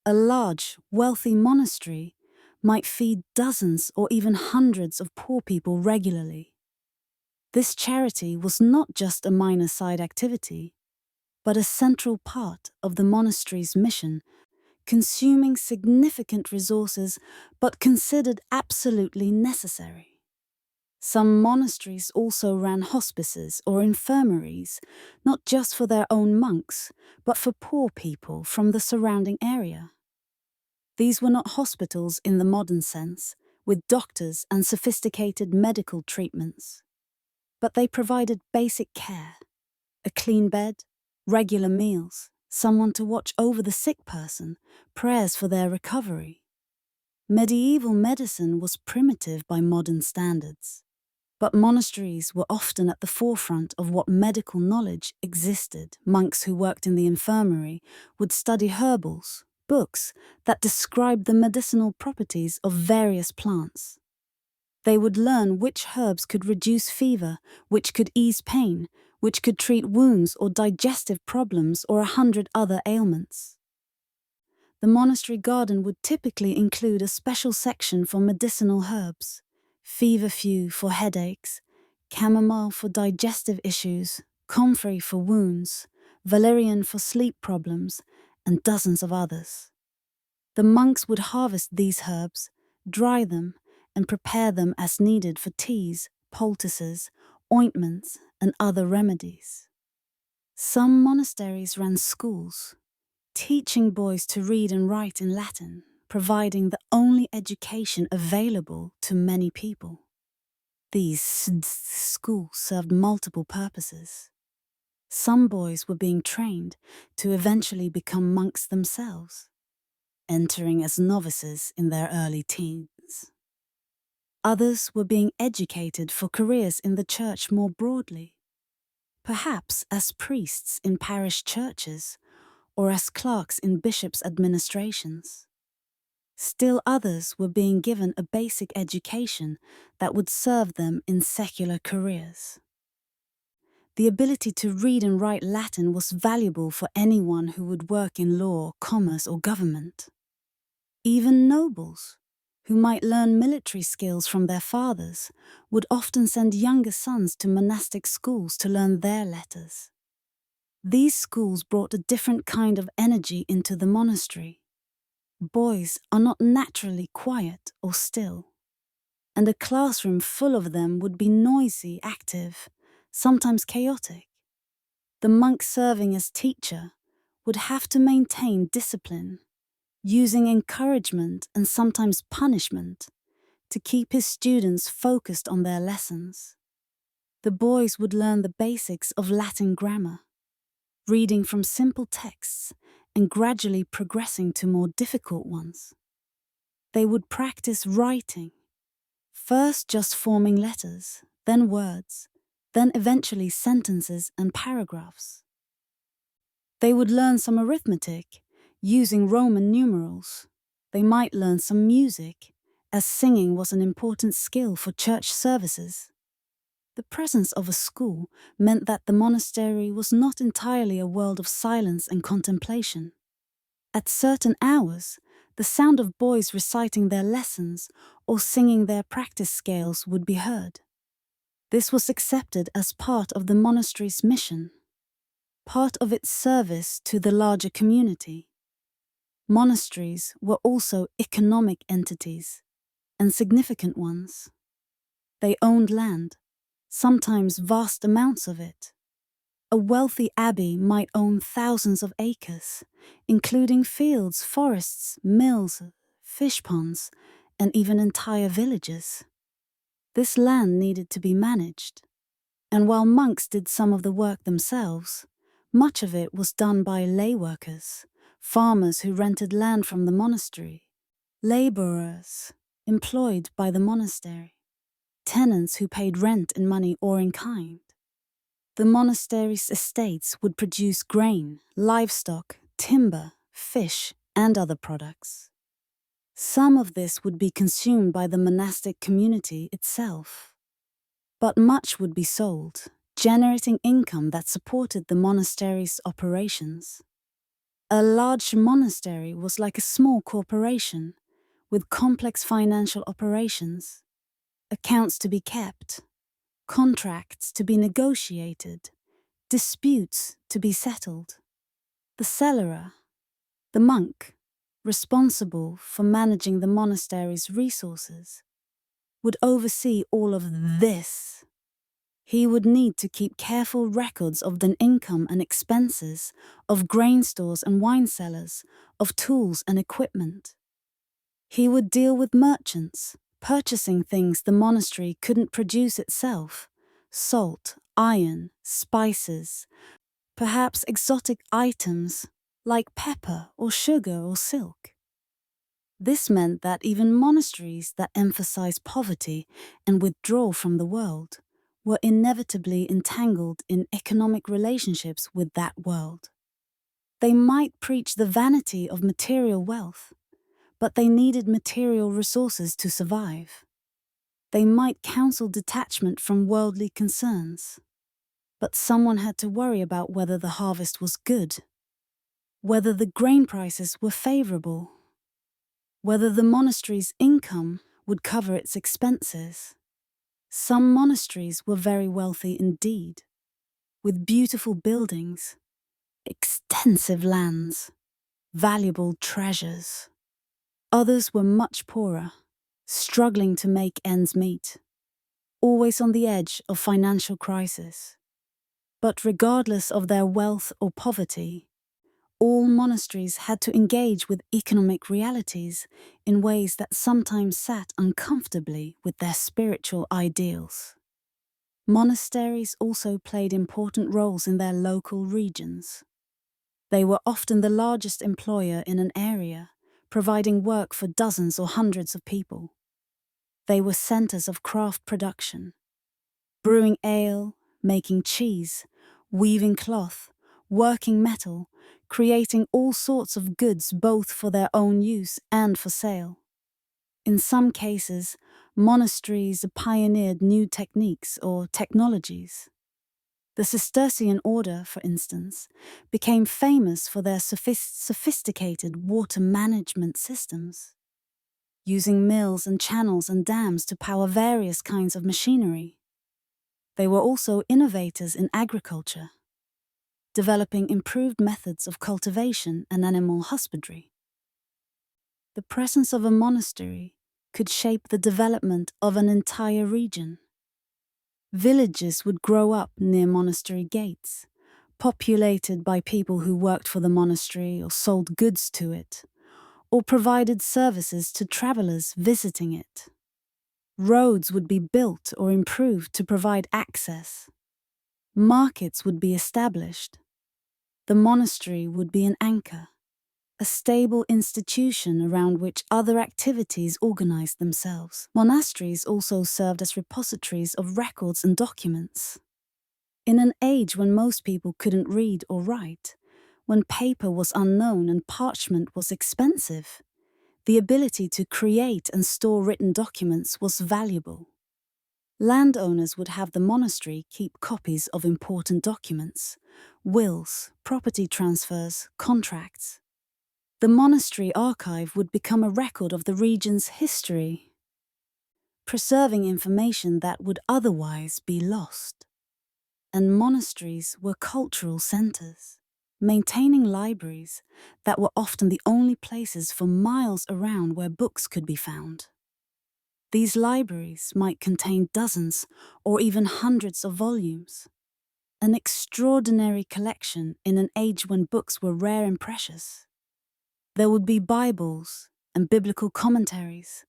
A large, wealthy monastery might feed dozens or even hundreds of poor people regularly. This charity was not just a minor side activity, but a central part of the monastery's mission, consuming significant resources but considered absolutely necessary. Some monasteries also ran hospices or infirmaries, not just for their own monks, but for poor people from the surrounding area. These were not hospitals in the modern sense, with doctors and sophisticated medical treatments. But they provided basic care: a clean bed, regular meals, someone to watch over the sick person, prayers for their recovery. Medieval medicine was primitive by modern standards, but monasteries were often at the forefront of what medical knowledge existed. Monks who worked in the infirmary would study herbals, books that described the medicinal properties of various plants. They would learn which herbs could reduce fever, which could ease pain, which could treat wounds or digestive problems or 100 other ailments. The monastery garden would typically include a special section for medicinal herbs: feverfew for headaches, chamomile for digestive issues, comfrey for wounds, valerian for sleep problems, and dozens of others. The monks would harvest these herbs, dry them, and prepare them as needed for teas, poultices, ointments, and other remedies. Some monasteries ran schools, teaching boys to read and write in Latin, providing the only education available to many people. These schools served multiple purposes. Some boys were being trained to eventually become monks themselves, entering as novices in their early teens. Others were being educated for careers in the church more broadly, perhaps as priests in parish churches or as clerks in bishops' administrations. Still others were being given a basic education that would serve them in secular careers. The ability to read and write Latin was valuable for anyone who would work in law, commerce, or government. Even nobles, who might learn military skills from their fathers, would often send younger sons to monastic schools to learn their letters. These schools brought a different kind of energy into the monastery. Boys are not naturally quiet or still, and a classroom full of them would be noisy, active, sometimes chaotic. The monk serving as teacher would have to maintain discipline, using encouragement and sometimes punishment to keep his students focused on their lessons. The boys would learn the basics of Latin grammar, reading from simple texts and gradually progressing to more difficult ones. They would practice writing, first just forming letters, then words, then eventually sentences and paragraphs. They would learn some arithmetic, using Roman numerals. They might learn some music, as singing was an important skill for church services. The presence of a school meant that the monastery was not entirely a world of silence and contemplation. At certain hours, the sound of boys reciting their lessons or singing their practice scales would be heard. This was accepted as part of the monastery's mission, part of its service to the larger community. Monasteries were also economic entities, and significant ones. They owned land, sometimes vast amounts of it. A wealthy abbey might own thousands of acres, including fields, forests, mills, fish ponds, and even entire villages. This land needed to be managed, and while monks did some of the work themselves, much of it was done by lay workers, farmers who rented land from the monastery, laborers employed by the monastery, tenants who paid rent in money or in kind. The monastery's estates would produce grain, livestock, timber, fish, and other products. Some of this would be consumed by the monastic community itself, but much would be sold, generating income that supported the monastery's operations. A large monastery was like a small corporation, with complex financial operations, accounts to be kept, contracts to be negotiated, disputes to be settled. The cellarer, the monk, responsible for managing the monastery's resources, would oversee all of this. He would need to keep careful records of the income and expenses of grain stores and wine cellars, of tools and equipment. He would deal with merchants, purchasing things the monastery couldn't produce itself: salt, iron, spices, perhaps exotic items like pepper or sugar or silk. This meant that even monasteries that emphasize poverty and withdrawal from the world were inevitably entangled in economic relationships with that world. They might preach the vanity of material wealth, but they needed material resources to survive. They might counsel detachment from worldly concerns, but someone had to worry about whether the harvest was good, whether the grain prices were favorable, whether the monastery's income would cover its expenses. Some monasteries were very wealthy indeed, with beautiful buildings, extensive lands, valuable treasures. Others were much poorer, struggling to make ends meet, always on the edge of financial crisis. But regardless of their wealth or poverty, all monasteries had to engage with economic realities in ways that sometimes sat uncomfortably with their spiritual ideals. Monasteries also played important roles in their local regions. They were often the largest employer in an area, providing work for dozens or hundreds of people. They were centers of craft production, brewing ale, making cheese, weaving cloth, working metal, creating all sorts of goods both for their own use and for sale. In some cases, monasteries pioneered new techniques or technologies. The Cistercian order, for instance, became famous for their sophisticated water management systems, using mills and channels and dams to power various kinds of machinery. They were also innovators in agriculture, developing improved methods of cultivation and animal husbandry. The presence of a monastery could shape the development of an entire region. Villages would grow up near monastery gates, populated by people who worked for the monastery or sold goods to it, or provided services to travelers visiting it. Roads would be built or improved to provide access. Markets would be established. The monastery would be an anchor, a stable institution around which other activities organized themselves. Monasteries also served as repositories of records and documents. In an age when most people couldn't read or write, when paper was unknown and parchment was expensive, the ability to create and store written documents was valuable. Landowners would have the monastery keep copies of important documents, wills, property transfers, contracts. The monastery archive would become a record of the region's history, preserving information that would otherwise be lost. And monasteries were cultural centers, maintaining libraries that were often the only places for miles around where books could be found. These libraries might contain dozens or even hundreds of volumes, an extraordinary collection in an age when books were rare and precious. There would be Bibles and biblical commentaries,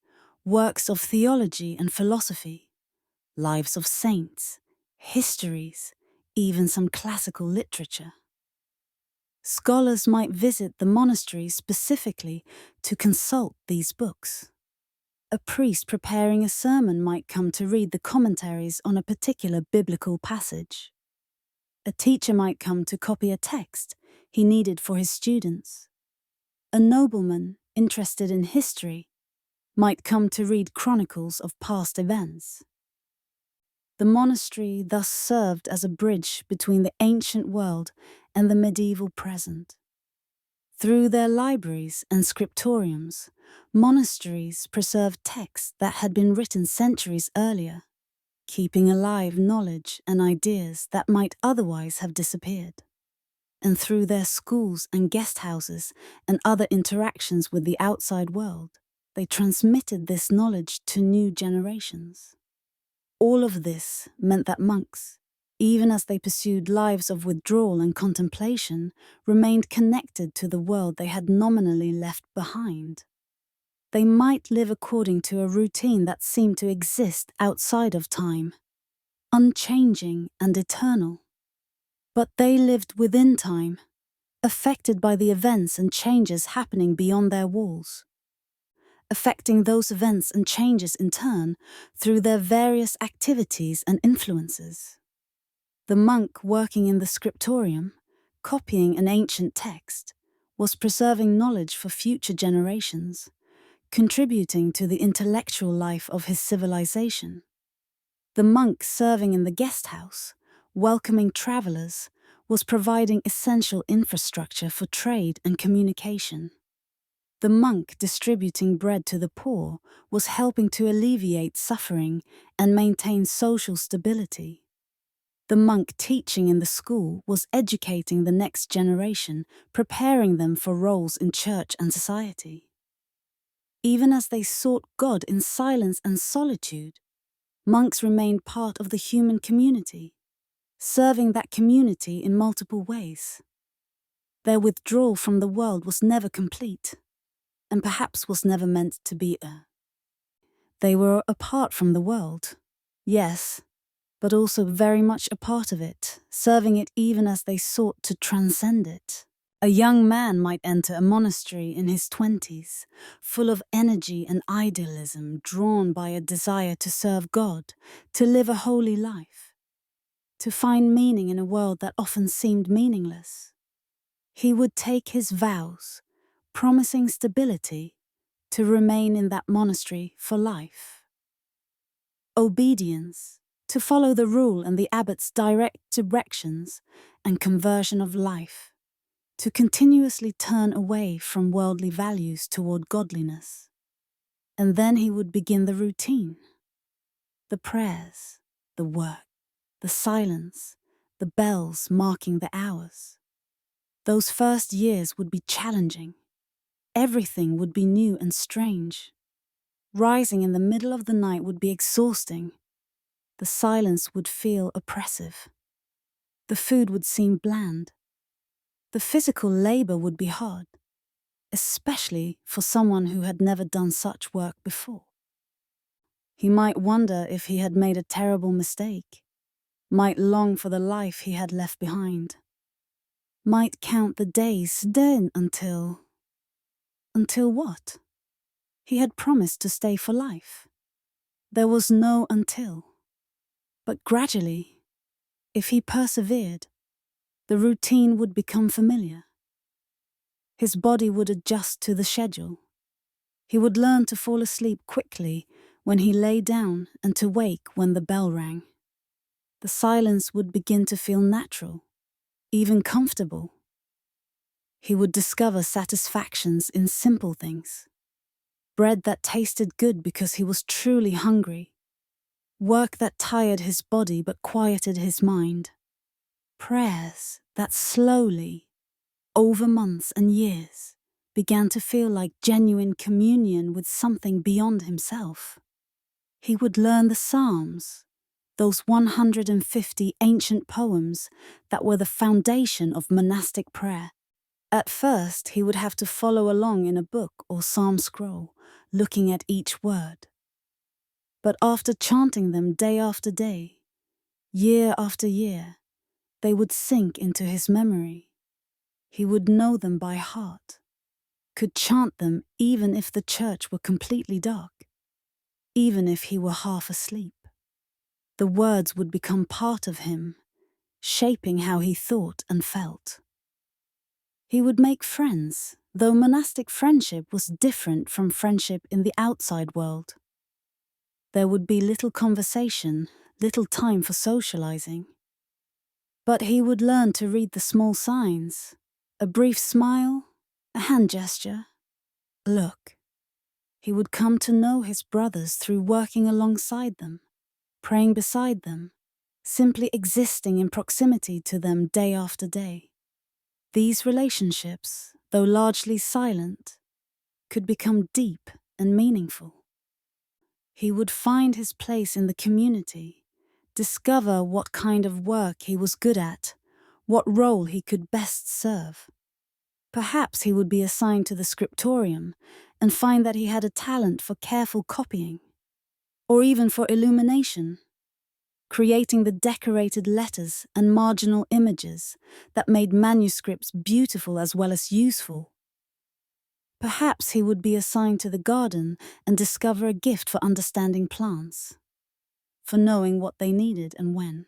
works of theology and philosophy, lives of saints, histories, even some classical literature. Scholars might visit the monastery specifically to consult these books. A priest preparing a sermon might come to read the commentaries on a particular biblical passage. A teacher might come to copy a text he needed for his students. A nobleman interested in history might come to read chronicles of past events. The monastery thus served as a bridge between the ancient world and the medieval present. Through their libraries and scriptoriums, monasteries preserved texts that had been written centuries earlier, keeping alive knowledge and ideas that might otherwise have disappeared. And through their schools and guest houses and other interactions with the outside world, they transmitted this knowledge to new generations. All of this meant that monks, even as they pursued lives of withdrawal and contemplation, remained connected to the world they had nominally left behind. They might live according to a routine that seemed to exist outside of time, unchanging and eternal. But they lived within time, affected by the events and changes happening beyond their walls, affecting those events and changes in turn through their various activities and influences. The monk working in the scriptorium, copying an ancient text, was preserving knowledge for future generations, contributing to the intellectual life of his civilization. The monk serving in the guest house, welcoming travelers, was providing essential infrastructure for trade and communication. The monk distributing bread to the poor was helping to alleviate suffering and maintain social stability. The monk teaching in the school was educating the next generation, preparing them for roles in church and society. Even as they sought God in silence and solitude, monks remained part of the human community, serving that community in multiple ways. Their withdrawal from the world was never complete, and perhaps was never meant to be. They were apart from the world, yes, but also very much a part of it, serving it even as they sought to transcend it. A young man might enter a monastery in his 20s, full of energy and idealism, drawn by a desire to serve God, to live a holy life, to find meaning in a world that often seemed meaningless. He would take his vows, promising stability, to remain in that monastery for life. Obedience, to follow the rule and the abbot's direct directions, and conversion of life, to continuously turn away from worldly values toward godliness. And then he would begin the routine. The prayers, the work, the silence, the bells marking the hours. Those first years would be challenging. Everything would be new and strange. Rising in the middle of the night would be exhausting. The silence would feel oppressive. The food would seem bland. The physical labor would be hard, especially for someone who had never done such work before. He might wonder if he had made a terrible mistake, might long for the life he had left behind, might count the days then until what? He had promised to stay for life. There was no until. But gradually, if he persevered, the routine would become familiar. His body would adjust to the schedule. He would learn to fall asleep quickly when he lay down and to wake when the bell rang. The silence would begin to feel natural, even comfortable. He would discover satisfactions in simple things. Bread that tasted good because he was truly hungry. Work that tired his body but quieted his mind. Prayers that slowly, over months and years, began to feel like genuine communion with something beyond himself. He would learn the Psalms, those 150 ancient poems that were the foundation of monastic prayer. At first, he would have to follow along in a book or psalm scroll, looking at each word. But after chanting them day after day, year after year, they would sink into his memory. He would know them by heart, could chant them even if the church were completely dark, even if he were half asleep. The words would become part of him, shaping how he thought and felt. He would make friends, though monastic friendship was different from friendship in the outside world. There would be little conversation, little time for socializing. But he would learn to read the small signs, a brief smile, a hand gesture, a look. He would come to know his brothers through working alongside them, praying beside them, simply existing in proximity to them day after day. These relationships, though largely silent, could become deep and meaningful. He would find his place in the community, discover what kind of work he was good at, what role he could best serve. Perhaps he would be assigned to the scriptorium and find that he had a talent for careful copying, or even for illumination, creating the decorated letters and marginal images that made manuscripts beautiful as well as useful. Perhaps he would be assigned to the garden and discover a gift for understanding plants, for knowing what they needed and when.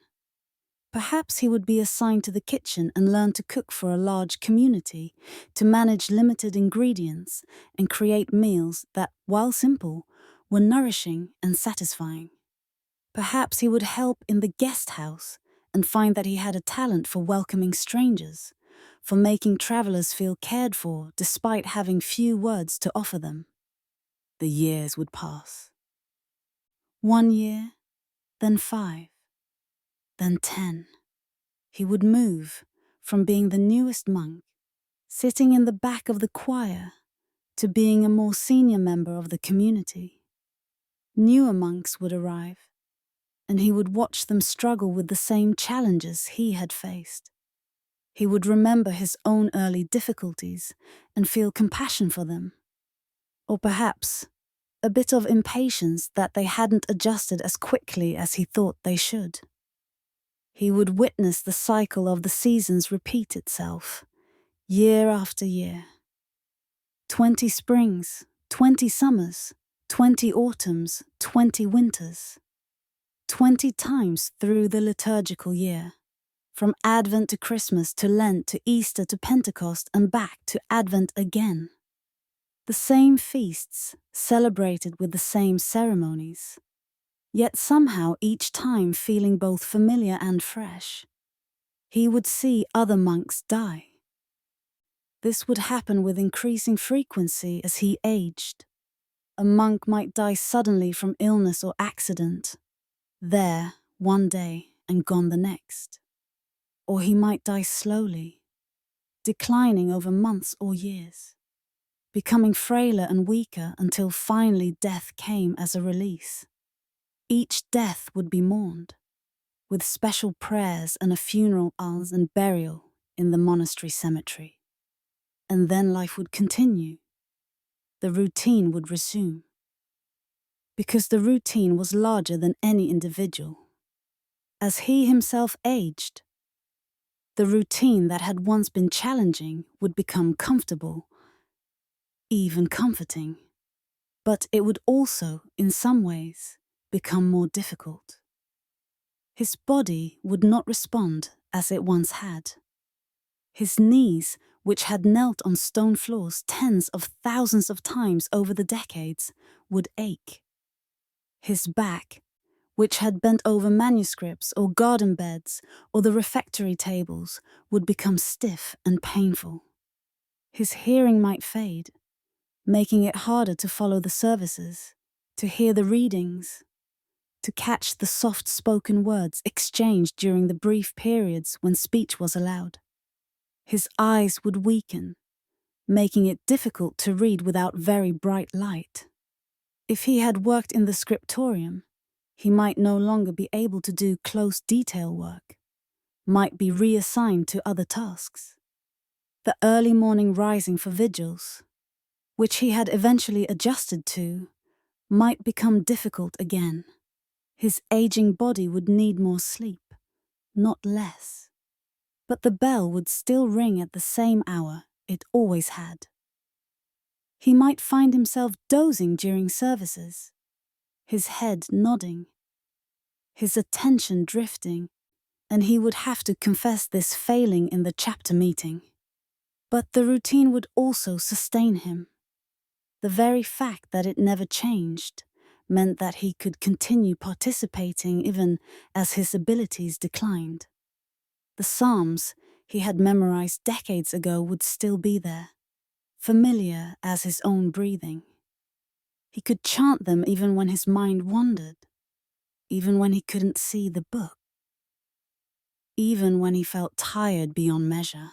Perhaps he would be assigned to the kitchen and learn to cook for a large community, to manage limited ingredients and create meals that, while simple, were nourishing and satisfying. Perhaps he would help in the guest house and find that he had a talent for welcoming strangers, for making travelers feel cared for despite having few words to offer them. The years would pass. 1 year, then 5, then 10. He would move from being the newest monk, sitting in the back of the choir, to being a more senior member of the community. Newer monks would arrive, and he would watch them struggle with the same challenges he had faced. He would remember his own early difficulties and feel compassion for them, or perhaps a bit of impatience that they hadn't adjusted as quickly as he thought they should. He would witness the cycle of the seasons repeat itself, year after year. 20 springs, 20 summers, 20 autumns, 20 winters. 20 times through the liturgical year, from Advent to Christmas to Lent to Easter to Pentecost and back to Advent again. The same feasts, celebrated with the same ceremonies, yet somehow each time feeling both familiar and fresh. He would see other monks die. This would happen with increasing frequency as he aged. A monk might die suddenly from illness or accident, there one day and gone the next. Or he might die slowly, declining over months or years, becoming frailer and weaker until finally death came as a release. Each death would be mourned, with special prayers and a funeral and burial in the monastery cemetery. And then life would continue. The routine would resume. Because the routine was larger than any individual. As he himself aged, the routine that had once been challenging would become comfortable, even comforting. But it would also, in some ways, become more difficult. His body would not respond as it once had. His knees, which had knelt on stone floors tens of thousands of times over the decades, would ache. His back, which had bent over manuscripts or garden beds or the refectory tables, would become stiff and painful. His hearing might fade, making it harder to follow the services, to hear the readings, to catch the soft-spoken words exchanged during the brief periods when speech was allowed. His eyes would weaken, making it difficult to read without very bright light. If he had worked in the scriptorium, he might no longer be able to do close detail work, might be reassigned to other tasks. The early morning rising for vigils, which he had eventually adjusted to, might become difficult again. His aging body would need more sleep, not less. But the bell would still ring at the same hour it always had. He might find himself dozing during services, his head nodding, his attention drifting, and he would have to confess this failing in the chapter meeting. But the routine would also sustain him. The very fact that it never changed meant that he could continue participating even as his abilities declined. The Psalms he had memorized decades ago would still be there, familiar as his own breathing. He could chant them even when his mind wandered, even when he couldn't see the book, even when he felt tired beyond measure.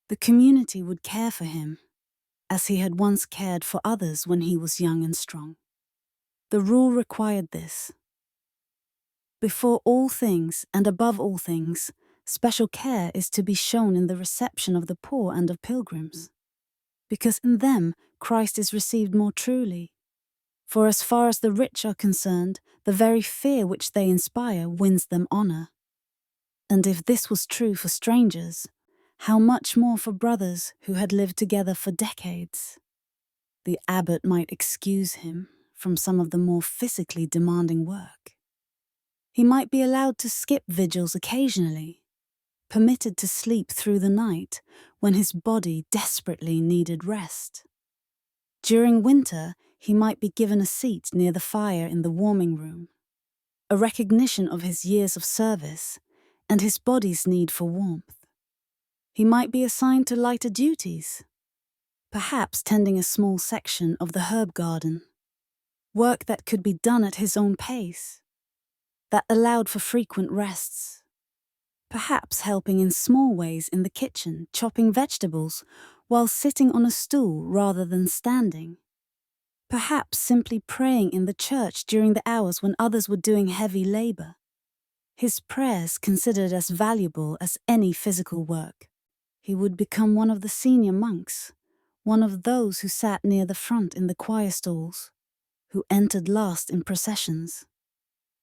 The community would care for him, as he had once cared for others when he was young and strong. The rule required this. Before all things and above all things, Special care is to be shown in the reception of the poor and of pilgrims, because in them Christ is received more truly. For as far as the rich are concerned, the very fear which they inspire wins them honor. And if this was true for strangers, how much more for brothers who had lived together for decades? The abbot might excuse him from some of the more physically demanding work. He might be allowed to skip vigils occasionally, permitted to sleep through the night when his body desperately needed rest. During winter, he might be given a seat near the fire in the warming room, a recognition of his years of service and his body's need for warmth. He might be assigned to lighter duties, perhaps tending a small section of the herb garden, work that could be done at his own pace, that allowed for frequent rests, perhaps helping in small ways in the kitchen, chopping vegetables while sitting on a stool rather than standing, perhaps simply praying in the church during the hours when others were doing heavy labor. His prayers considered as valuable as any physical work. He would become one of the senior monks, one of those who sat near the front in the choir stalls, who entered last in processions,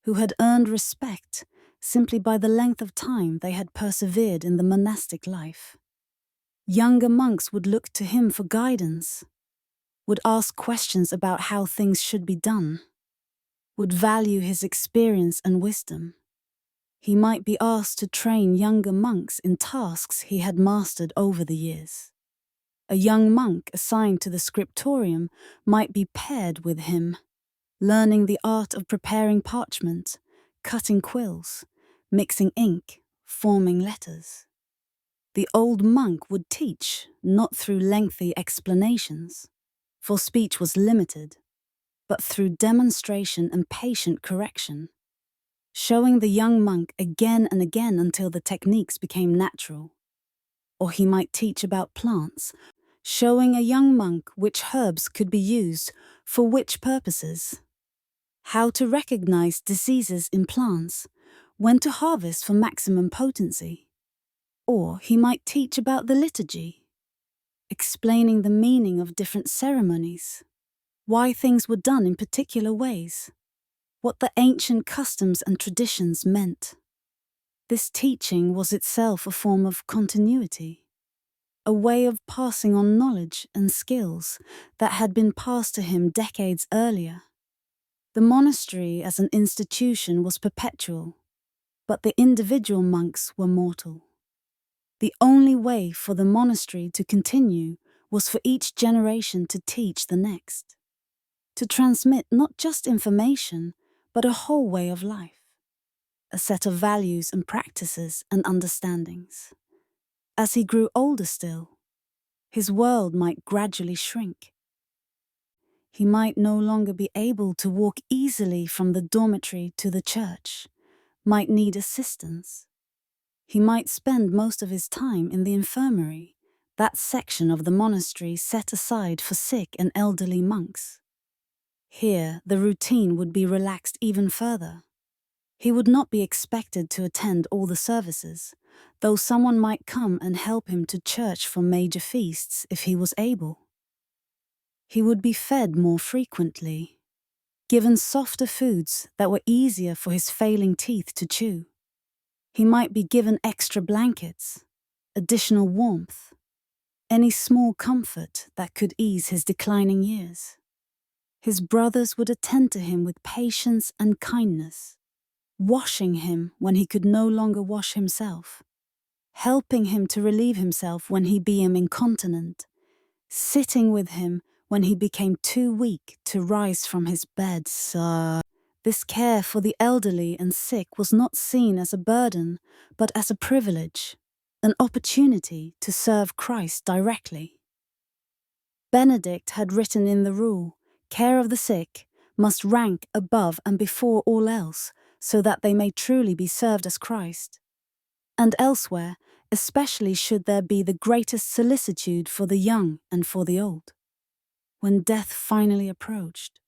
who had earned respect simply by the length of time they had persevered in the monastic life. Younger monks would look to him for guidance, would ask questions about how things should be done, would value his experience and wisdom. He might be asked to train younger monks in tasks he had mastered over the years. A young monk assigned to the scriptorium might be paired with him, learning the art of preparing parchment, cutting quills, mixing ink, forming letters. The old monk would teach, not through lengthy explanations, for speech was limited, but through demonstration and patient correction, showing the young monk again and again until the techniques became natural. Or he might teach about plants, showing a young monk which herbs could be used for which purposes, how to recognize diseases in plants, when to harvest for maximum potency. Or he might teach about the liturgy, explaining the meaning of different ceremonies, why things were done in particular ways, what the ancient customs and traditions meant. This teaching was itself a form of continuity, a way of passing on knowledge and skills that had been passed to him decades earlier. The monastery as an institution was perpetual, but the individual monks were mortal. The only way for the monastery to continue was for each generation to teach the next, to transmit not just information, but a whole way of life, a set of values and practices and understandings. As he grew older still, his world might gradually shrink. He might no longer be able to walk easily from the dormitory to the church, might need assistance. He might spend most of his time in the infirmary, that section of the monastery set aside for sick and elderly monks. Here, the routine would be relaxed even further. He would not be expected to attend all the services, though someone might come and help him to church for major feasts if he was able. He would be fed more frequently, given softer foods that were easier for his failing teeth to chew. He might be given extra blankets, additional warmth, any small comfort that could ease his declining years. His brothers would attend to him with patience and kindness, washing him when he could no longer wash himself, helping him to relieve himself when he became incontinent, sitting with him when he became too weak to rise from his bed. This care for the elderly and sick was not seen as a burden, but as a privilege, an opportunity to serve Christ directly. Benedict had written in the rule, care of the sick must rank above and before all else, so that they may truly be served as Christ. And elsewhere, especially should there be the greatest solicitude for the young and for the old. When death finally approached,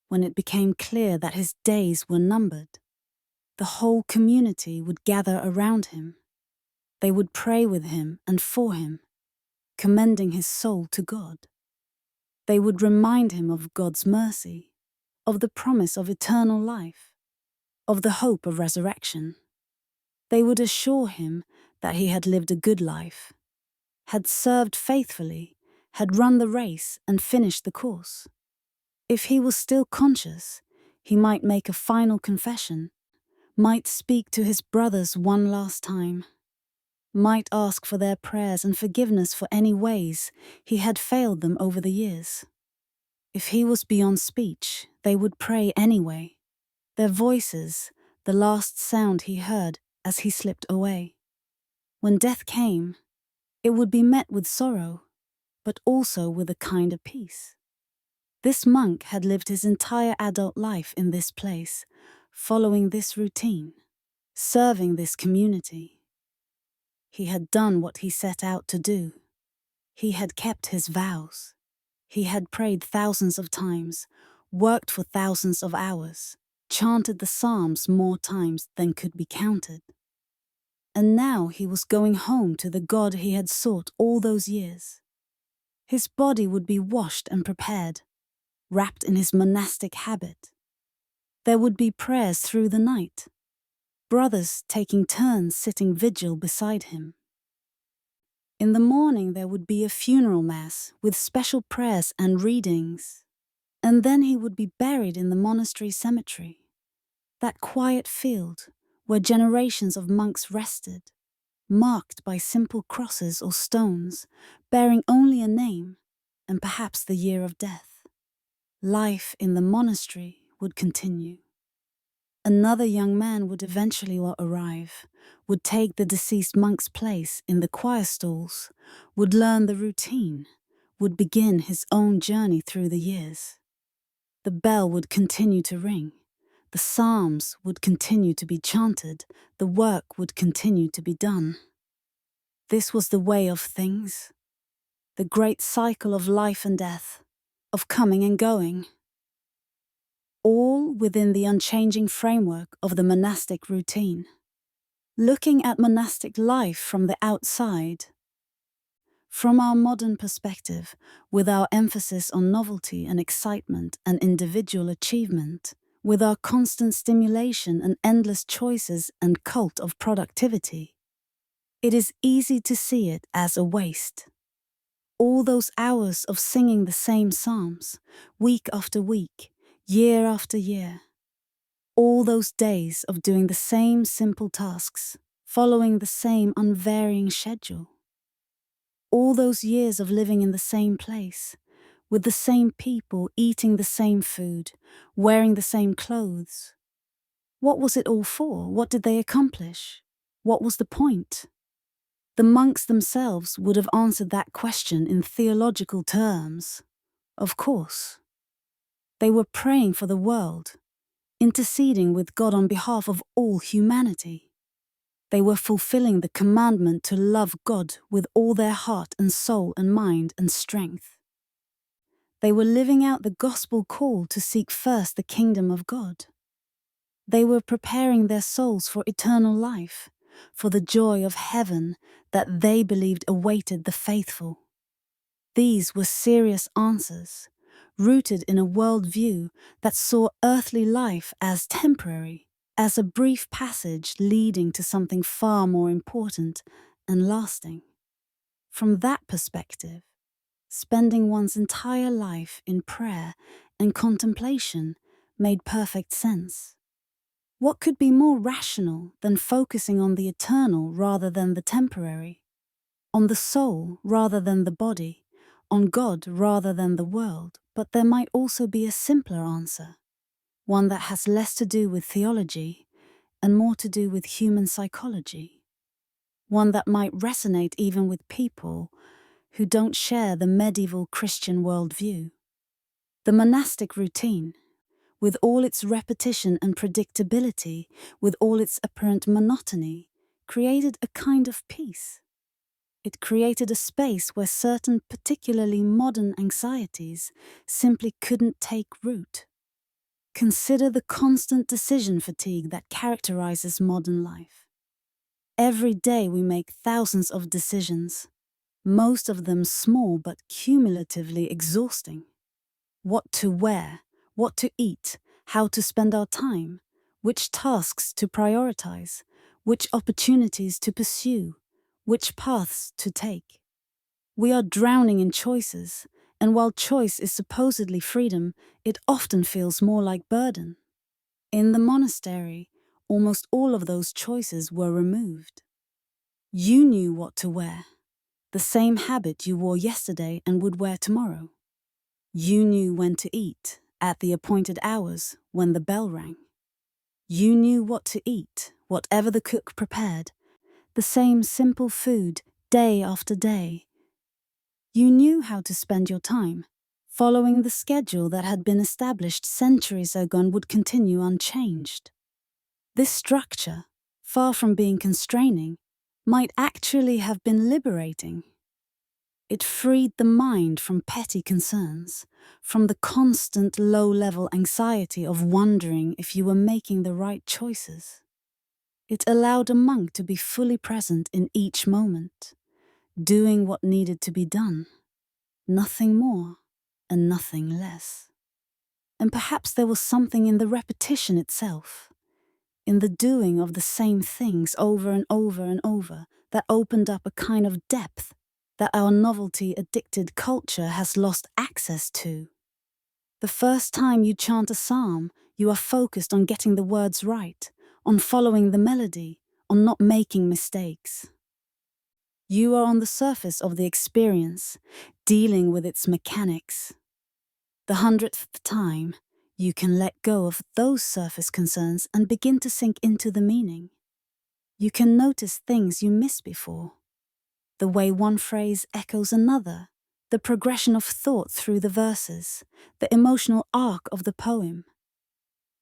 when it became clear that his days were numbered, the whole community would gather around him, They would pray with him and for him, commending his soul to God. They would remind him of God's mercy, of the promise of eternal life, of the hope of resurrection. They would assure him that he had lived a good life, had served faithfully, had run the race and finished the course. If he was still conscious, he might make a final confession, might speak to his brothers one last time, might ask for their prayers and forgiveness for any ways he had failed them over the years. If he was beyond speech, they would pray anyway. Their voices, the last sound he heard as he slipped away. When death came, it would be met with sorrow, but also with a kind of peace. This monk had lived his entire adult life in this place, following this routine, serving this community. He had done what he set out to do. He had kept his vows. He had prayed thousands of times, worked for thousands of hours, chanted the Psalms more times than could be counted. And now he was going home to the God he had sought all those years. His body would be washed and prepared, wrapped in his monastic habit. There would be prayers through the night, brothers taking turns sitting vigil beside him. In the morning there would be a funeral mass with special prayers and readings, and then he would be buried in the monastery cemetery, that quiet field where generations of monks rested, marked by simple crosses or stones, bearing only a name and perhaps the year of death. Life in the monastery would continue. Another young man would eventually arrive, would take the deceased monk's place in the choir stalls, would learn the routine, would begin his own journey through the years. The bell would continue to ring, the psalms would continue to be chanted, the work would continue to be done. This was the way of things, the great cycle of life and death, of coming and going. All within the unchanging framework of the monastic routine. Looking at monastic life from the outside, from our modern perspective, with our emphasis on novelty and excitement and individual achievement, with our constant stimulation and endless choices and cult of productivity, it is easy to see it as a waste. All those hours of singing the same psalms, week after week, year after year. All those days of doing the same simple tasks, following the same unvarying schedule. All those years of living in the same place, with the same people eating the same food, wearing the same clothes. What was it all for? What did they accomplish? What was the point? The monks themselves would have answered that question in theological terms. Of course. They were praying for the world, interceding with God on behalf of all humanity. They were fulfilling the commandment to love God with all their heart and soul and mind and strength. They were living out the gospel call to seek first the kingdom of God. They were preparing their souls for eternal life, for the joy of heaven that they believed awaited the faithful. These were serious answers, rooted in a worldview that saw earthly life as temporary, as a brief passage leading to something far more important and lasting. From that perspective, spending one's entire life in prayer and contemplation made perfect sense. What could be more rational than focusing on the eternal rather than the temporary, on the soul rather than the body, on God rather than the world? But there might also be a simpler answer, one that has less to do with theology and more to do with human psychology, one that might resonate even with people who don't share the medieval Christian worldview. The monastic routine, with all its repetition and predictability, with all its apparent monotony, created a kind of peace. It created a space where certain particularly modern anxieties simply couldn't take root. Consider the constant decision fatigue that characterizes modern life. Every day we make thousands of decisions, most of them small but cumulatively exhausting. What to wear, what to eat, how to spend our time, which tasks to prioritize, which opportunities to pursue, which paths to take. We are drowning in choices, and while choice is supposedly freedom, it often feels more like burden. In the monastery, almost all of those choices were removed. You knew what to wear, the same habit you wore yesterday and would wear tomorrow. You knew when to eat, at the appointed hours, when the bell rang. You knew what to eat, whatever the cook prepared, the same simple food, day after day. You knew how to spend your time, following the schedule that had been established centuries ago and would continue unchanged. This structure, far from being constraining, might actually have been liberating. It freed the mind from petty concerns, from the constant low-level anxiety of wondering if you were making the right choices. It allowed a monk to be fully present in each moment, doing what needed to be done, nothing more and nothing less. And perhaps there was something in the repetition itself, in the doing of the same things over and over and over, that opened up a kind of depth that our novelty-addicted culture has lost access to. The first time you chant a psalm, you are focused on getting the words right, on following the melody, on not making mistakes. You are on the surface of the experience, dealing with its mechanics. The 100th time, you can let go of those surface concerns and begin to sink into the meaning. You can notice things you missed before. The way one phrase echoes another, the progression of thought through the verses, the emotional arc of the poem.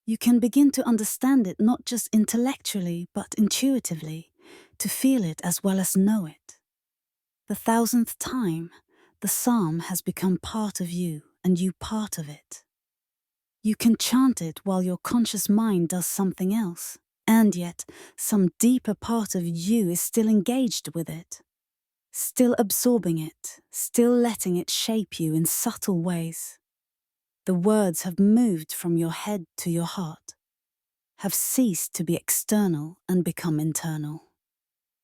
You can begin to understand it not just intellectually but intuitively, to feel it as well as know it. The 1000th time, the psalm has become part of you and you part of it. You can chant it while your conscious mind does something else, and yet some deeper part of you is still engaged with it. Still absorbing it, still letting it shape you in subtle ways. The words have moved from your head to your heart, have ceased to be external and become internal.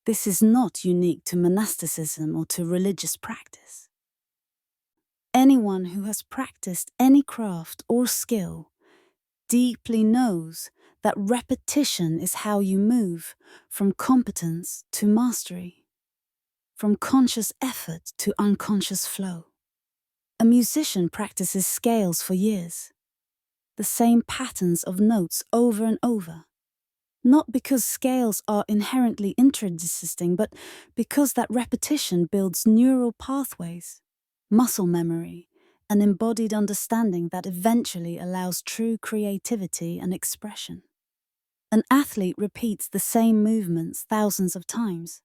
This is not unique to monasticism or to religious practice. Anyone who has practiced any craft or skill deeply knows that repetition is how you move from competence to mastery, from conscious effort to unconscious flow. A musician practices scales for years, the same patterns of notes over and over, not because scales are inherently interdistinct, but because that repetition builds neural pathways, muscle memory, an embodied understanding that eventually allows true creativity and expression. An athlete repeats the same movements thousands of times.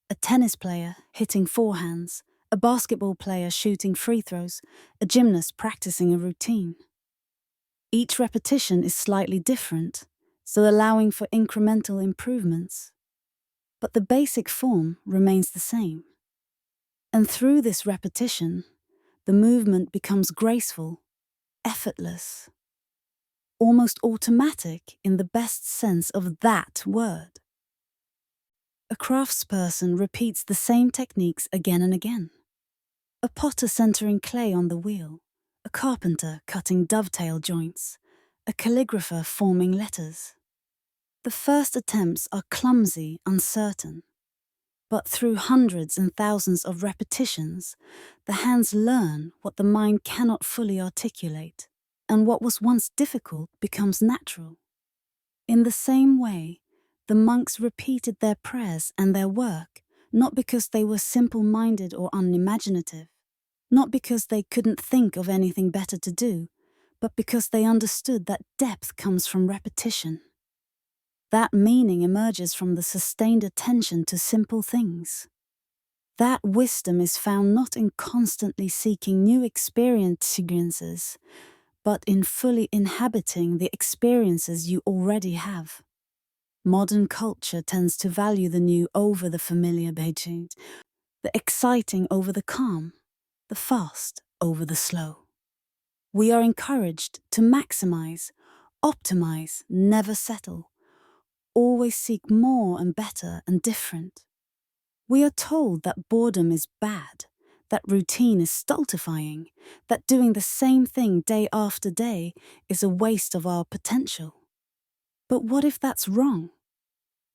A tennis player hitting forehands, a basketball player shooting free throws, a gymnast practicing a routine. Each repetition is slightly different, so allowing for incremental improvements. But the basic form remains the same. And through this repetition, the movement becomes graceful, effortless, almost automatic in the best sense of that word. A craftsperson repeats the same techniques again and again. A potter centering clay on the wheel, a carpenter cutting dovetail joints, a calligrapher forming letters. The first attempts are clumsy, uncertain. But through hundreds and thousands of repetitions, the hands learn what the mind cannot fully articulate, and what was once difficult becomes natural. In the same way, the monks repeated their prayers and their work, not because they were simple-minded or unimaginative, not because they couldn't think of anything better to do, but because they understood that depth comes from repetition. That meaning emerges from the sustained attention to simple things. That wisdom is found not in constantly seeking new experiences, but in fully inhabiting the experiences you already have. Modern culture tends to value the new over the familiar, the exciting over the calm, the fast over the slow. We are encouraged to maximize, optimize, never settle, always seek more and better and different. We are told that boredom is bad, that routine is stultifying, that doing the same thing day after day is a waste of our potential. But what if that's wrong?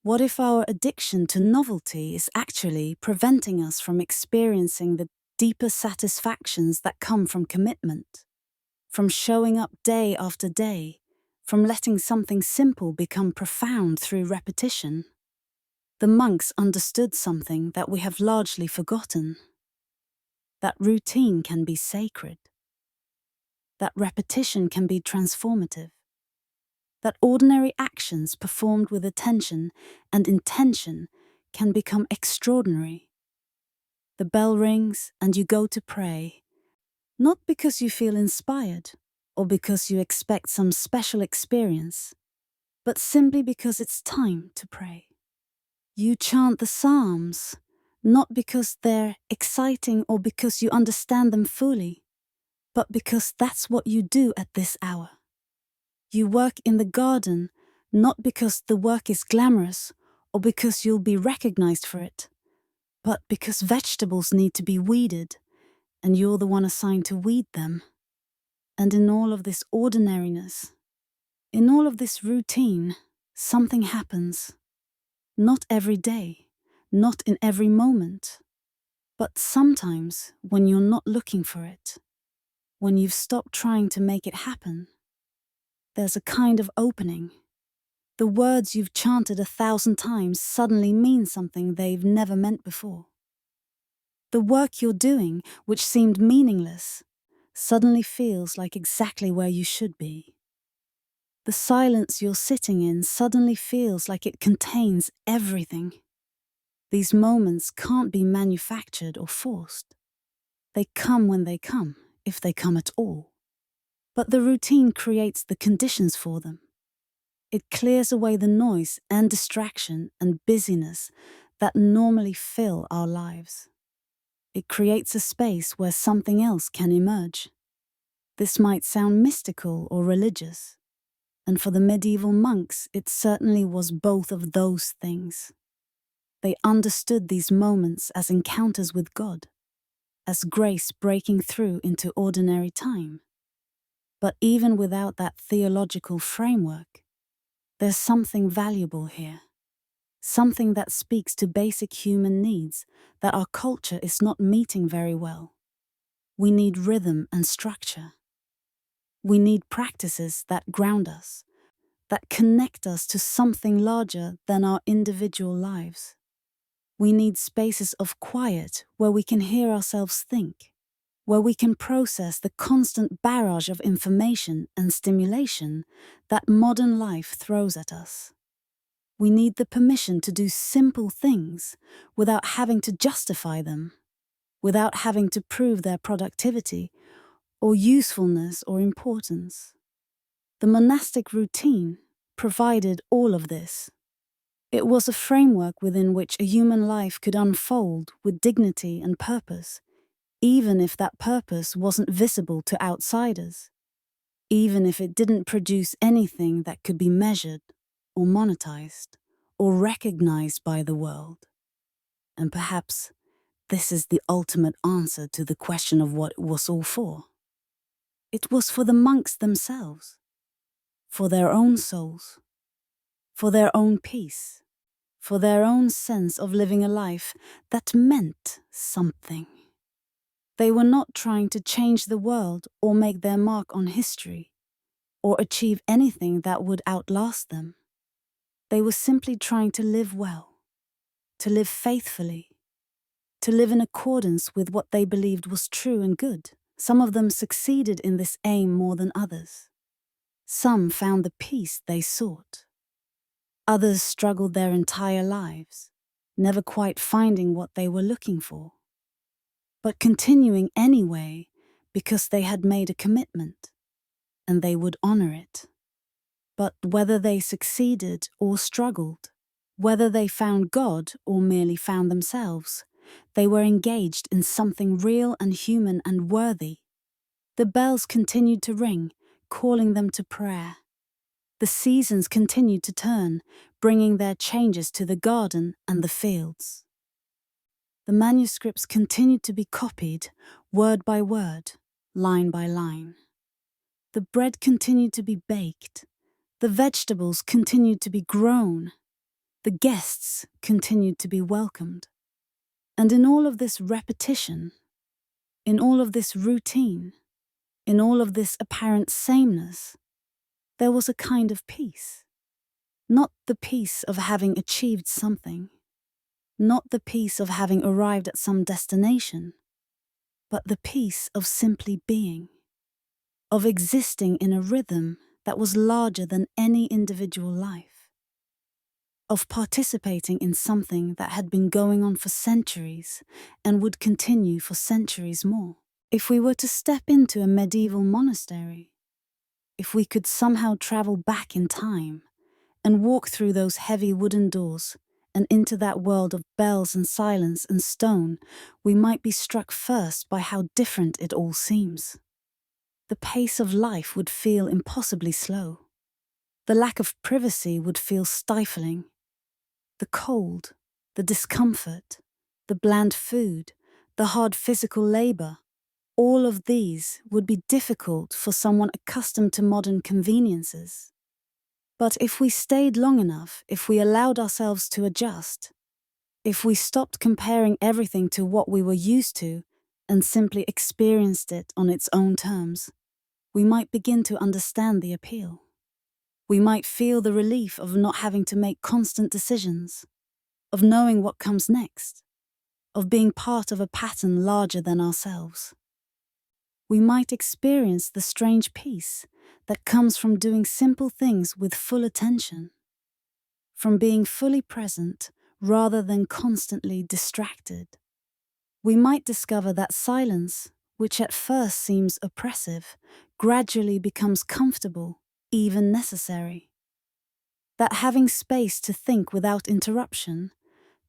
What if our addiction to novelty is actually preventing us from experiencing the deeper satisfactions that come from commitment, from showing up day after day, from letting something simple become profound through repetition? The monks understood something that we have largely forgotten: that routine can be sacred, that repetition can be transformative, that ordinary actions performed with attention and intention can become extraordinary. The bell rings and you go to pray, not because you feel inspired or because you expect some special experience, but simply because it's time to pray. You chant the Psalms, not because they're exciting or because you understand them fully, but because that's what you do at this hour. You work in the garden, not because the work is glamorous or because you'll be recognized for it, but because vegetables need to be weeded, and you're the one assigned to weed them. And in all of this ordinariness, in all of this routine, something happens. Not every day, not in every moment, but sometimes when you're not looking for it, when you've stopped trying to make it happen, there's a kind of opening. The words you've chanted 1,000 times suddenly mean something they've never meant before. The work you're doing, which seemed meaningless, suddenly feels like exactly where you should be. The silence you're sitting in suddenly feels like it contains everything. These moments can't be manufactured or forced. They come when they come, if they come at all. But the routine creates the conditions for them. It clears away the noise and distraction and busyness that normally fill our lives. It creates a space where something else can emerge. This might sound mystical or religious, and for the medieval monks, it certainly was both of those things. They understood these moments as encounters with God, as grace breaking through into ordinary time. But even without that theological framework, there's something valuable here. Something that speaks to basic human needs that our culture is not meeting very well. We need rhythm and structure. We need practices that ground us, that connect us to something larger than our individual lives. We need spaces of quiet where we can hear ourselves think, where we can process the constant barrage of information and stimulation that modern life throws at us. We need the permission to do simple things without having to justify them, without having to prove their productivity or usefulness or importance. The monastic routine provided all of this. It was a framework within which a human life could unfold with dignity and purpose, even if that purpose wasn't visible to outsiders, even if it didn't produce anything that could be measured or monetized or recognized by the world. And perhaps this is the ultimate answer to the question of what it was all for. It was for the monks themselves, for their own souls, for their own peace, for their own sense of living a life that meant something. They were not trying to change the world or make their mark on history, or achieve anything that would outlast them. They were simply trying to live well, to live faithfully, to live in accordance with what they believed was true and good. Some of them succeeded in this aim more than others. Some found the peace they sought. Others struggled their entire lives, never quite finding what they were looking for, but continuing anyway because they had made a commitment, and they would honor it. But whether they succeeded or struggled, whether they found God or merely found themselves, they were engaged in something real and human and worthy. The bells continued to ring, calling them to prayer. The seasons continued to turn, bringing their changes to the garden and the fields. The manuscripts continued to be copied, word by word, line by line. The bread continued to be baked. The vegetables continued to be grown. The guests continued to be welcomed. And in all of this repetition, in all of this routine, in all of this apparent sameness, there was a kind of peace. Not the peace of having achieved something, not the peace of having arrived at some destination, but the peace of simply being, of existing in a rhythm that was larger than any individual life, of participating in something that had been going on for centuries and would continue for centuries more. If we were to step into a medieval monastery, if we could somehow travel back in time and walk through those heavy wooden doors and into that world of bells and silence and stone, we might be struck first by how different it all seems. The pace of life would feel impossibly slow. The lack of privacy would feel stifling. The cold, the discomfort, the bland food, the hard physical labor, all of these would be difficult for someone accustomed to modern conveniences. But if we stayed long enough, if we allowed ourselves to adjust, if we stopped comparing everything to what we were used to and simply experienced it on its own terms, we might begin to understand the appeal. We might feel the relief of not having to make constant decisions, of knowing what comes next, of being part of a pattern larger than ourselves. We might experience the strange peace that comes from doing simple things with full attention, from being fully present rather than constantly distracted. We might discover that silence, which at first seems oppressive, gradually becomes comfortable, even necessary. That having space to think without interruption,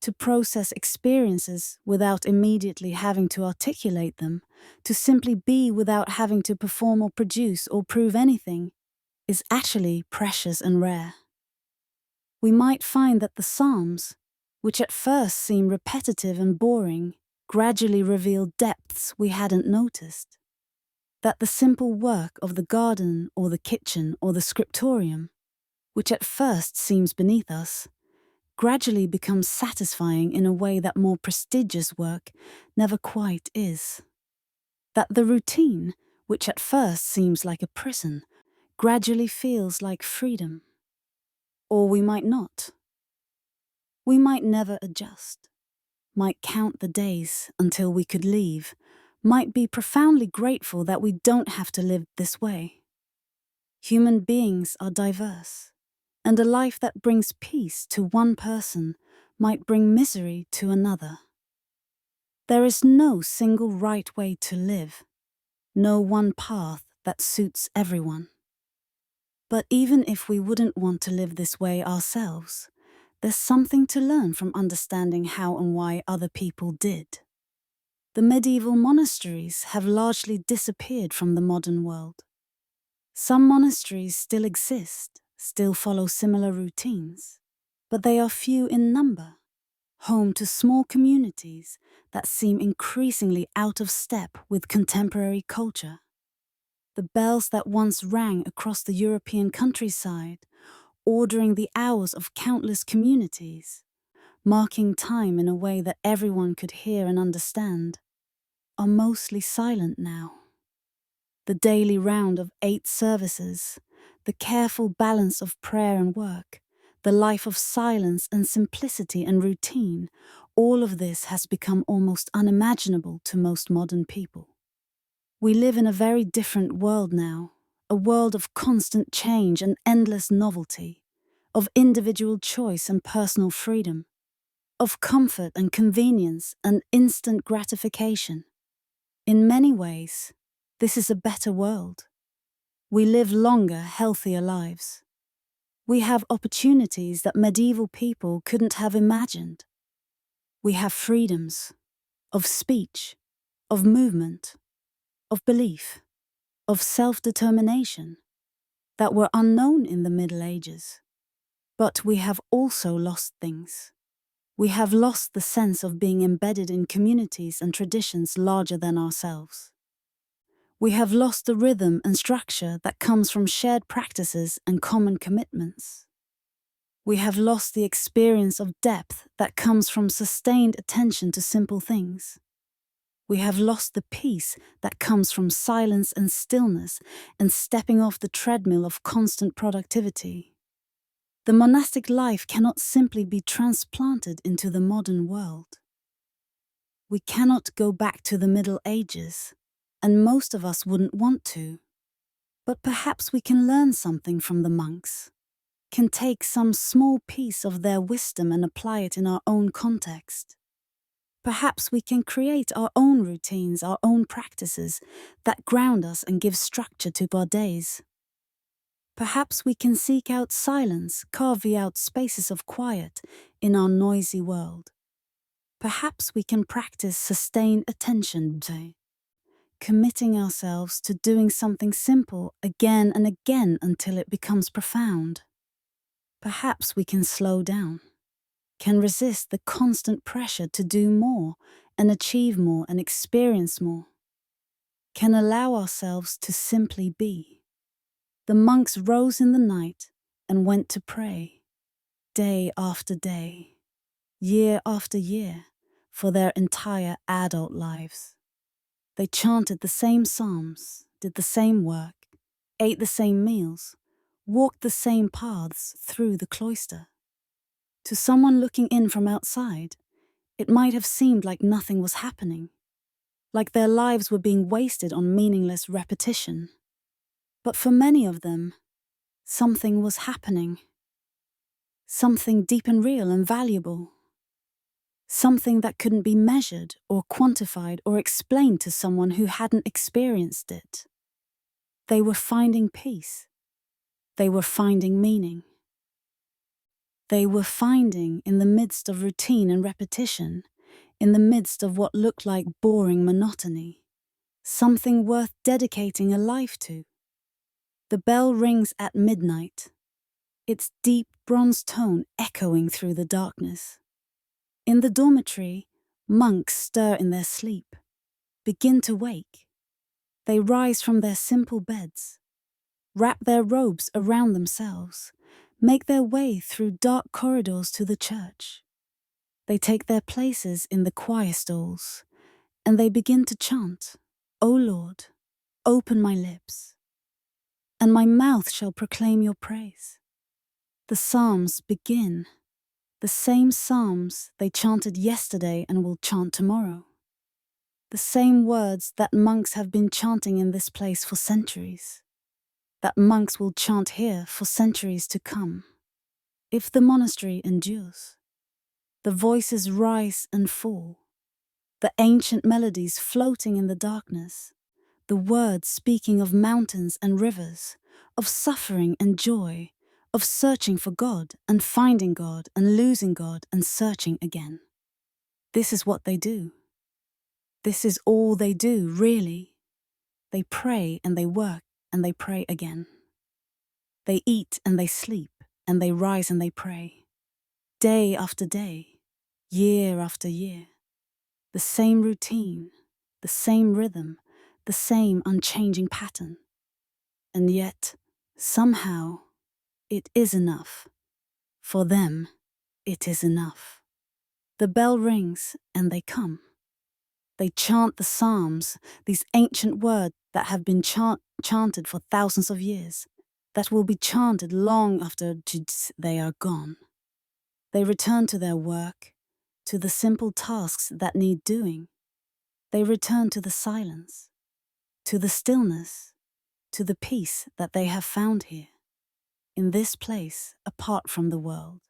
to process experiences without immediately having to articulate them, to simply be without having to perform or produce or prove anything, is actually precious and rare. We might find that the Psalms, which at first seem repetitive and boring, gradually reveal depths we hadn't noticed. That the simple work of the garden or the kitchen or the scriptorium, which at first seems beneath us, gradually becomes satisfying in a way that more prestigious work never quite is. That the routine, which at first seems like a prison, gradually feels like freedom. Or we might not. We might never adjust, might count the days until we could leave, might be profoundly grateful that we don't have to live this way. Human beings are diverse, and a life that brings peace to one person might bring misery to another. There is no single right way to live, no one path that suits everyone. But even if we wouldn't want to live this way ourselves, there's something to learn from understanding how and why other people did. The medieval monasteries have largely disappeared from the modern world. Some monasteries still exist, still follow similar routines, but they are few in number, home to small communities that seem increasingly out of step with contemporary culture. The bells that once rang across the European countryside, ordering the hours of countless communities, marking time in a way that everyone could hear and understand, are mostly silent now. The daily round of 8 services, the careful balance of prayer and work, the life of silence and simplicity and routine, all of this has become almost unimaginable to most modern people. We live in a very different world now, a world of constant change and endless novelty, of individual choice and personal freedom, of comfort and convenience and instant gratification. In many ways, this is a better world. We live longer, healthier lives. We have opportunities that medieval people couldn't have imagined. We have freedoms of speech, of movement, of belief, of self-determination that were unknown in the Middle Ages. But we have also lost things. We have lost the sense of being embedded in communities and traditions larger than ourselves. We have lost the rhythm and structure that comes from shared practices and common commitments. We have lost the experience of depth that comes from sustained attention to simple things. We have lost the peace that comes from silence and stillness and stepping off the treadmill of constant productivity. The monastic life cannot simply be transplanted into the modern world. We cannot go back to the Middle Ages, and most of us wouldn't want to. But perhaps we can learn something from the monks, can take some small piece of their wisdom and apply it in our own context. Perhaps we can create our own routines, our own practices that ground us and give structure to our days. Perhaps we can seek out silence, carve out spaces of quiet in our noisy world. Perhaps we can practice sustained attention, committing ourselves to doing something simple again and again until it becomes profound. Perhaps we can slow down, can resist the constant pressure to do more and achieve more and experience more, can allow ourselves to simply be. The monks rose in the night and went to pray, day after day, year after year, for their entire adult lives. They chanted the same psalms, did the same work, ate the same meals, walked the same paths through the cloister. To someone looking in from outside, it might have seemed like nothing was happening, like their lives were being wasted on meaningless repetition. But for many of them, something was happening. Something deep and real and valuable. Something that couldn't be measured or quantified or explained to someone who hadn't experienced it. They were finding peace. They were finding meaning. They were finding, in the midst of routine and repetition, in the midst of what looked like boring monotony, something worth dedicating a life to. The bell rings at midnight, its deep bronze tone echoing through the darkness. In the dormitory, monks stir in their sleep, begin to wake. They rise from their simple beds, wrap their robes around themselves, make their way through dark corridors to the church. They take their places in the choir stalls, and they begin to chant, "O Lord, open my lips, and my mouth shall proclaim your praise." The psalms begin, the same psalms they chanted yesterday and will chant tomorrow. The same words that monks have been chanting in this place for centuries, that monks will chant here for centuries to come. If the monastery endures, the voices rise and fall, the ancient melodies floating in the darkness, the words speaking of mountains and rivers, of suffering and joy, of searching for God and finding God and losing God and searching again. This is what they do. This is all they do, really. They pray and they work and they pray again. They eat and they sleep and they rise and they pray. Day after day, year after year. The same routine, the same rhythm, the same unchanging pattern. And yet, somehow, it is enough. For them, it is enough. The bell rings and they come. They chant the psalms, these ancient words that have been chanted for thousands of years, that will be chanted long after they are gone. They return to their work, to the simple tasks that need doing. They return to the silence, to the stillness, to the peace that they have found here, in this place apart from the world.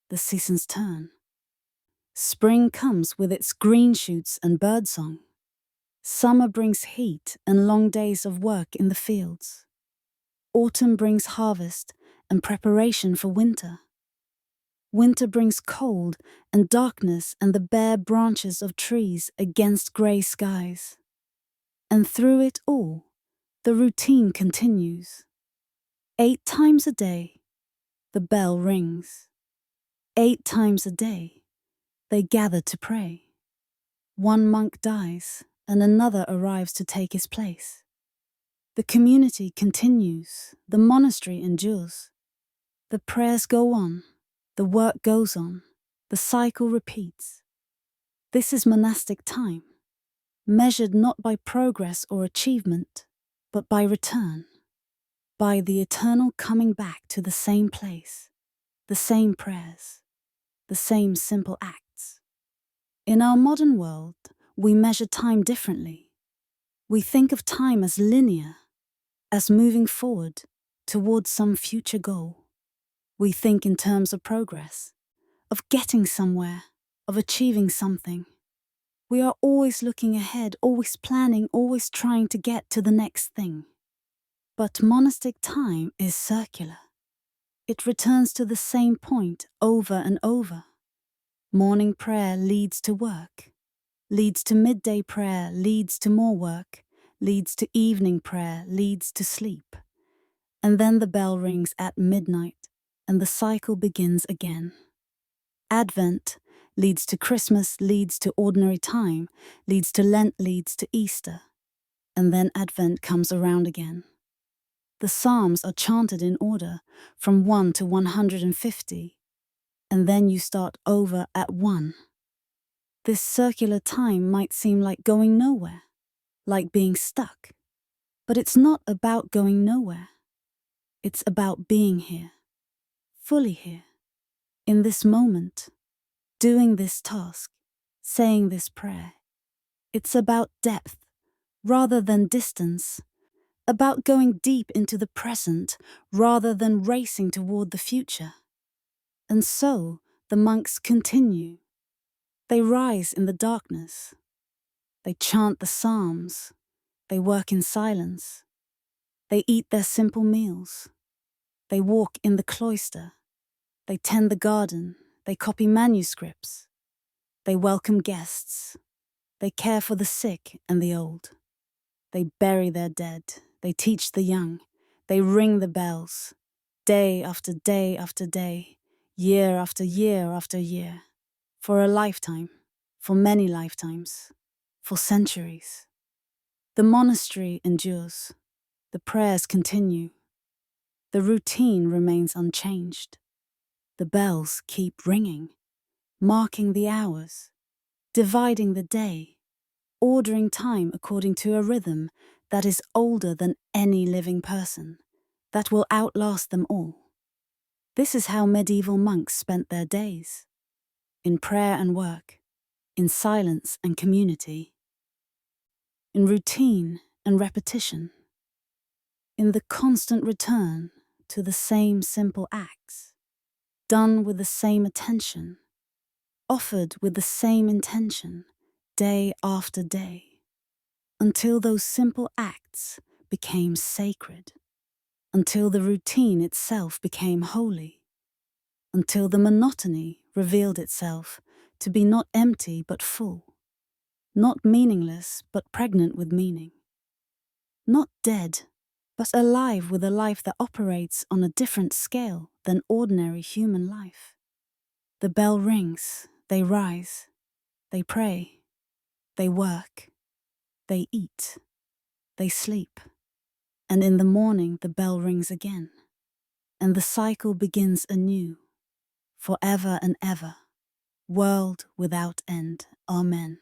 The seasons turn. Spring comes with its green shoots and birdsong. Summer brings heat and long days of work in the fields. Autumn brings harvest and preparation for winter. Winter brings cold and darkness and the bare branches of trees against grey skies. And through it all, the routine continues. 8 times a day, the bell rings. 8 times a day, they gather to pray. One monk dies, and another arrives to take his place. The community continues, the monastery endures. The prayers go on, the work goes on, the cycle repeats. This is monastic time, measured not by progress or achievement, but by return, by the eternal coming back to the same place, the same prayers, the same simple acts. In our modern world, we measure time differently. We think of time as linear, as moving forward towards some future goal. We think in terms of progress, of getting somewhere, of achieving something. We are always looking ahead, always planning, always trying to get to the next thing. But monastic time is circular. It returns to the same point over and over. Morning prayer leads to work, leads to midday prayer, leads to more work, leads to evening prayer, leads to sleep. And then the bell rings at midnight, and the cycle begins again. Advent leads to Christmas, leads to ordinary time, leads to Lent, leads to Easter. And then Advent comes around again. The Psalms are chanted in order, from 1 to 150, and then you start over at 1. This circular time might seem like going nowhere, like being stuck. But it's not about going nowhere. It's about being here, fully here, in this moment, doing this task, saying this prayer. It's about depth rather than distance, about going deep into the present rather than racing toward the future. And so the monks continue. They rise in the darkness. They chant the psalms. They work in silence. They eat their simple meals. They walk in the cloister. They tend the garden. They copy manuscripts. They welcome guests. They care for the sick and the old. They bury their dead. They teach the young. They ring the bells. Day after day after day, year after year after year. For a lifetime, for many lifetimes, for centuries. The monastery endures. The prayers continue. The routine remains unchanged. The bells keep ringing, marking the hours, dividing the day, ordering time according to a rhythm that is older than any living person, that will outlast them all. This is how medieval monks spent their days, in prayer and work, in silence and community, in routine and repetition, in the constant return to the same simple acts, done with the same attention, offered with the same intention, day after day, until those simple acts became sacred, until the routine itself became holy, until the monotony revealed itself to be not empty but full, not meaningless but pregnant with meaning, not dead but alive with a life that operates on a different scale than ordinary human life. The bell rings, they rise, they pray, they work, they eat, they sleep, and in the morning the bell rings again, and the cycle begins anew, forever and ever, world without end. Amen.